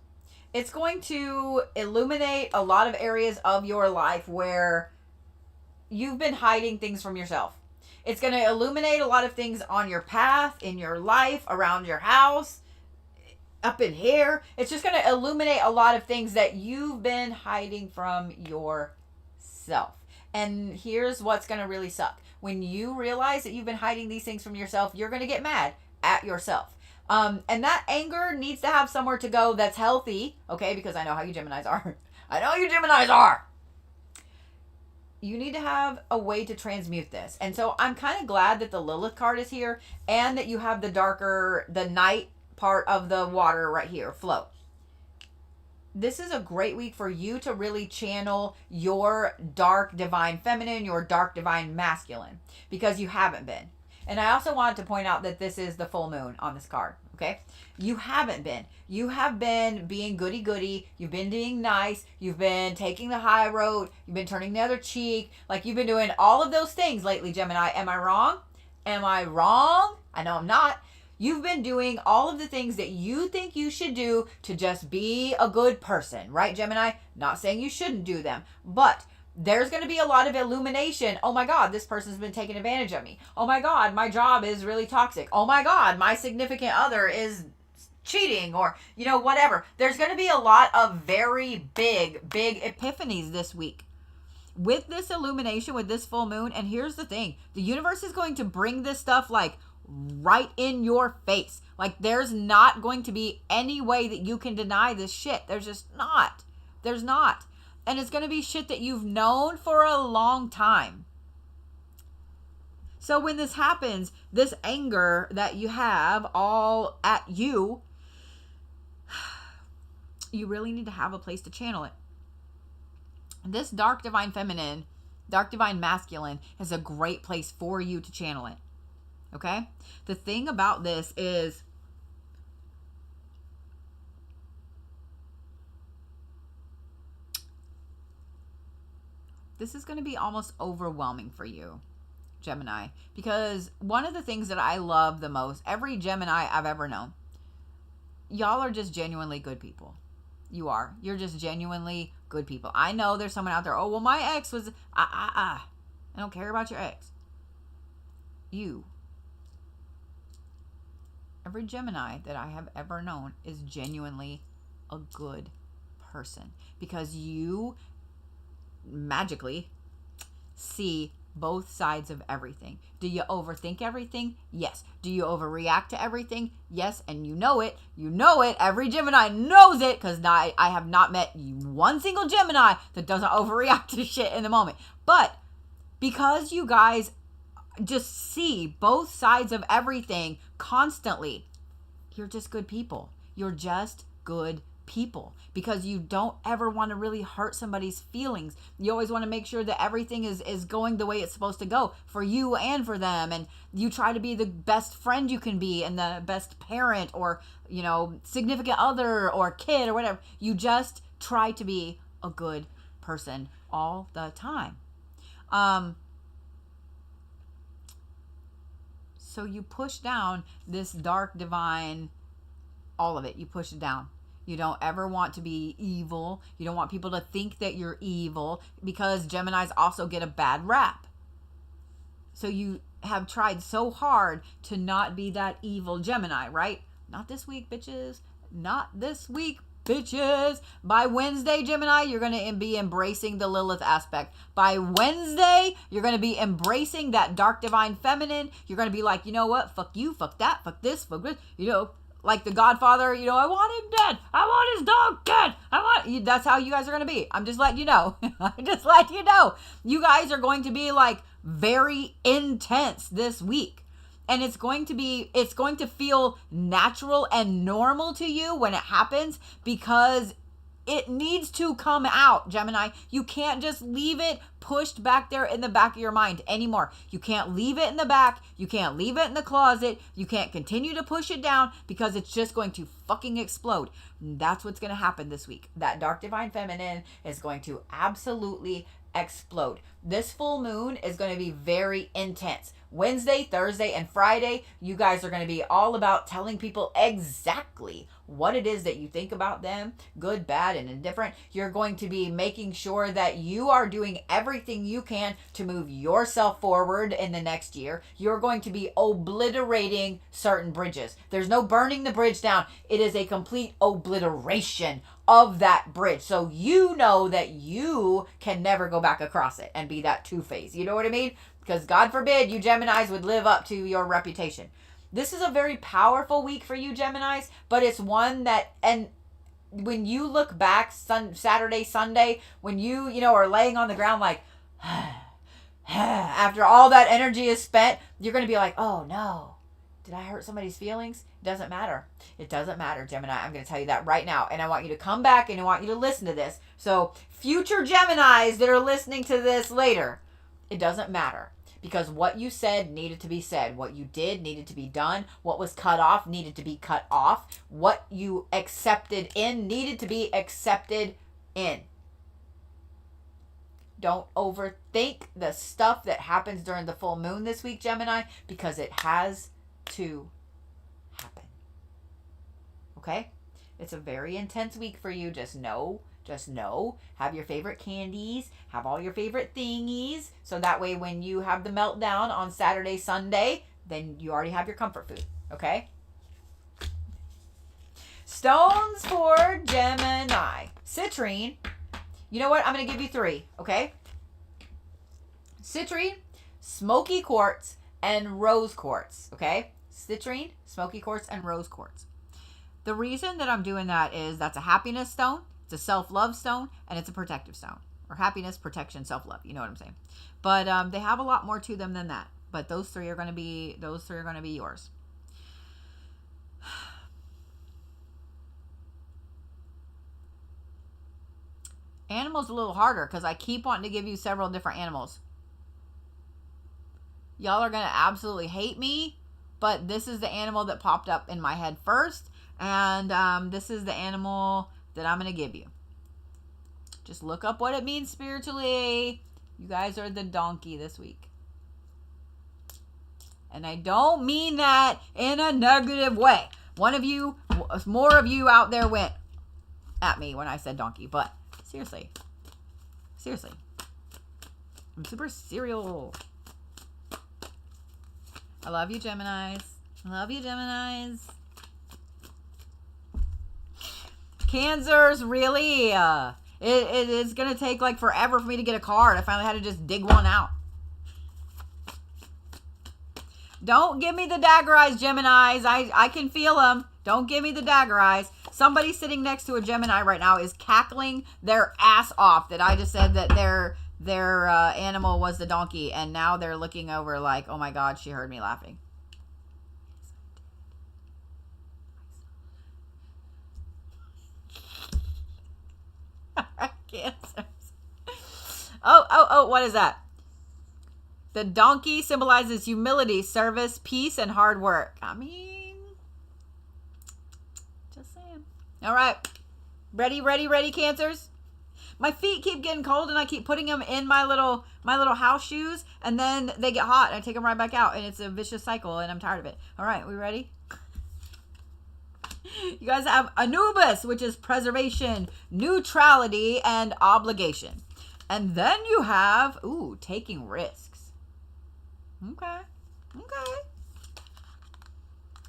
It's going to illuminate a lot of areas of your life where you've been hiding things from yourself. It's going to illuminate a lot of things on your path, in your life, around your house. up in here. It's just going to illuminate a lot of things that you've been hiding from yourself. And here's what's going to really suck. When you realize that you've been hiding these things from yourself, you're going to get mad at yourself. And that anger needs to have somewhere to go that's healthy, okay? Because I know how you Geminis are. I know you Geminis are. You need to have a way to transmute this. And so I'm kind of glad that the Lilith card is here and that you have the night part of the water right here, flow. This is a great week for you to really channel your dark divine feminine, your dark divine masculine, because you haven't been. And I also wanted to point out that this is the full moon on this card, okay? You haven't been. You have been being goody-goody. You've been being nice. You've been taking the high road. You've been turning the other cheek. Like, you've been doing all of those things lately, Gemini. Am I wrong? Am I wrong? I know I'm not. You've been doing all of the things that you think you should do to just be a good person, right, Gemini? Not saying you shouldn't do them, but there's going to be a lot of illumination. Oh my God, this person's been taking advantage of me. Oh my God, my job is really toxic. Oh my God, my significant other is cheating, or, you know, whatever. There's going to be a lot of very big epiphanies this week with this illumination, with this full moon. And here's the thing, the universe is going to bring this stuff like right in your face. Like, there's not going to be any way that you can deny this shit. There's just not. There's not. And it's going to be shit that you've known for a long time. So when this happens, this anger that you have all at you, you really need to have a place to channel it. This dark divine feminine, dark divine masculine is a great place for you to channel it. Okay? The thing about this is this is going to be almost overwhelming for you, Gemini, because one of the things that I love the most, every Gemini I've ever known, y'all are just genuinely good people. You are. You're just genuinely good people. I know there's someone out there, oh, well, my ex was, I don't care about your ex. Every Gemini that I have ever known is genuinely a good person, because you magically see both sides of everything. Do you overthink everything? Yes. Do you overreact to everything? Yes. And you know it. You know it. Every Gemini knows it, because I have not met one single Gemini that doesn't overreact to shit in the moment. But because you guys just see both sides of everything constantly, you're just good people. You're just good people, because you don't ever want to really hurt somebody's feelings. You always want to make sure that everything is going the way it's supposed to go for you and for them. And you try to be the best friend you can be, and the best parent, or, you know, significant other or kid or whatever. You just try to be a good person all the time. So you push down this dark divine, all of it. You push it down. You don't ever want to be evil. You don't want people to think that you're evil, because Geminis also get a bad rap. So you have tried so hard to not be that evil Gemini, right? Not this week, bitches. Not this week, bitches. By Wednesday, Gemini, you're going to be embracing the Lilith aspect. By Wednesday, you're going to be embracing that dark divine feminine. You're going to be like, you know what? Fuck you, fuck that, fuck this, fuck this. You know, like the Godfather, you know, I want him dead. I want his dog dead. That's how you guys are going to be. I'm just letting you know. I'm just letting you know. You guys are going to be like very intense this week. And it's going to feel natural and normal to you when it happens, because it needs to come out, Gemini. You can't just leave it pushed back there in the back of your mind anymore. You can't leave it in the back. You can't leave it in the closet. You can't continue to push it down, because it's just going to fucking explode. And that's what's going to happen this week. That dark divine feminine is going to absolutely explode. This full moon is going to be very intense. Wednesday, Thursday, and Friday, you guys are going to be all about telling people exactly what it is that you think about them, good, bad, and indifferent. You're going to be making sure that you are doing everything you can to move yourself forward in the next year. You're going to be obliterating certain bridges. There's no burning the bridge down. It is a complete obliteration of that bridge. So you know that you can never go back across it and be that two-faced. You know what I mean? Because God forbid you Geminis would live up to your reputation. This is a very powerful week for you Geminis, but it's one that, and when you look back Saturday, Sunday, when you are laying on the ground like, after all that energy is spent, you're going to be like, oh no, did I hurt somebody's feelings? It doesn't matter. It doesn't matter, Gemini. I'm going to tell you that right now. And I want you to come back and I want you to listen to this. So future Geminis that are listening to this later, it doesn't matter. Because what you said needed to be said. What you did needed to be done. What was cut off needed to be cut off. What you accepted in needed to be accepted in. Don't overthink the stuff that happens during the full moon this week, Gemini, because it has to happen. Okay? It's a very intense week for you. Just know, have your favorite candies, have all your favorite thingies, so that way when you have the meltdown on Saturday, Sunday, then you already have your comfort food, okay? Stones for Gemini. Citrine. You know what? I'm going to give you 3, okay? Citrine, smoky quartz, and rose quartz, okay? Citrine, smoky quartz, and rose quartz. The reason that I'm doing that is that's a happiness stone, it's a self-love stone, and it's a protective stone. Or happiness, protection, self-love. You know what I'm saying? But they have a lot more to them than that. But those three are going to be yours. Animals a little harder because I keep wanting to give you several different animals. Y'all are going to absolutely hate me, but this is the animal that popped up in my head first. And this is the animal that I'm going to give you. Just look up what it means spiritually. You guys are the donkey this week. And I don't mean that in a negative way. More of you out there went at me when I said donkey. But seriously. I'm super serial. I love you, Geminis. Cancers, really? It is going to take like forever for me to get a card. I finally had to just dig one out. Don't give me the dagger eyes, Geminis. I can feel them. Don't give me the dagger eyes. Somebody sitting next to a Gemini right now is cackling their ass off that I just said that their animal was the donkey. And now they're looking over like, oh my God, she heard me laughing. Cancers. Oh, what is that? The donkey symbolizes humility, service, peace, and hard work. I mean, just saying. All right. Ready, Cancers? My feet keep getting cold and I keep putting them in my little house shoes and then they get hot and I take them right back out and it's a vicious cycle and I'm tired of it. All right, we ready? You guys have Anubis, which is preservation, neutrality, and obligation. And then you have, taking risks. Okay.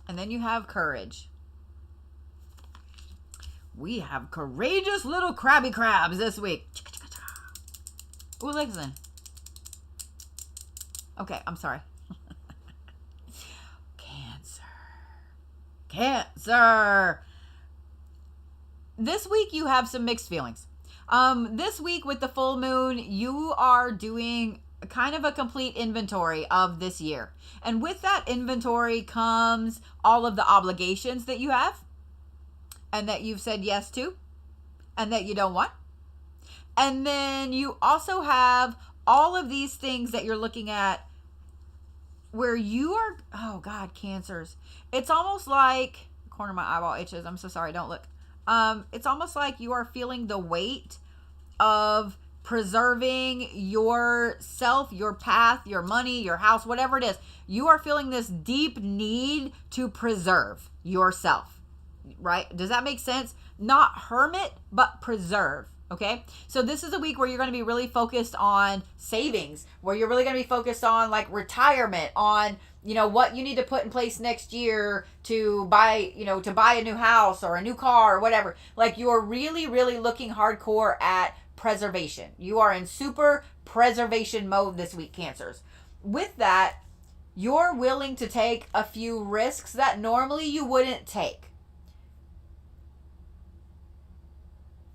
And then you have courage. We have courageous little crabby crabs this week. Ooh, listen. Okay, I'm sorry. Cancer. This week you have some mixed feelings. This week with the full moon, you are doing kind of a complete inventory of this year. And with that inventory comes all of the obligations that you have and that you've said yes to and that you don't want. And then you also have all of these things that you're looking at where you are, oh God, Cancers. It's almost like, corner of my eyeball itches. I'm so sorry. Don't look. It's almost like you are feeling the weight of preserving yourself, your path, your money, your house, whatever it is. You are feeling this deep need to preserve yourself, right? Does that make sense? Not hermit, but preserve. Okay. So this is a week where you're going to be really focused on savings, where you're really going to be focused on like retirement, on, what you need to put in place next year to buy, to buy a new house or a new car or whatever. Like you're really, really looking hardcore at preservation. You are in super preservation mode this week, Cancers. With that, you're willing to take a few risks that normally you wouldn't take.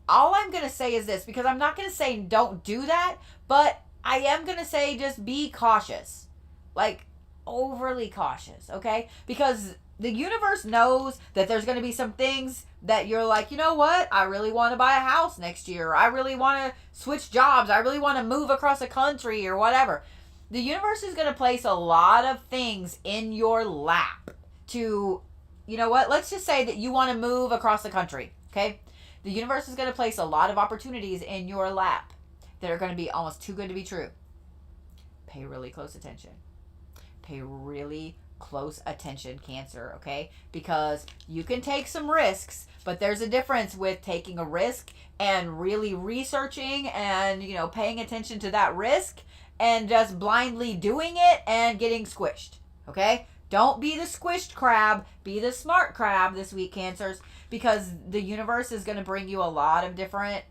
All I'm going to say is this, because I'm not going to say don't do that, but I am going to say just be cautious. Like overly cautious, okay? Because the universe knows that there's going to be some things that you're like, you know what? I really want to buy a house next year. I really want to switch jobs. I really want to move across the country or whatever. The universe is going to place a lot of things in your lap to, let's just say that you want to move across the country, okay? The universe is going to place a lot of opportunities in your lap that are going to be almost too good to be true. Pay really close attention. Pay really close attention, Cancer, okay? Because you can take some risks, but there's a difference with taking a risk and really researching and, paying attention to that risk and just blindly doing it and getting squished, okay? Don't be the squished crab. Be the smart crab this week, Cancers, because the universe is going to bring you a lot of different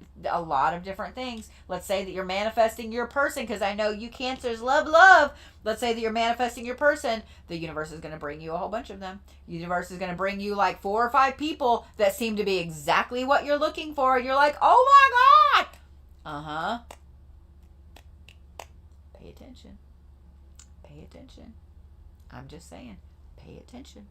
things. Let's say that you're manifesting your person, because I know you Cancers love. Let's say that you're manifesting your person. The universe is going to bring you a whole bunch of them. The universe is going to bring you like 4 or 5 people that seem to be exactly what you're looking for. And you're like, oh my God. Uh-huh. Pay attention. Pay attention. I'm just saying, pay attention.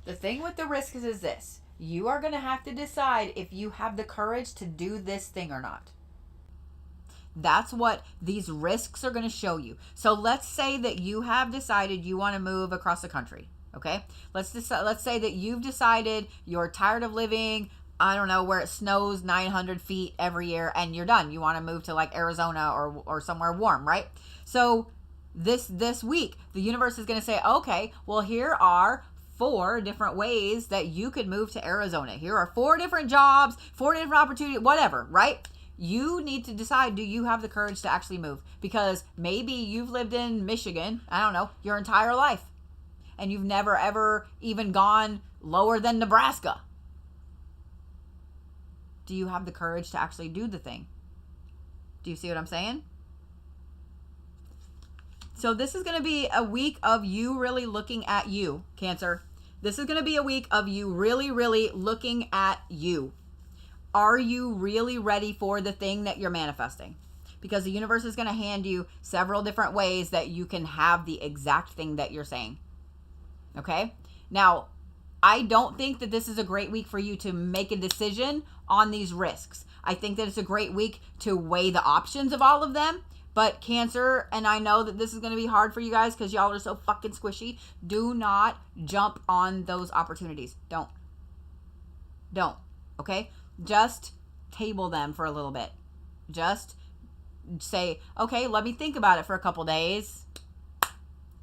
The thing with the risks is this. You are going to have to decide if you have the courage to do this thing or not. That's what these risks are going to show you. So let's say that you have decided you want to move across the country. Okay? Let's say that you've decided you're tired of living, I don't know, where it snows 900 feet every year and you're done. You want to move to like Arizona or somewhere warm, right? So this week, the universe is going to say, okay, well, here are 4 different ways that you could move to Arizona. Here are 4 different jobs, 4 different opportunities, whatever, right? You need to decide, do you have the courage to actually move? Because maybe you've lived in Michigan, I don't know, your entire life. And you've never, ever even gone lower than Nebraska. Do you have the courage to actually do the thing? Do you see what I'm saying? So this is going to be a week of you really looking at you, Cancer. This is going to be a week of you really, really looking at you. Are you really ready for the thing that you're manifesting? Because the universe is going to hand you several different ways that you can have the exact thing that you're saying. Okay? Now, I don't think that this is a great week for you to make a decision on these risks. I think that it's a great week to weigh the options of all of them. But Cancer, and I know that this is going to be hard for you guys because y'all are so fucking squishy. Do not jump on those opportunities. Don't. Okay? Just table them for a little bit. Just say, okay, let me think about it for a couple days.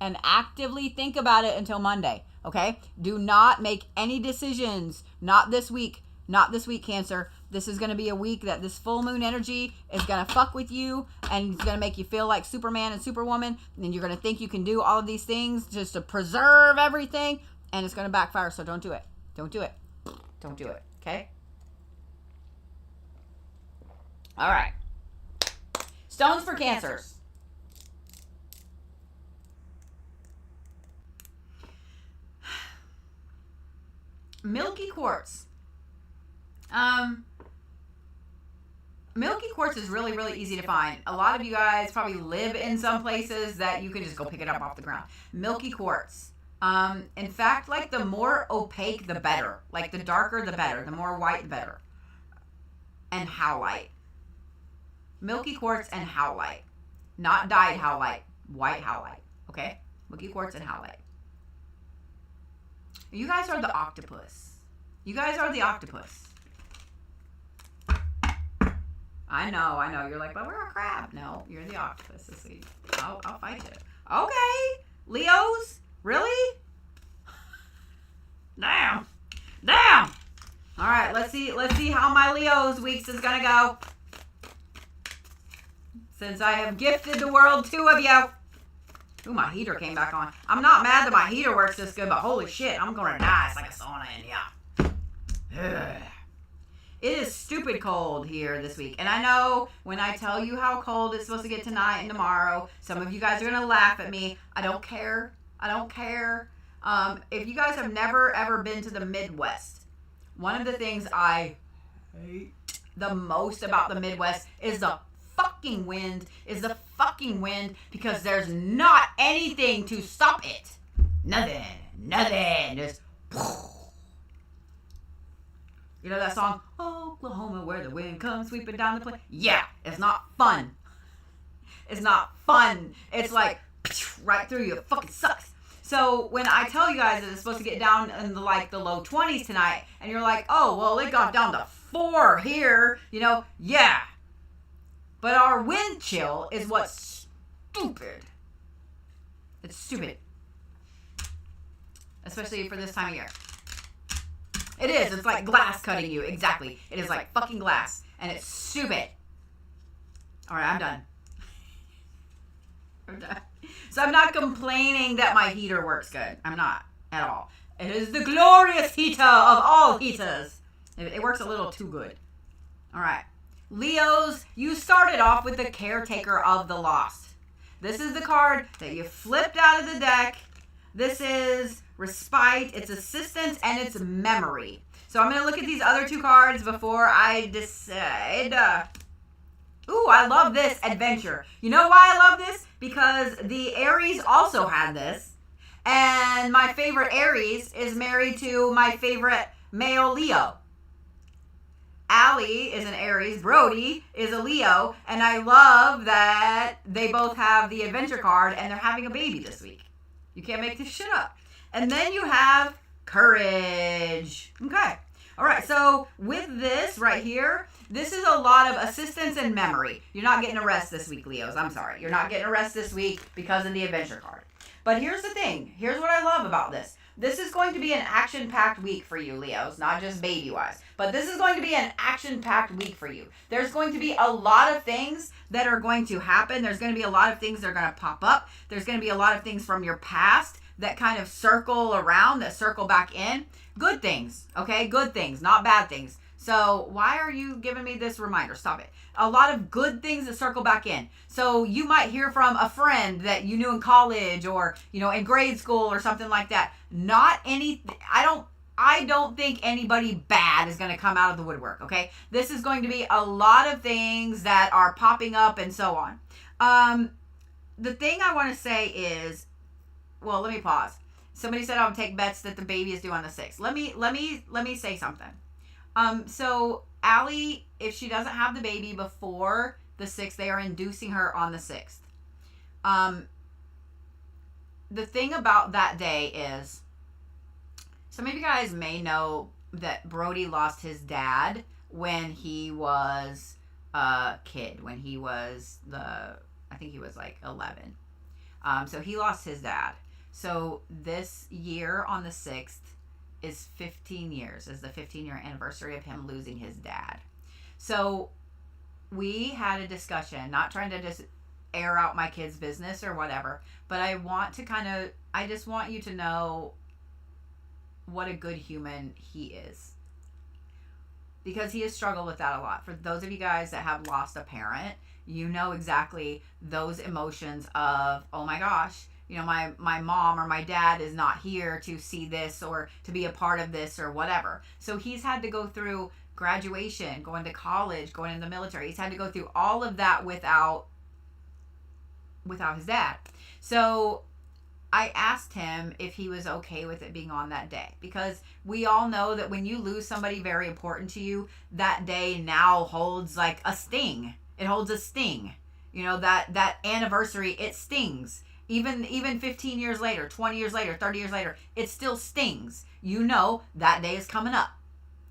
And actively think about it until Monday. Okay? Do not make any decisions. Not this week. Not this week, Cancer. This is going to be a week that this full moon energy is going to fuck with you, and it's going to make you feel like Superman and Superwoman, and you're going to think you can do all of these things just to preserve everything, and it's going to backfire, so don't do it. Don't do it. Don't do it, okay? All right. Stones for Cancers. Milky quartz. Milky quartz is really, really easy to find. A lot of you guys probably live in some places that you can just go pick it up off the ground. Milky quartz. In fact, like the more opaque, the better. Like the darker, the better. The more white, the better. And howlite. Milky quartz and howlite. Not dyed howlite. White howlite. Okay? Milky quartz and howlite. You guys are the octopus. You guys are the octopus. I know. You're like, but we're a crab. No, you're the octopus this week. I'll fight you. Okay, Leos, really? Damn. All right, let's see how my Leo's weeks is gonna go. Since I have gifted the world 2 of you. Ooh, my heater came back on. I'm not mad that my heater works this good, but holy shit, I'm gonna die. It's like a sauna in here. It is stupid cold here this week. And I know when I tell you how cold it's supposed to get tonight and tomorrow, some of you guys are gonna laugh at me. I don't care. If you guys have never ever been to the Midwest, one of the things I hate the most about the Midwest is the fucking wind, because there's not anything to stop it. Nothing. Just you know that song, Oklahoma, where the wind comes sweeping down the plain? Yeah, it's not fun. It's like right through you. It fucking sucks. So when I tell you guys that it's supposed to get down in the low 20s tonight, and you're like, oh, well, it got down to 4 here, yeah. But our wind chill is what's stupid. It's stupid. Especially for this time of year. It is. It's like glass cutting you. Exactly. It is like fucking glass. And it's stupid. All right, I'm done. So I'm not complaining that my heater works good. I'm not at all. It is the glorious heater of all heaters. It works a little too good. All right. Leos, you started off with the Caretaker of the Lost. This is the card that you flipped out of the deck. This is respite, it's assistance, and it's memory. So I'm going to look at these other 2 cards before I decide. Ooh, I love this, adventure. You know why I love this? Because the Aries also had this. And my favorite Aries is married to my favorite male Leo. Allie is an Aries, Bodhi is a Leo, and I love that they both have the adventure card and they're having a baby this week. You can't make this shit up. And then you have courage. Okay. All right. So with this right here, this is a lot of assistance and memory. You're not getting a rest this week, Leos. I'm sorry. You're not getting a rest this week because of the adventure card. But here's the thing. Here's what I love about this. This is going to be an action-packed week for you, Leos, not just baby-wise. But this is going to be an action-packed week for you. There's going to be a lot of things that are going to happen. There's going to be a lot of things that are going to pop up. There's going to be a lot of things from your past that kind of circle around, that circle back in. Good things, okay? Good things, not bad things. So why are you giving me this reminder? Stop it. A lot of good things that circle back in. So you might hear from a friend that you knew in college or, in grade school or something like that. Not any, I don't think anybody bad is going to come out of the woodwork, okay? This is going to be a lot of things that are popping up and so on. The thing I want to say is, well, let me pause. Somebody said I would take bets that the baby is due on the 6th. Let me say something. So Allie, if she doesn't have the baby before the 6th, they are inducing her on the 6th. The thing about that day is, some of you guys may know that Bodhi lost his dad when he was a kid, when he was I think he was like 11. So he lost his dad. So this year on the 6th is 15 years, is the 15-year anniversary of him losing his dad. So we had a discussion, not trying to just air out my kid's business or whatever, but I just want you to know what a good human he is. Because he has struggled with that a lot. For those of you guys that have lost a parent, you know exactly those emotions of, oh my gosh, my mom or my dad is not here to see this or to be a part of this or whatever. So he's had to go through graduation, going to college, going in the military. He's had to go through all of that without his dad. So I asked him if he was okay with it being on that day, because we all know that when you lose somebody very important to you, that day now holds like a sting. It holds a sting. That anniversary, it stings. Even 15 years later, 20 years later, 30 years later, it still stings. That day is coming up,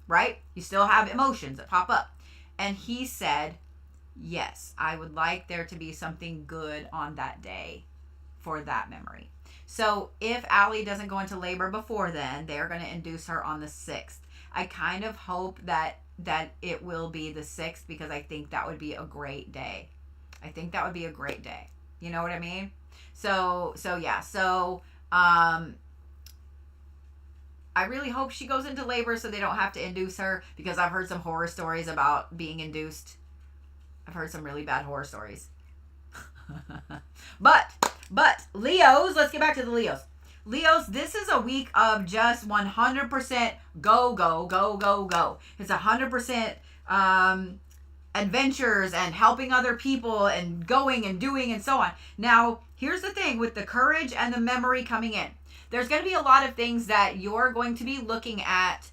right? You still have emotions that pop up. And he said Yes, I would like there to be something good on that day for that memory. So if Allie doesn't go into labor before then, they're going to induce her on the 6th. I kind of hope that it will be the 6th, because I think that would be a great day. I think that would be a great day. You know what I mean? So yeah. So I really hope she goes into labor so they don't have to induce her, because I've heard some horror stories about being induced. I've heard some really bad horror stories. But Leos, let's get back to the Leos. Leos, this is a week of just 100% go, go, go, go, go. It's 100% adventures and helping other people and going and doing and so on. Now, here's the thing with the courage and the memory coming in. There's going to be a lot of things that you're going to be looking at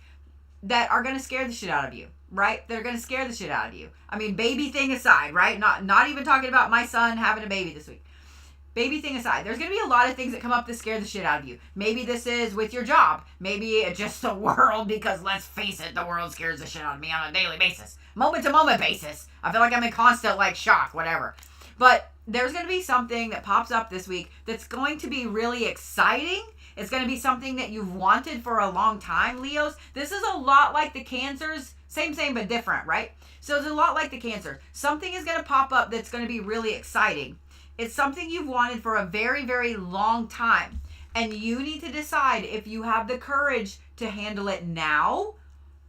that are going to scare the shit out of you, right? They're going to scare the shit out of you. I mean, baby thing aside, right? Not even talking about my son having a baby this week. Baby thing aside, there's going to be a lot of things that come up that scare the shit out of you. Maybe this is with your job. Maybe it's just the world, because let's face it, the world scares the shit out of me on a daily basis. Moment to moment basis. I feel like I'm in constant shock, whatever. But there's going to be something that pops up this week that's going to be really exciting. It's going to be something that you've wanted for a long time, Leos. This is a lot like the Cancers. Same, but different, right? So it's a lot like the Cancer. Something is going to pop up that's going to be really exciting. It's something you've wanted for a very, very long time. And you need to decide if you have the courage to handle it now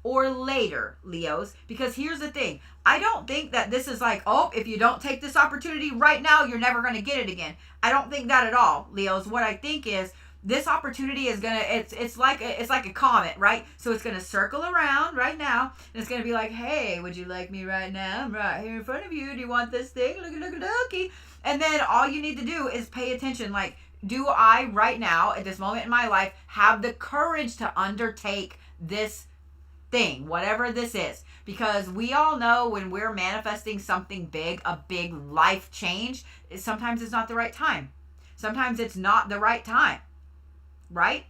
or later, Leos. Because here's the thing. I don't think that this is if you don't take this opportunity right now, you're never going to get it again. I don't think that at all, Leos. What I think is this opportunity is going to, it's like a comet, right? So it's going to circle around right now, and it's going to be like, hey, would you like me right now? I'm right here in front of you. Do you want this thing? Looky. And then all you need to do is pay attention. Do I right now, at this moment in my life, have the courage to undertake this thing, whatever this is? Because we all know when we're manifesting something big, a big life change, sometimes it's not the right time. Sometimes it's not the right time, right?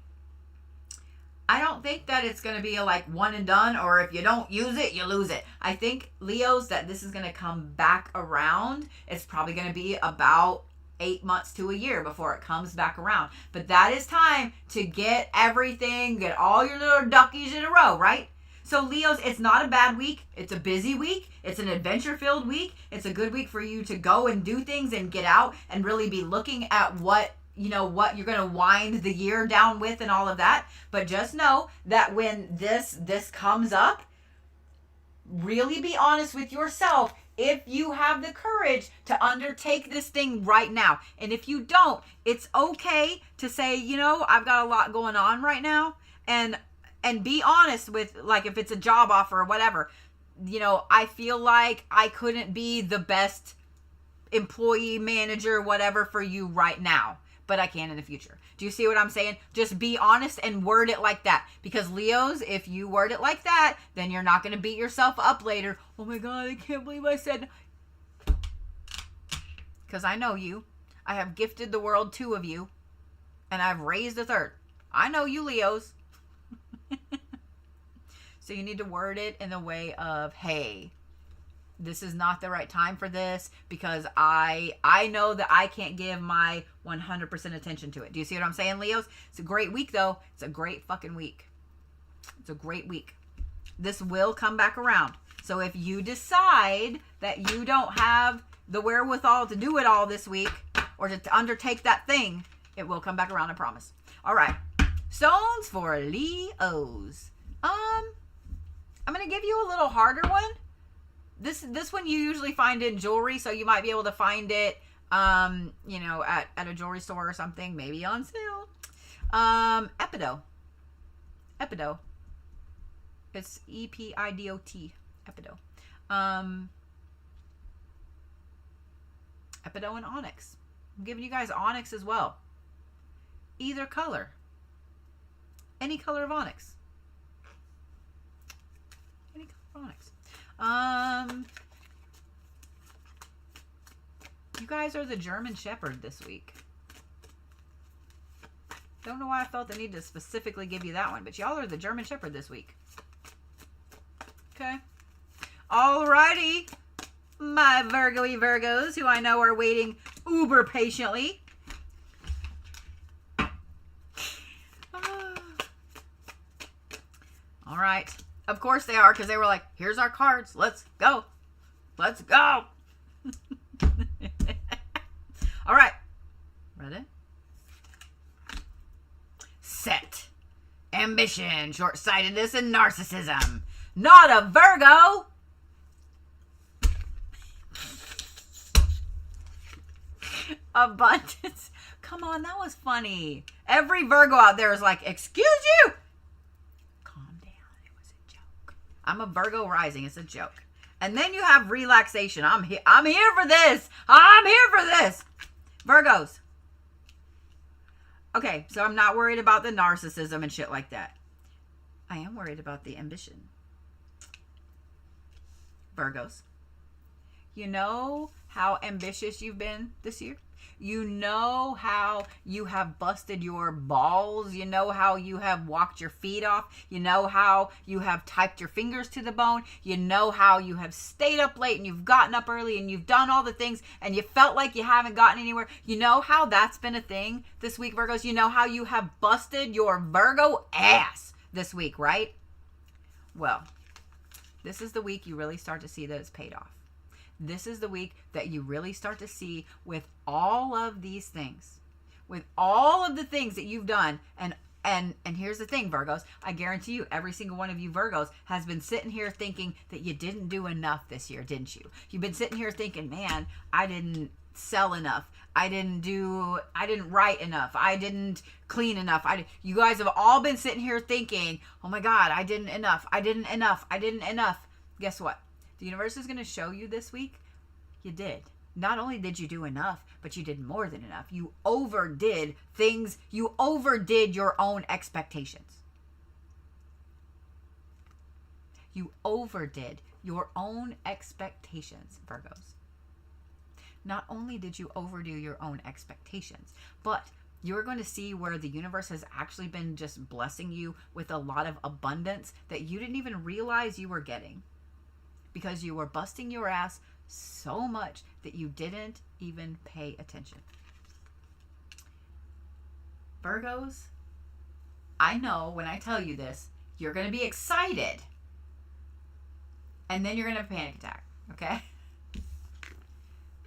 I don't think that it's going to be a one and done, or if you don't use it, you lose it. I think, Leos, that this is going to come back around. It's probably going to be about 8 months to a year before it comes back around. But that is time to get everything, get all your little duckies in a row, right? So Leos, it's not a bad week. It's a busy week. It's an adventure-filled week. It's a good week for you to go and do things and get out and really be looking at what you're going to wind the year down with and all of that. But just know that when this comes up, really be honest with yourself if you have the courage to undertake this thing right now. And if you don't, it's okay to say, I've got a lot going on right now. And be honest with, if it's a job offer or whatever, I feel like I couldn't be the best employee, manager, whatever for you right now, but I can in the future. Do you see what I'm saying? Just be honest and word it like that. Because Leos, if you word it like that, then you're not going to beat yourself up later. Oh my God, I can't believe I said. Because I know you. I have gifted the world 2 of you. And I've raised a 3rd. I know you, Leos. So you need to word it in the way of, hey, this is not the right time for this, because I know that I can't give my 100% attention to it. Do you see what I'm saying, Leos? It's a great week, though. It's a great fucking week. It's a great week. This will come back around. So if you decide that you don't have the wherewithal to do it all this week, or to undertake that thing, it will come back around, I promise. All right. Stones for Leos. I'm going to give you a little harder one. This one you usually find in jewelry, so you might be able to find it, at a jewelry store or something, maybe on sale. Epido. It's E-P-I-D-O-T. Epido. Epido and Onyx. I'm giving you guys Onyx as well. Either color. Any color of Onyx. Any color of Onyx. You guys are the German Shepherd this week. Don't know why I felt the need to specifically give you that one, but y'all are the German Shepherd this week. Okay. Alrighty. my Virgo-y Virgos, who I know are waiting uber patiently. All right. Of course they are, because they were like, here's our cards. Let's go. Let's go. All right. Ready? Set. Ambition, short-sightedness, and narcissism. Not a Virgo. Abundance. Come on, that was funny. Every Virgo out there is like, excuse you. Calm down. It was a joke. I'm a Virgo rising. It's a joke. And then you have relaxation. I'm here for this. I'm here for this. Virgos. Okay, so I'm not worried about the narcissism and shit like that. I am worried about the ambition. Virgos. You know how ambitious you've been this year? You know how you have busted your balls. You know how you have walked your feet off. You know how you have typed your fingers to the bone. You know how you have stayed up late and you've gotten up early and you've done all the things and you felt like you haven't gotten anywhere. You know how that's been a thing this week, Virgos? You know how you have busted your Virgo ass this week, right? Well, this is the week you really start to see that it's paid off. This is the week that you really start to see with all of these things, with all of the things that you've done. And here's the thing, Virgos, I guarantee you, every single one of you Virgos has been sitting here thinking that you didn't do enough this year, didn't you? You've been sitting here thinking, man, I didn't sell enough. I didn't write enough. I didn't clean enough. You guys have all been sitting here thinking, oh my God, I didn't enough. Guess what? The universe is going to show you this week, you did. Not only did you do enough, but you did more than enough. You overdid things. You overdid your own expectations. You overdid your own expectations, Virgos. Not only did you overdo your own expectations, but you're going to see where the universe has actually been just blessing you with a lot of abundance that you didn't even realize you were getting. Because you were busting your ass so much that you didn't even pay attention. Virgos, I know when I tell you this, you're going to be excited. And then you're going to have a panic attack, okay?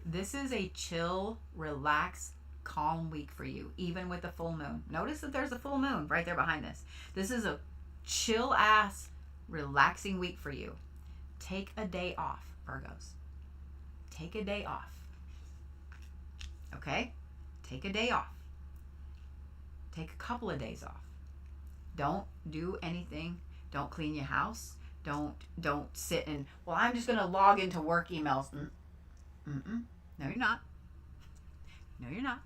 This is a chill, relax, calm week for you, even with the full moon. Notice that there's a full moon right there behind this. This is a chill ass, relaxing week for you. Take a day off, Virgos. Take a day off. Okay? Take a day off. Take a couple of days off. Don't do anything. Don't clean your house. Don't sit and, well, I'm just going to log into work emails. No, you're not. No, you're not.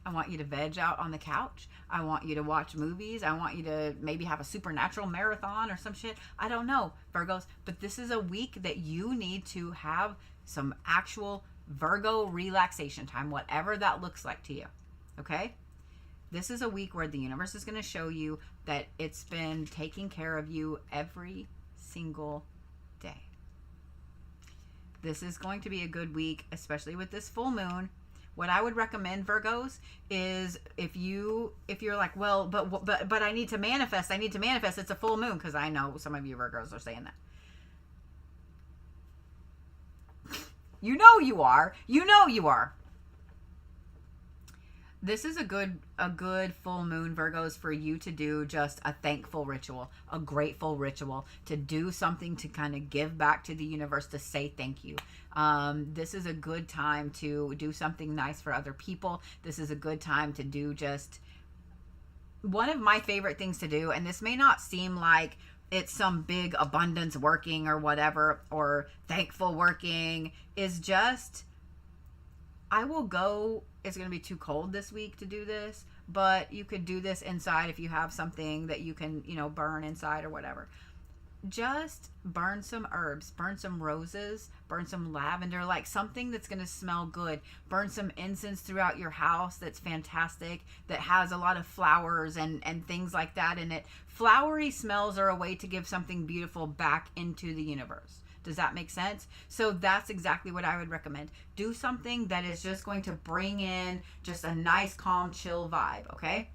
I want you to veg out on the couch. I want you to watch movies. I want you to maybe have a supernatural marathon or some shit. I don't know, Virgos, but this is a week that you need to have some actual Virgo relaxation time, whatever that looks like to you. Okay? This is a week where the universe is going to show you that it's been taking care of you every single day. This is going to be a good week, especially with this full moon. What I would recommend, Virgos, is if you're like, well, but I need to manifest. It's a full moon, because I know some of you Virgos are saying that. You know you are. This is a good full moon, Virgos, for you to do just a thankful ritual, a grateful ritual, to do something to kind of give back to the universe, to say thank you. This is a good time to do something nice for other people. This is a good time to do just one of my favorite things to do, and this may not seem like it's some big abundance working or whatever, or thankful working, is just, I will go, it's going to be too cold this week to do this, but you could do this inside if you have something that you can, burn inside or whatever. Just burn some herbs, burn some roses, burn some lavender, like something that's going to smell good. Burn some incense throughout your house that's fantastic, that has a lot of flowers and things like that in it. Flowery smells are a way to give something beautiful back into the universe. Does that make sense? So that's exactly what I would recommend. Do something that is just going to bring in just a nice, calm, chill vibe, okay?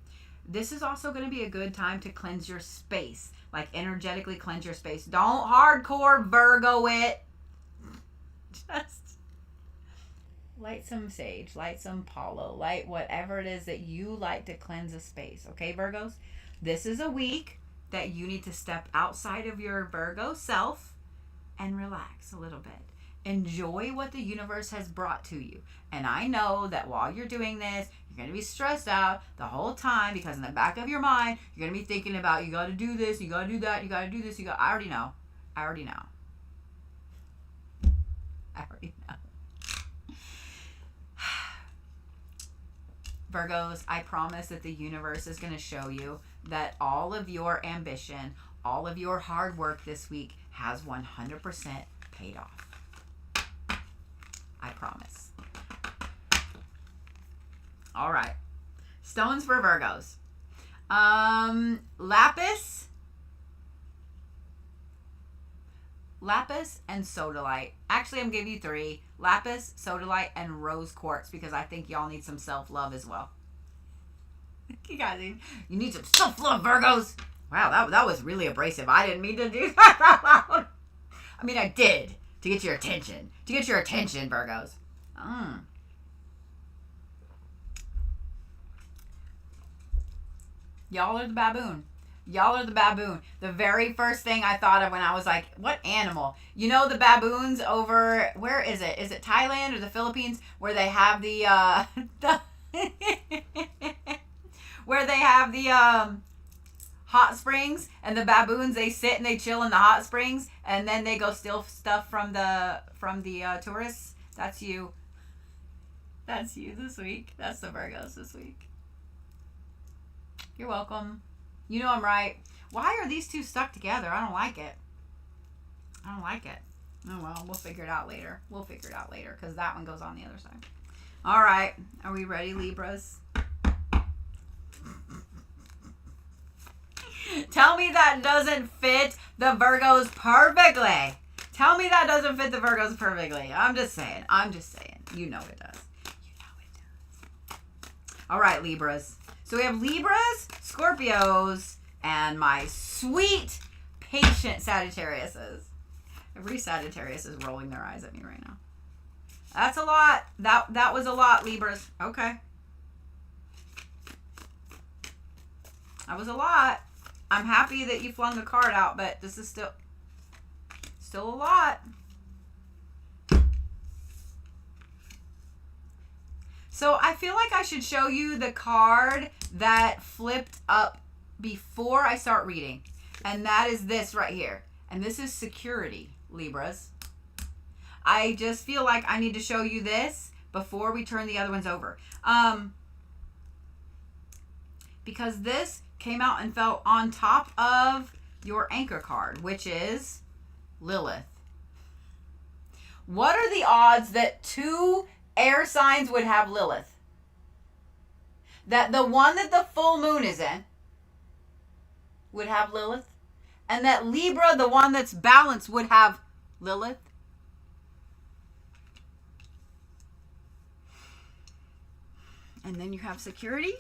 This is also going to be a good time to cleanse your space, like energetically cleanse your space. Don't hardcore Virgo it. Just light some sage, light some Palo, light whatever it is that you like to cleanse a space, okay, Virgos? This is a week that you need to step outside of your Virgo self and relax a little bit. Enjoy what the universe has brought to you. And I know that while you're doing this, you're going to be stressed out the whole time because in the back of your mind, you're going to be thinking about, you got to do this, you got to do that, you got to do this, I already know. I already know. Virgos, I promise that the universe is going to show you that all of your ambition, all of your hard work this week has 100% paid off. I promise. All right. Stones for Virgos. Lapis and sodalite. Actually, I'm giving you 3. Lapis, sodalite, and rose quartz because I think y'all need some self-love as well. You guys, you need some self-love, Virgos. Wow, that was really abrasive. I didn't mean to do that out loud. I mean, I did to get your attention. To get your attention, Virgos. Y'all are the baboon. Y'all are the baboon. The very first thing I thought of when I was like, what animal? You know the baboons over, where is it? Is it Thailand or the Philippines where they have the where they have the hot springs, and the baboons, they sit and they chill in the hot springs and then they go steal stuff from the tourists? That's you. That's you this week. That's the Virgos this week. You're welcome. You know I'm right. Why are these two stuck together? I don't like it. I don't like it. Oh, well, we'll figure it out later. We'll figure it out later because that one goes on the other side. All right. Are we ready, Libras? Tell me that doesn't fit the Virgos perfectly. Tell me that doesn't fit the Virgos perfectly. I'm just saying. You know it does. You know it does. All right, Libras. So we have Libras, Scorpios, and my sweet, patient Sagittariuses. Every Sagittarius is rolling their eyes at me right now. That's a lot. That was a lot, Libras. Okay. That was a lot. I'm happy that you flung the card out, but this is still a lot. So I feel like I should show you the card that flipped up before I start reading. And that is this right here. And this is security, Libras. I just feel like I need to show you this before we turn the other ones over. Because this came out and fell on top of your anchor card, which is Lilith. What are the odds that 2 air signs would have Lilith? That the one that the full moon is in would have Lilith, and that Libra, the one that's balanced, would have Lilith. And then you have security,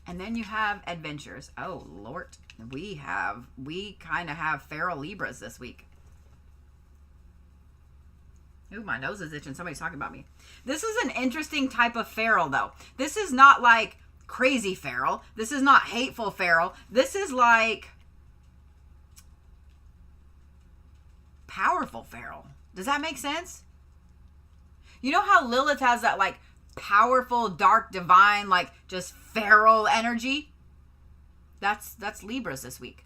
and then you have adventures. Oh Lord, we kind of have feral Libras this week. Ooh, my nose is itching. Somebody's talking about me. This is an interesting type of feral, though. This is not like crazy feral. This is not hateful feral. This is like powerful feral. Does that make sense? You know how Lilith has that like powerful, dark, divine, like just feral energy? That's Libras this week.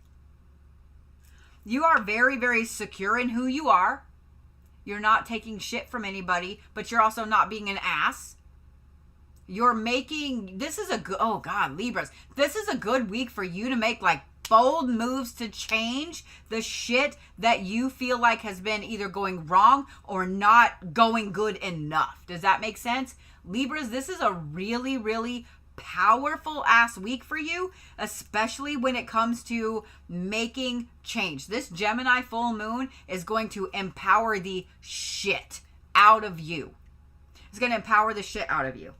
You are very, very secure in who you are. You're not taking shit from anybody, but you're also not being an ass. You're making, this is a good, oh God, Libras. This is a good week for you to make like bold moves to change the shit that you feel like has been either going wrong or not going good enough. Does that make sense? Libras, this is a really, really powerful ass week for you, especially when it comes to making change. This Gemini full moon is going to empower the shit out of you. It's going to empower the shit out of you.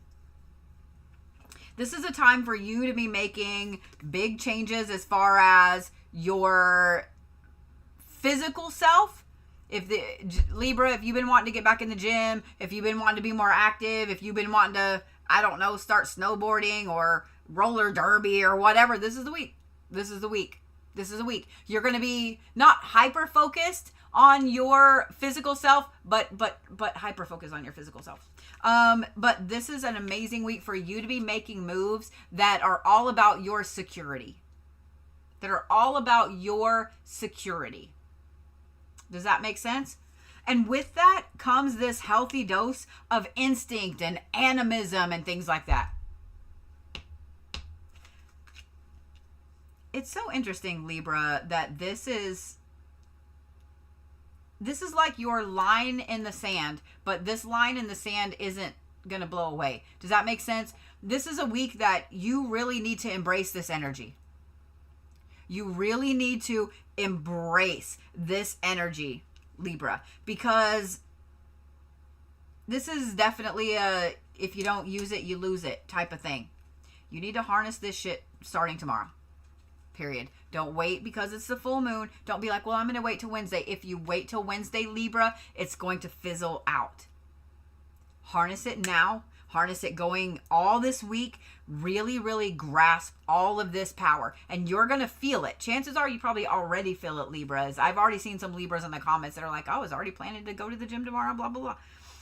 This is a time for you to be making big changes as far as your physical self. If the Libra, if you've been wanting to get back in the gym, if you've been wanting to be more active, if you've been wanting to, I don't know, start snowboarding or roller derby or whatever, this is the week. This is the week. This is a week. You're going to be not hyper focused on your physical self, but hyper focused on your physical self. But this is an amazing week for you to be making moves that are all about your security. That are all about your security. Does that make sense? And with that comes this healthy dose of instinct and animism and things like that. It's so interesting, Libra, that this is like your line in the sand, but this line in the sand isn't going to blow away. Does that make sense? This is a week that you really need to embrace this energy. You really need to embrace this energy, Libra, because this is definitely a, if you don't use it, you lose it type of thing. You need to harness this shit starting tomorrow. Period. Don't wait because it's the full moon. Don't be like, well, I'm going to wait till Wednesday. If you wait till Wednesday, Libra, it's going to fizzle out. Harness it now. Harness it going all this week. Really, really grasp all of this power. And you're going to feel it. Chances are you probably already feel it, Libras. I've already seen some Libras in the comments that are like, I was already planning to go to the gym tomorrow, blah, blah, blah.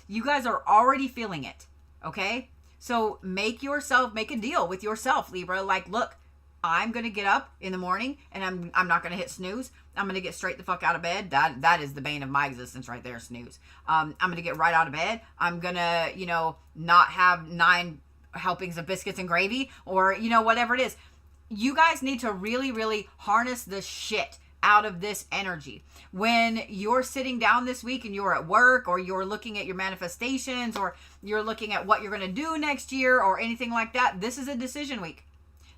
You guys are already feeling it. Okay? So make a deal with yourself, Libra. Like, look, I'm going to get up in the morning and I'm not going to hit snooze. I'm going to get straight the fuck out of bed. That is the bane of my existence right there, snooze. I'm going to get right out of bed. I'm going to, not have 9 helpings of biscuits and gravy or, whatever it is. You guys need to really, really harness the shit out of this energy. When you're sitting down this week and you're at work or you're looking at your manifestations or you're looking at what you're going to do next year or anything like that, this is a decision week.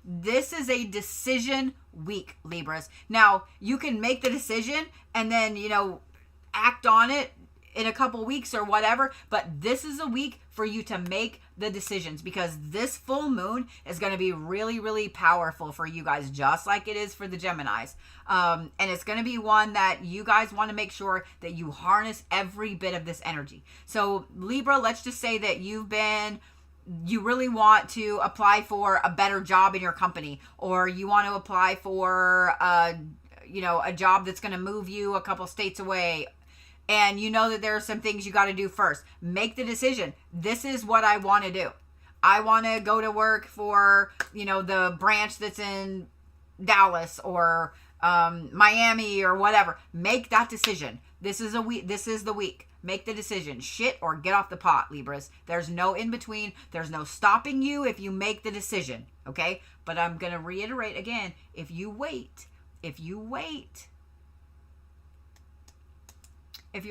This is a decision week, Libras. Now, you can make the decision and then, act on it in a couple weeks or whatever, but this is a week for you to make the decisions because this full moon is going to be really, really powerful for you guys, just like it is for the Geminis. And it's going to be one that you guys want to make sure that you harness every bit of this energy. So, Libra, let's just say that you really want to apply for a better job in your company, or you want to apply for a job that's going to move you a couple states away, and you know that there are some things you got to do first. Make the decision. This is what I want to do. I want to go to work for, the branch that's in Dallas or Miami or whatever. Make that decision. This is the week. Make the decision. Shit or get off the pot, Libras. There's no in between. There's no stopping you if you make the decision. Okay? But I'm going to reiterate again. If you wait, if you're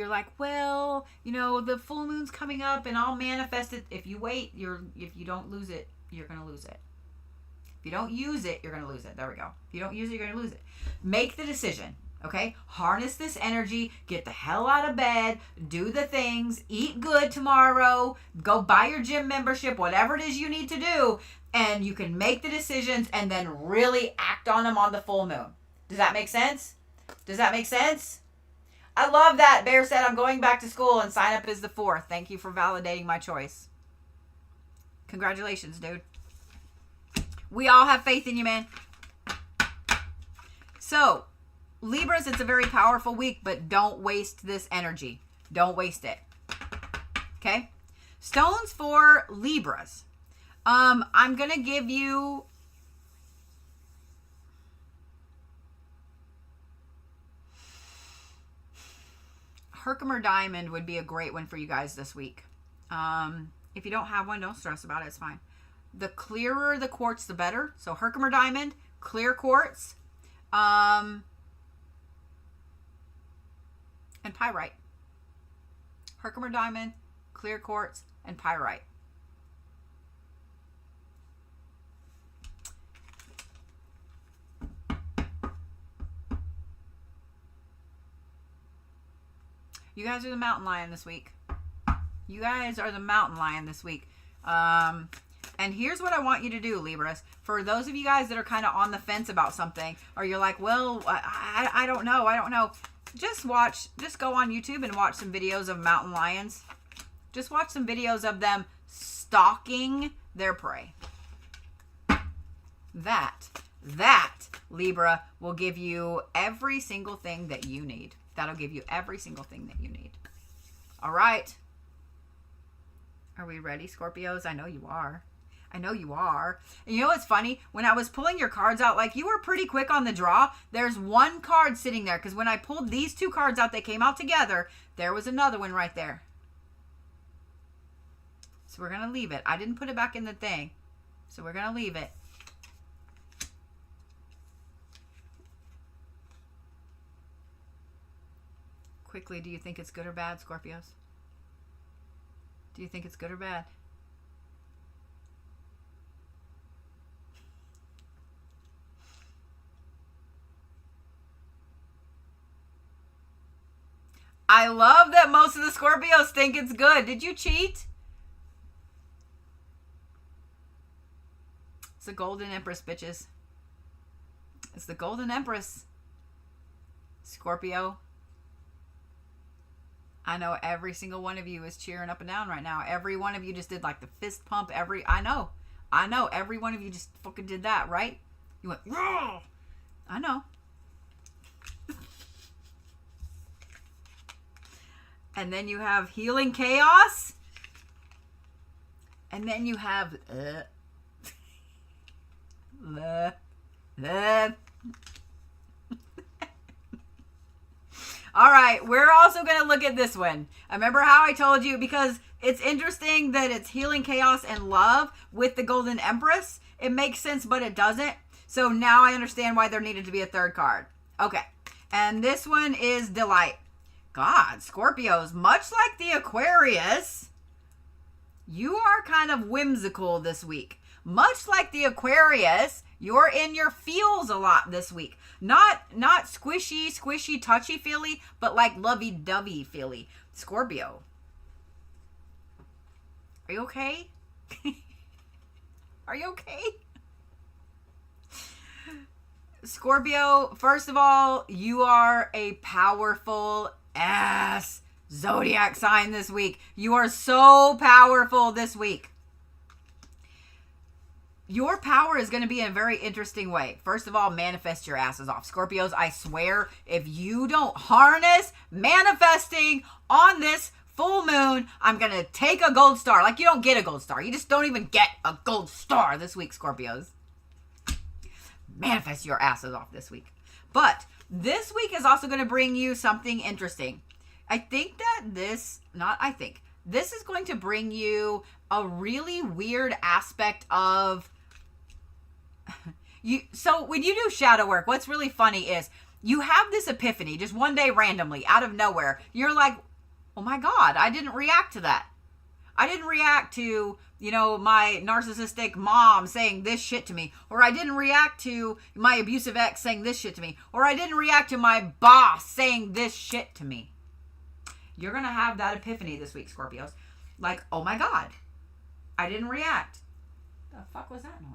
like, well, the full moon's coming up and I'll manifest it. If you wait, if you don't lose it, you're going to lose it. If you don't use it, you're going to lose it. There we go. If you don't use it, you're going to lose it. Make the decision. Okay, harness this energy, get the hell out of bed, do the things, eat good tomorrow, go buy your gym membership, whatever it is you need to do, and you can make the decisions and then really act on them on the full moon. Does that make sense? I love that. Bear said, I'm going back to school and sign up as the 4th. Thank you for validating my choice. Congratulations, dude. We all have faith in you, man. So, Libras, it's a very powerful week, but don't waste this energy. Don't waste it. Okay? Stones for Libras. I'm going to give you Herkimer Diamond would be a great one for you guys this week. If you don't have one, don't stress about it. It's fine. The clearer the quartz, the better. So Herkimer Diamond, clear quartz. And pyrite. Herkimer Diamond, clear quartz, and pyrite. You guys are the mountain lion this week. You guys are the mountain lion this week. And here's what I want you to do, Libras. For those of you guys that are kind of on the fence about something, or you're like, well, I don't know. Just go on YouTube and watch some videos of mountain lions. Just watch some videos of them stalking their prey. That, Libra, will give you every single thing that you need. That'll give you every single thing that you need. All right. Are we ready, Scorpios? I know you are. And you know what's funny? When I was pulling your cards out, like, you were pretty quick on the draw. There's one card sitting there, because when I pulled these two cards out, they came out together. There was another one right there. So we're going to leave it. I didn't put it back in the thing. So we're going to leave it. Quickly, do you think it's good or bad, Scorpios? Do you think it's good or bad? I love that most of the Scorpios think it's good. Did you cheat? It's the Golden Empress, bitches. It's the Golden Empress. Scorpio. I know every single one of you is cheering up and down right now. Every one of you just did like the fist pump. I know. Every one of you just fucking did that, right? You went, raw. I know. And then you have healing chaos. And then you have All right, we're also going to look at this one. Remember how I told you, because it's interesting that it's healing chaos and love with the Golden Empress. It makes sense, but it doesn't. So now I understand why there needed to be a third card. Okay, and this one is delight. God, Scorpios, much like the Aquarius, you are kind of whimsical this week. Much like the Aquarius, you're in your feels a lot this week. Not squishy, touchy-feely, but like lovey-dovey feely. Scorpio. Are you okay? Are you okay? Scorpio, first of all, you are a powerful ass zodiac sign this week. You are so powerful this week. Your power is going to be in a very interesting way. First of all, manifest your asses off. Scorpios, I swear, if you don't harness manifesting on this full moon, I'm going to take a gold star. Like, you don't get a gold star. You just don't even get a gold star this week, Scorpios. Manifest your asses off this week. But this week is also going to bring you something interesting. This is going to bring you a really weird aspect of you. So when you do shadow work, what's really funny is you have this epiphany just one day randomly out of nowhere. You're like, oh my God, I didn't react to that. I didn't react to, my narcissistic mom saying this shit to me. Or I didn't react to my abusive ex saying this shit to me. Or I didn't react to my boss saying this shit to me. You're going to have that epiphany this week, Scorpios. Like, oh my God, I didn't react. The fuck was that noise?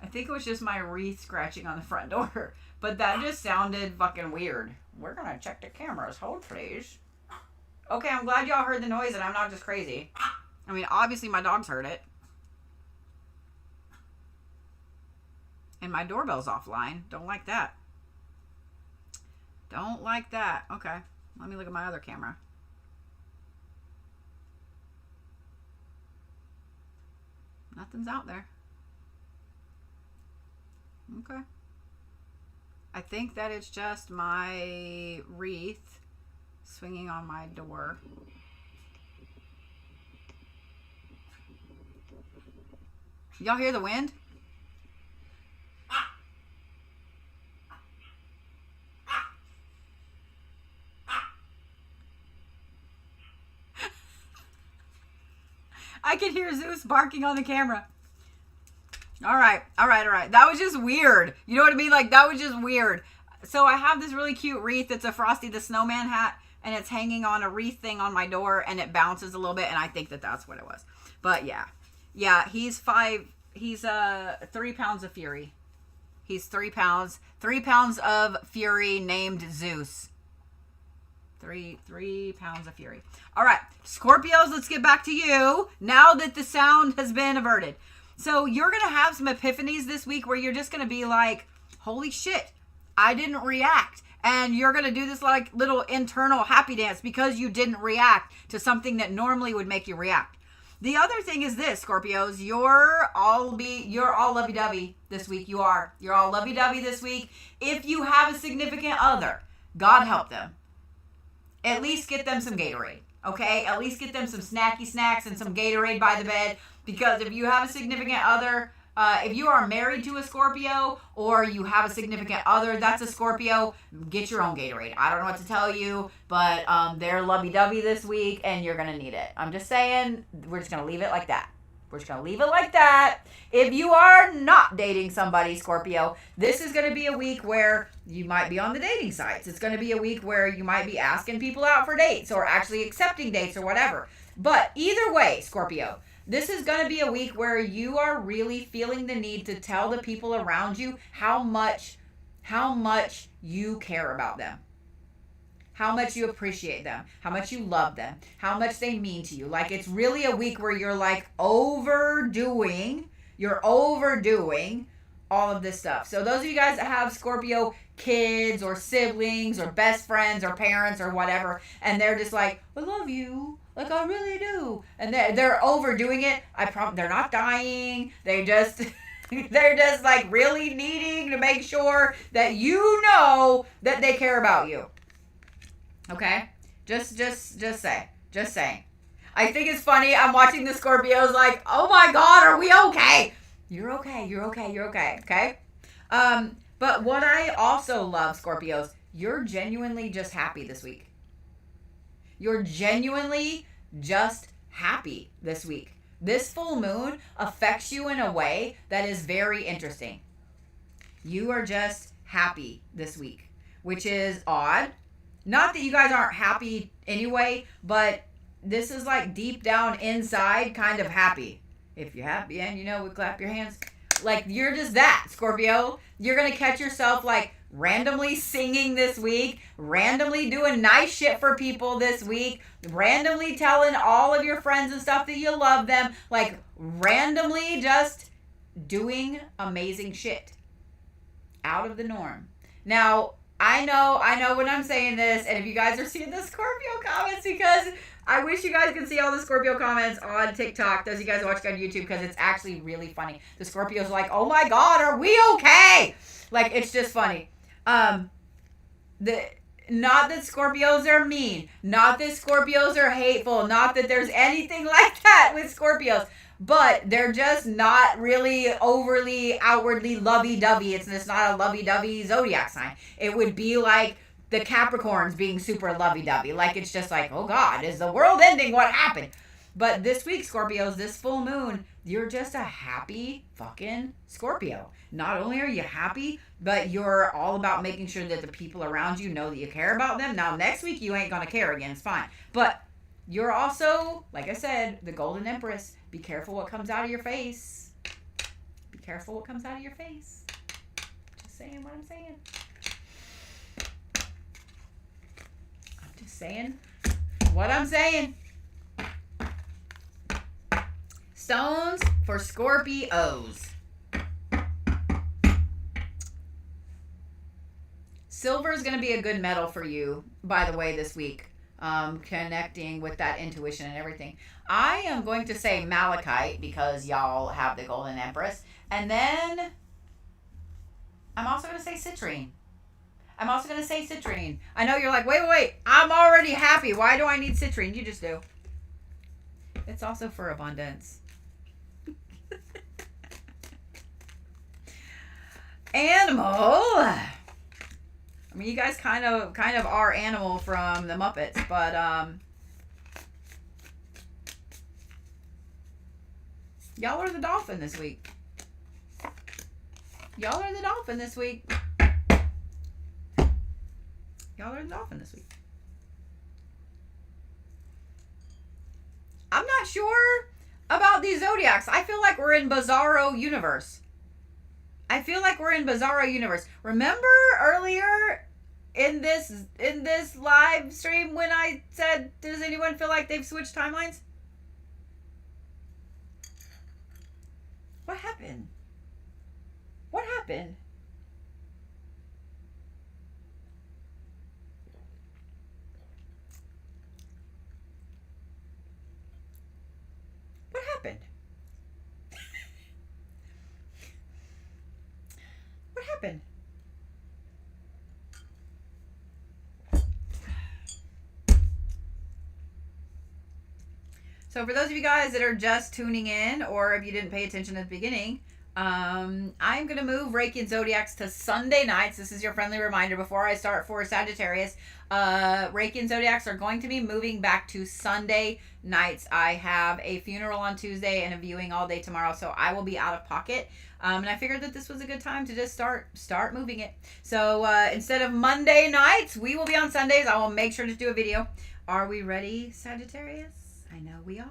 I think it was just my wreath scratching on the front door. But that just sounded fucking weird. We're going to check the cameras. Hold, please. Okay, I'm glad y'all heard the noise and I'm not just crazy. I mean, obviously my dogs heard it. And my doorbell's offline. Don't like that. Don't like that. Okay, let me look at my other camera. Nothing's out there. Okay. I think that it's just my wreath swinging on my door. Y'all hear the wind? can hear Zeus barking on the camera. All right. That was just weird. You know what I mean? Like, that was just weird. So I have this really cute wreath. It's a Frosty the Snowman hat, and it's hanging on a wreath thing on my door, and it bounces a little bit, and I think that that's what it was. But yeah, he's 3 pounds of fury. He's 3 pounds of fury named Zeus. 3 pounds of fury. All right, Scorpios, let's get back to you now that the sound has been averted. So you're going to have some epiphanies this week where you're just going to be like, holy shit, I didn't react. And you're going to do this like little internal happy dance because you didn't react to something that normally would make you react. The other thing is this, Scorpios, you're all lovey-dovey this week. You're all lovey-dovey this week. If you have a significant other, God help them. At least get them some Gatorade, okay? At least get them some snacky snacks and some Gatorade by the bed. Because if you have a significant other, if you are married to a Scorpio or you have a significant other that's a Scorpio, get your own Gatorade. I don't know what to tell you, but they're lovey-dovey this week and you're going to need it. I'm just saying, we're just going to leave it like that. We're just going to leave it like that. If you are not dating somebody, Scorpio, this is going to be a week where you might be on the dating sites. It's going to be a week where you might be asking people out for dates or actually accepting dates or whatever. But either way, Scorpio, this is going to be a week where you are really feeling the need to tell the people around you how much you care about them. How much you appreciate them, how much you love them, how much they mean to you. Like, it's really a week where you're like overdoing all of this stuff. So those of you guys that have Scorpio kids or siblings or best friends or parents or whatever, and they're just like, I love you, like I really do, and they're overdoing it. They're not dying. They're just like really needing to make sure that you know that they care about you. Okay? Just saying. I think it's funny. I'm watching the Scorpios like, oh my God, are we okay? You're okay. Okay? But what I also love, Scorpios, you're genuinely just happy this week. You're genuinely just happy this week. This full moon affects you in a way that is very interesting. You are just happy this week, which is odd. Not that you guys aren't happy anyway, but this is like deep down inside kind of happy. If you're happy and we clap your hands. Like, you're just that, Scorpio. You're going to catch yourself like randomly singing this week, randomly doing nice shit for people this week, randomly telling all of your friends and stuff that you love them, like randomly just doing amazing shit. Out of the norm. Now, I know when I'm saying this, and if you guys are seeing the Scorpio comments, because I wish you guys could see all the Scorpio comments on TikTok, those of you guys watching on YouTube, because it's actually really funny. The Scorpios are like, oh my God, are we okay? Like, it's just funny. Not that Scorpios are mean, not that Scorpios are hateful, not that there's anything like that with Scorpios. But they're just not really overly, outwardly lovey-dovey. It's not a lovey-dovey zodiac sign. It would be like the Capricorns being super lovey-dovey. Like, it's just like, oh God, is the world ending? What happened? But this week, Scorpios, this full moon, you're just a happy fucking Scorpio. Not only are you happy, but you're all about making sure that the people around you know that you care about them. Now, next week, you ain't going to care again. It's fine. But you're also, like I said, the Golden Empress. Be careful what comes out of your face. Be careful what comes out of your face. Just saying what I'm saying. I'm just saying what I'm saying. Stones for Scorpios. Silver is going to be a good metal for you, by the way, this week. Connecting with that intuition and everything. I am going to say malachite because y'all have the Golden Empress. And then I'm also going to say citrine. I know you're like, wait. I'm already happy. Why do I need citrine? You just do. It's also for abundance. Animal. I mean, you guys kind of are Animal from the Muppets, but Y'all are the dolphin this week. Y'all are the dolphin this week. Y'all are the dolphin this week. I'm not sure about these zodiacs. I feel like we're in Bizarro universe. Remember earlier in this live stream when I said, does anyone feel like they've switched timelines? What happened? What happened? What happened? What happened? So for those of you guys that are just tuning in, or if you didn't pay attention at the beginning, I'm going to move Reiki and Zodiacs to Sunday nights. This is your friendly reminder before I start for Sagittarius. Reiki and Zodiacs are going to be moving back to Sunday nights. I have a funeral on Tuesday and a viewing all day tomorrow, so I will be out of pocket. And I figured that this was a good time to just start moving it. So instead of Monday nights, we will be on Sundays. I will make sure to do a video. Are we ready, Sagittarius? I know we are.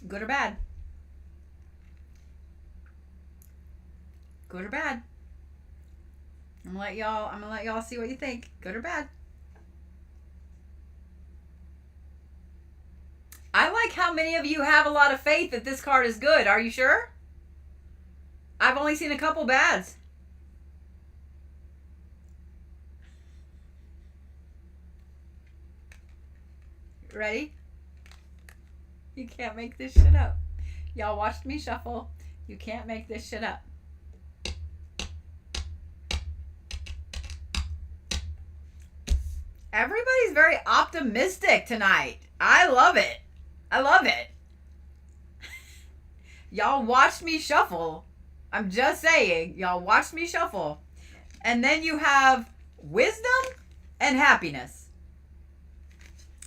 Good or bad? Good or bad? I'm gonna let y'all see what you think. Good or bad? I like how many of you have a lot of faith that this card is good. Are you sure? I've only seen a couple bads. Ready? You can't make this shit up. Y'all watched me shuffle. You can't make this shit up. Everybody's very optimistic tonight. I love it. I love it. Y'all watched me shuffle. I'm just saying. Y'all watched me shuffle. And then you have wisdom and happiness.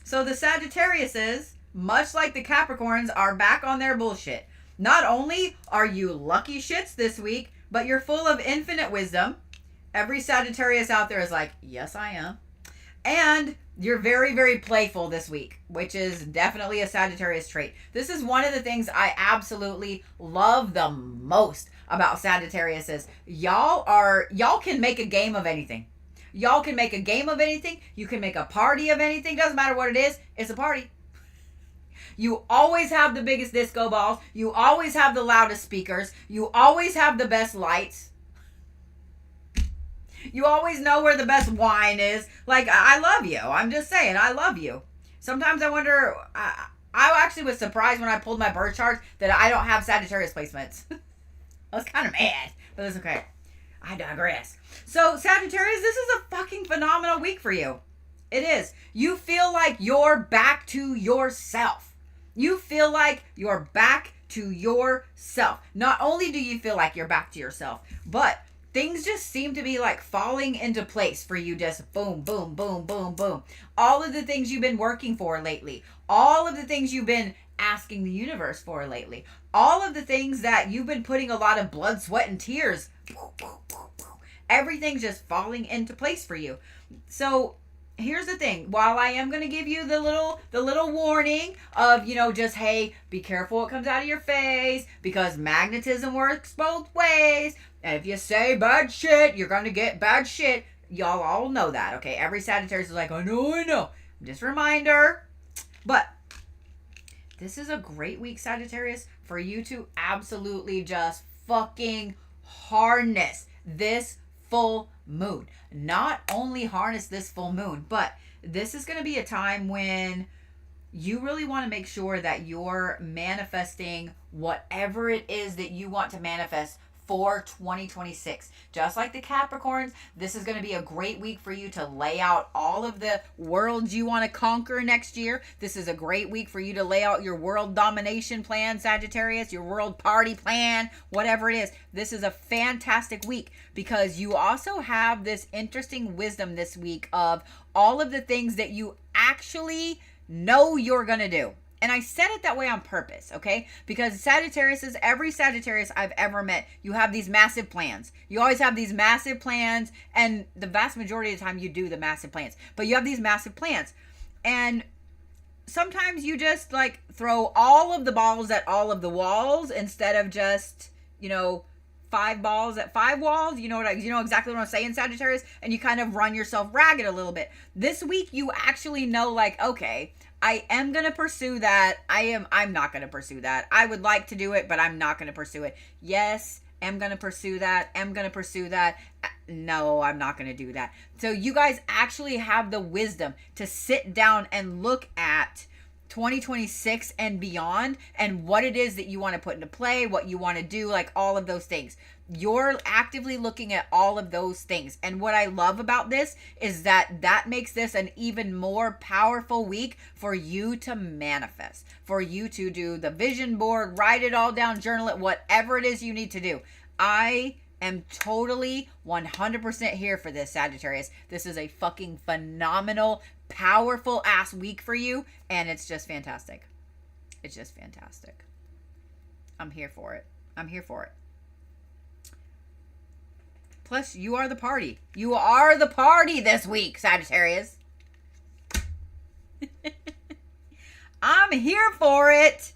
So the Sagittariuses, much like the Capricorns, are back on their bullshit. Not only are you lucky shits this week, but you're full of infinite wisdom. Every Sagittarius out there is like, yes, I am. And you're very, very playful this week, which is definitely a Sagittarius trait. This is one of the things I absolutely love the most about Sagittarius is y'all can make a game of anything. Y'all can make a game of anything. You can make a party of anything. Doesn't matter what it is. It's a party. You always have the biggest disco balls. You always have the loudest speakers. You always have the best lights. You always know where the best wine is. Like, I love you. I'm just saying, I love you. Sometimes I wonder, I actually was surprised when I pulled my birth chart that I don't have Sagittarius placements. I was kind of mad, but it's okay. I digress. So, Sagittarius, this is a fucking phenomenal week for you. It is. You feel like you're back to yourself. You feel like you're back to yourself. Not only do you feel like you're back to yourself, but things just seem to be like falling into place for you. Just boom, boom, boom, boom, boom. All of the things you've been working for lately. All of the things you've been asking the universe for lately. All of the things that you've been putting a lot of blood, sweat, and tears. Everything's just falling into place for you. So here's the thing. While I am going to give you the little warning of, just, hey, be careful what comes out of your face because magnetism works both ways. And if you say bad shit, you're going to get bad shit. Y'all all know that, okay? Every Sagittarius is like, I know. Just a reminder. But this is a great week, Sagittarius, for you to absolutely just fucking harness this full moon. Not only harness this full moon, but this is going to be a time when you really want to make sure that you're manifesting whatever it is that you want to manifest for 2026. Just like the Capricorns, this is going to be a great week for you to lay out all of the worlds you want to conquer next year. This is a great week for you to lay out your world domination plan, Sagittarius, your world party plan, whatever it is. This is a fantastic week because you also have this interesting wisdom this week of all of the things that you actually know you're going to do. And I said it that way on purpose, okay? Because every Sagittarius I've ever met, you have these massive plans. You always have these massive plans, and the vast majority of the time you do the massive plans. But you have these massive plans. And sometimes you just like throw all of the balls at all of the walls instead of just, 5 balls at 5 walls. You know exactly what I'm saying, Sagittarius? And you kind of run yourself ragged a little bit. This week you actually know, like, okay, I am going to pursue that. I'm not going to pursue that. I would like to do it, but I'm not going to pursue it. Yes, am going to pursue that. Am going to pursue that. No, I'm not going to do that. So you guys actually have the wisdom to sit down and look at 2026 and beyond and what it is that you want to put into play, what you want to do, like all of those things. You're actively looking at all of those things. And what I love about this is that makes this an even more powerful week for you to manifest, for you to do the vision board, write it all down, journal it, whatever it is you need to do. I am totally 100% here for this, Sagittarius. This is a fucking phenomenal, powerful ass week for you. And it's just fantastic. It's just fantastic. I'm here for it. I'm here for it. Plus, you are the party. You are the party this week, Sagittarius. I'm here for it.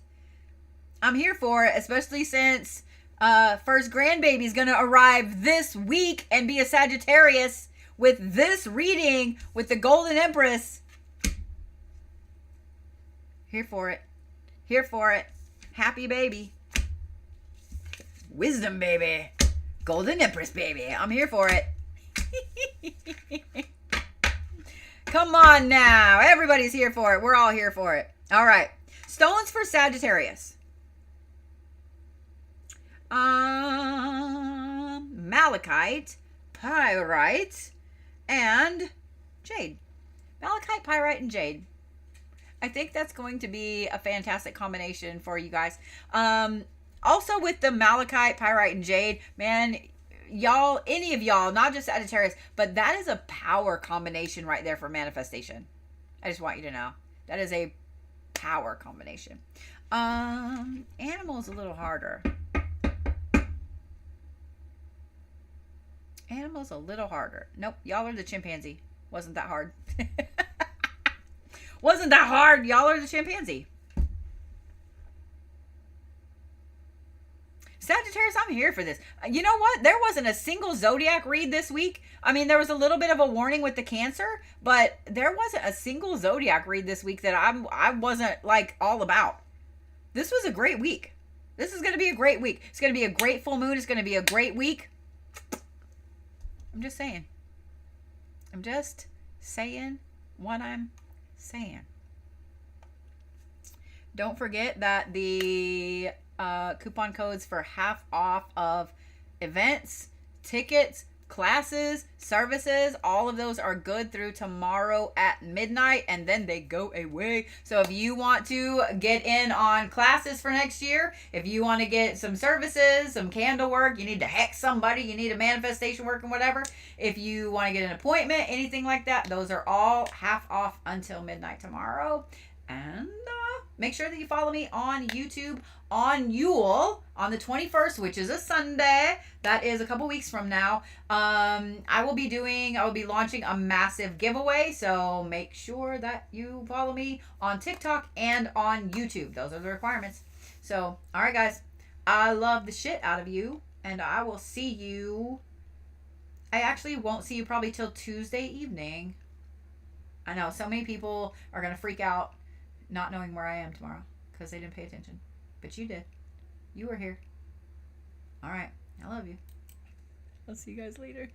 I'm here for it, especially since first grandbaby is going to arrive this week and be a Sagittarius with this reading with the Golden Empress. Here for it. Here for it. Happy baby. Wisdom baby. Golden Empress, baby. I'm here for it. Come on now. Everybody's here for it. We're all here for it. All right. Stones for Sagittarius. Malachite, pyrite, and jade. Malachite, pyrite, and jade. I think that's going to be a fantastic combination for you guys. Also with the malachite, pyrite, and jade, man, y'all, any of y'all, not just Sagittarius, but that is a power combination right there for manifestation. I just want you to know. That is a power combination. Animal's a little harder. Animal's a little harder. Nope, y'all are the chimpanzee. Wasn't that hard. Wasn't that hard. Y'all are the chimpanzee. Sagittarius, I'm here for this. You know what? There wasn't a single Zodiac read this week. I mean, there was a little bit of a warning with the Cancer, but there wasn't a single Zodiac read this week that I wasn't like all about. This was a great week. This is going to be a great week. It's going to be a great full moon. It's going to be a great week. I'm just saying. I'm just saying what I'm saying. Don't forget that the coupon codes for half off of events, tickets, classes, services, all of those are good through tomorrow at midnight, and then they go away. So if you want to get in on classes for next year, if you want to get some services, some candle work, you need to hex somebody, you need a manifestation work and whatever, if you want to get an appointment, anything like that, those are all half off until midnight tomorrow. And make sure that you follow me on YouTube on Yule on the 21st, which is a Sunday. That is a couple weeks from now. I will be launching a massive giveaway. So make sure that you follow me on TikTok and on YouTube. Those are the requirements. So, all right, guys. I love the shit out of you. And I will see you. I actually won't see you probably till Tuesday evening. I know so many people are going to freak out not knowing where I am tomorrow because they didn't pay attention. But you did. You were here. All right. I love you. I'll see you guys later.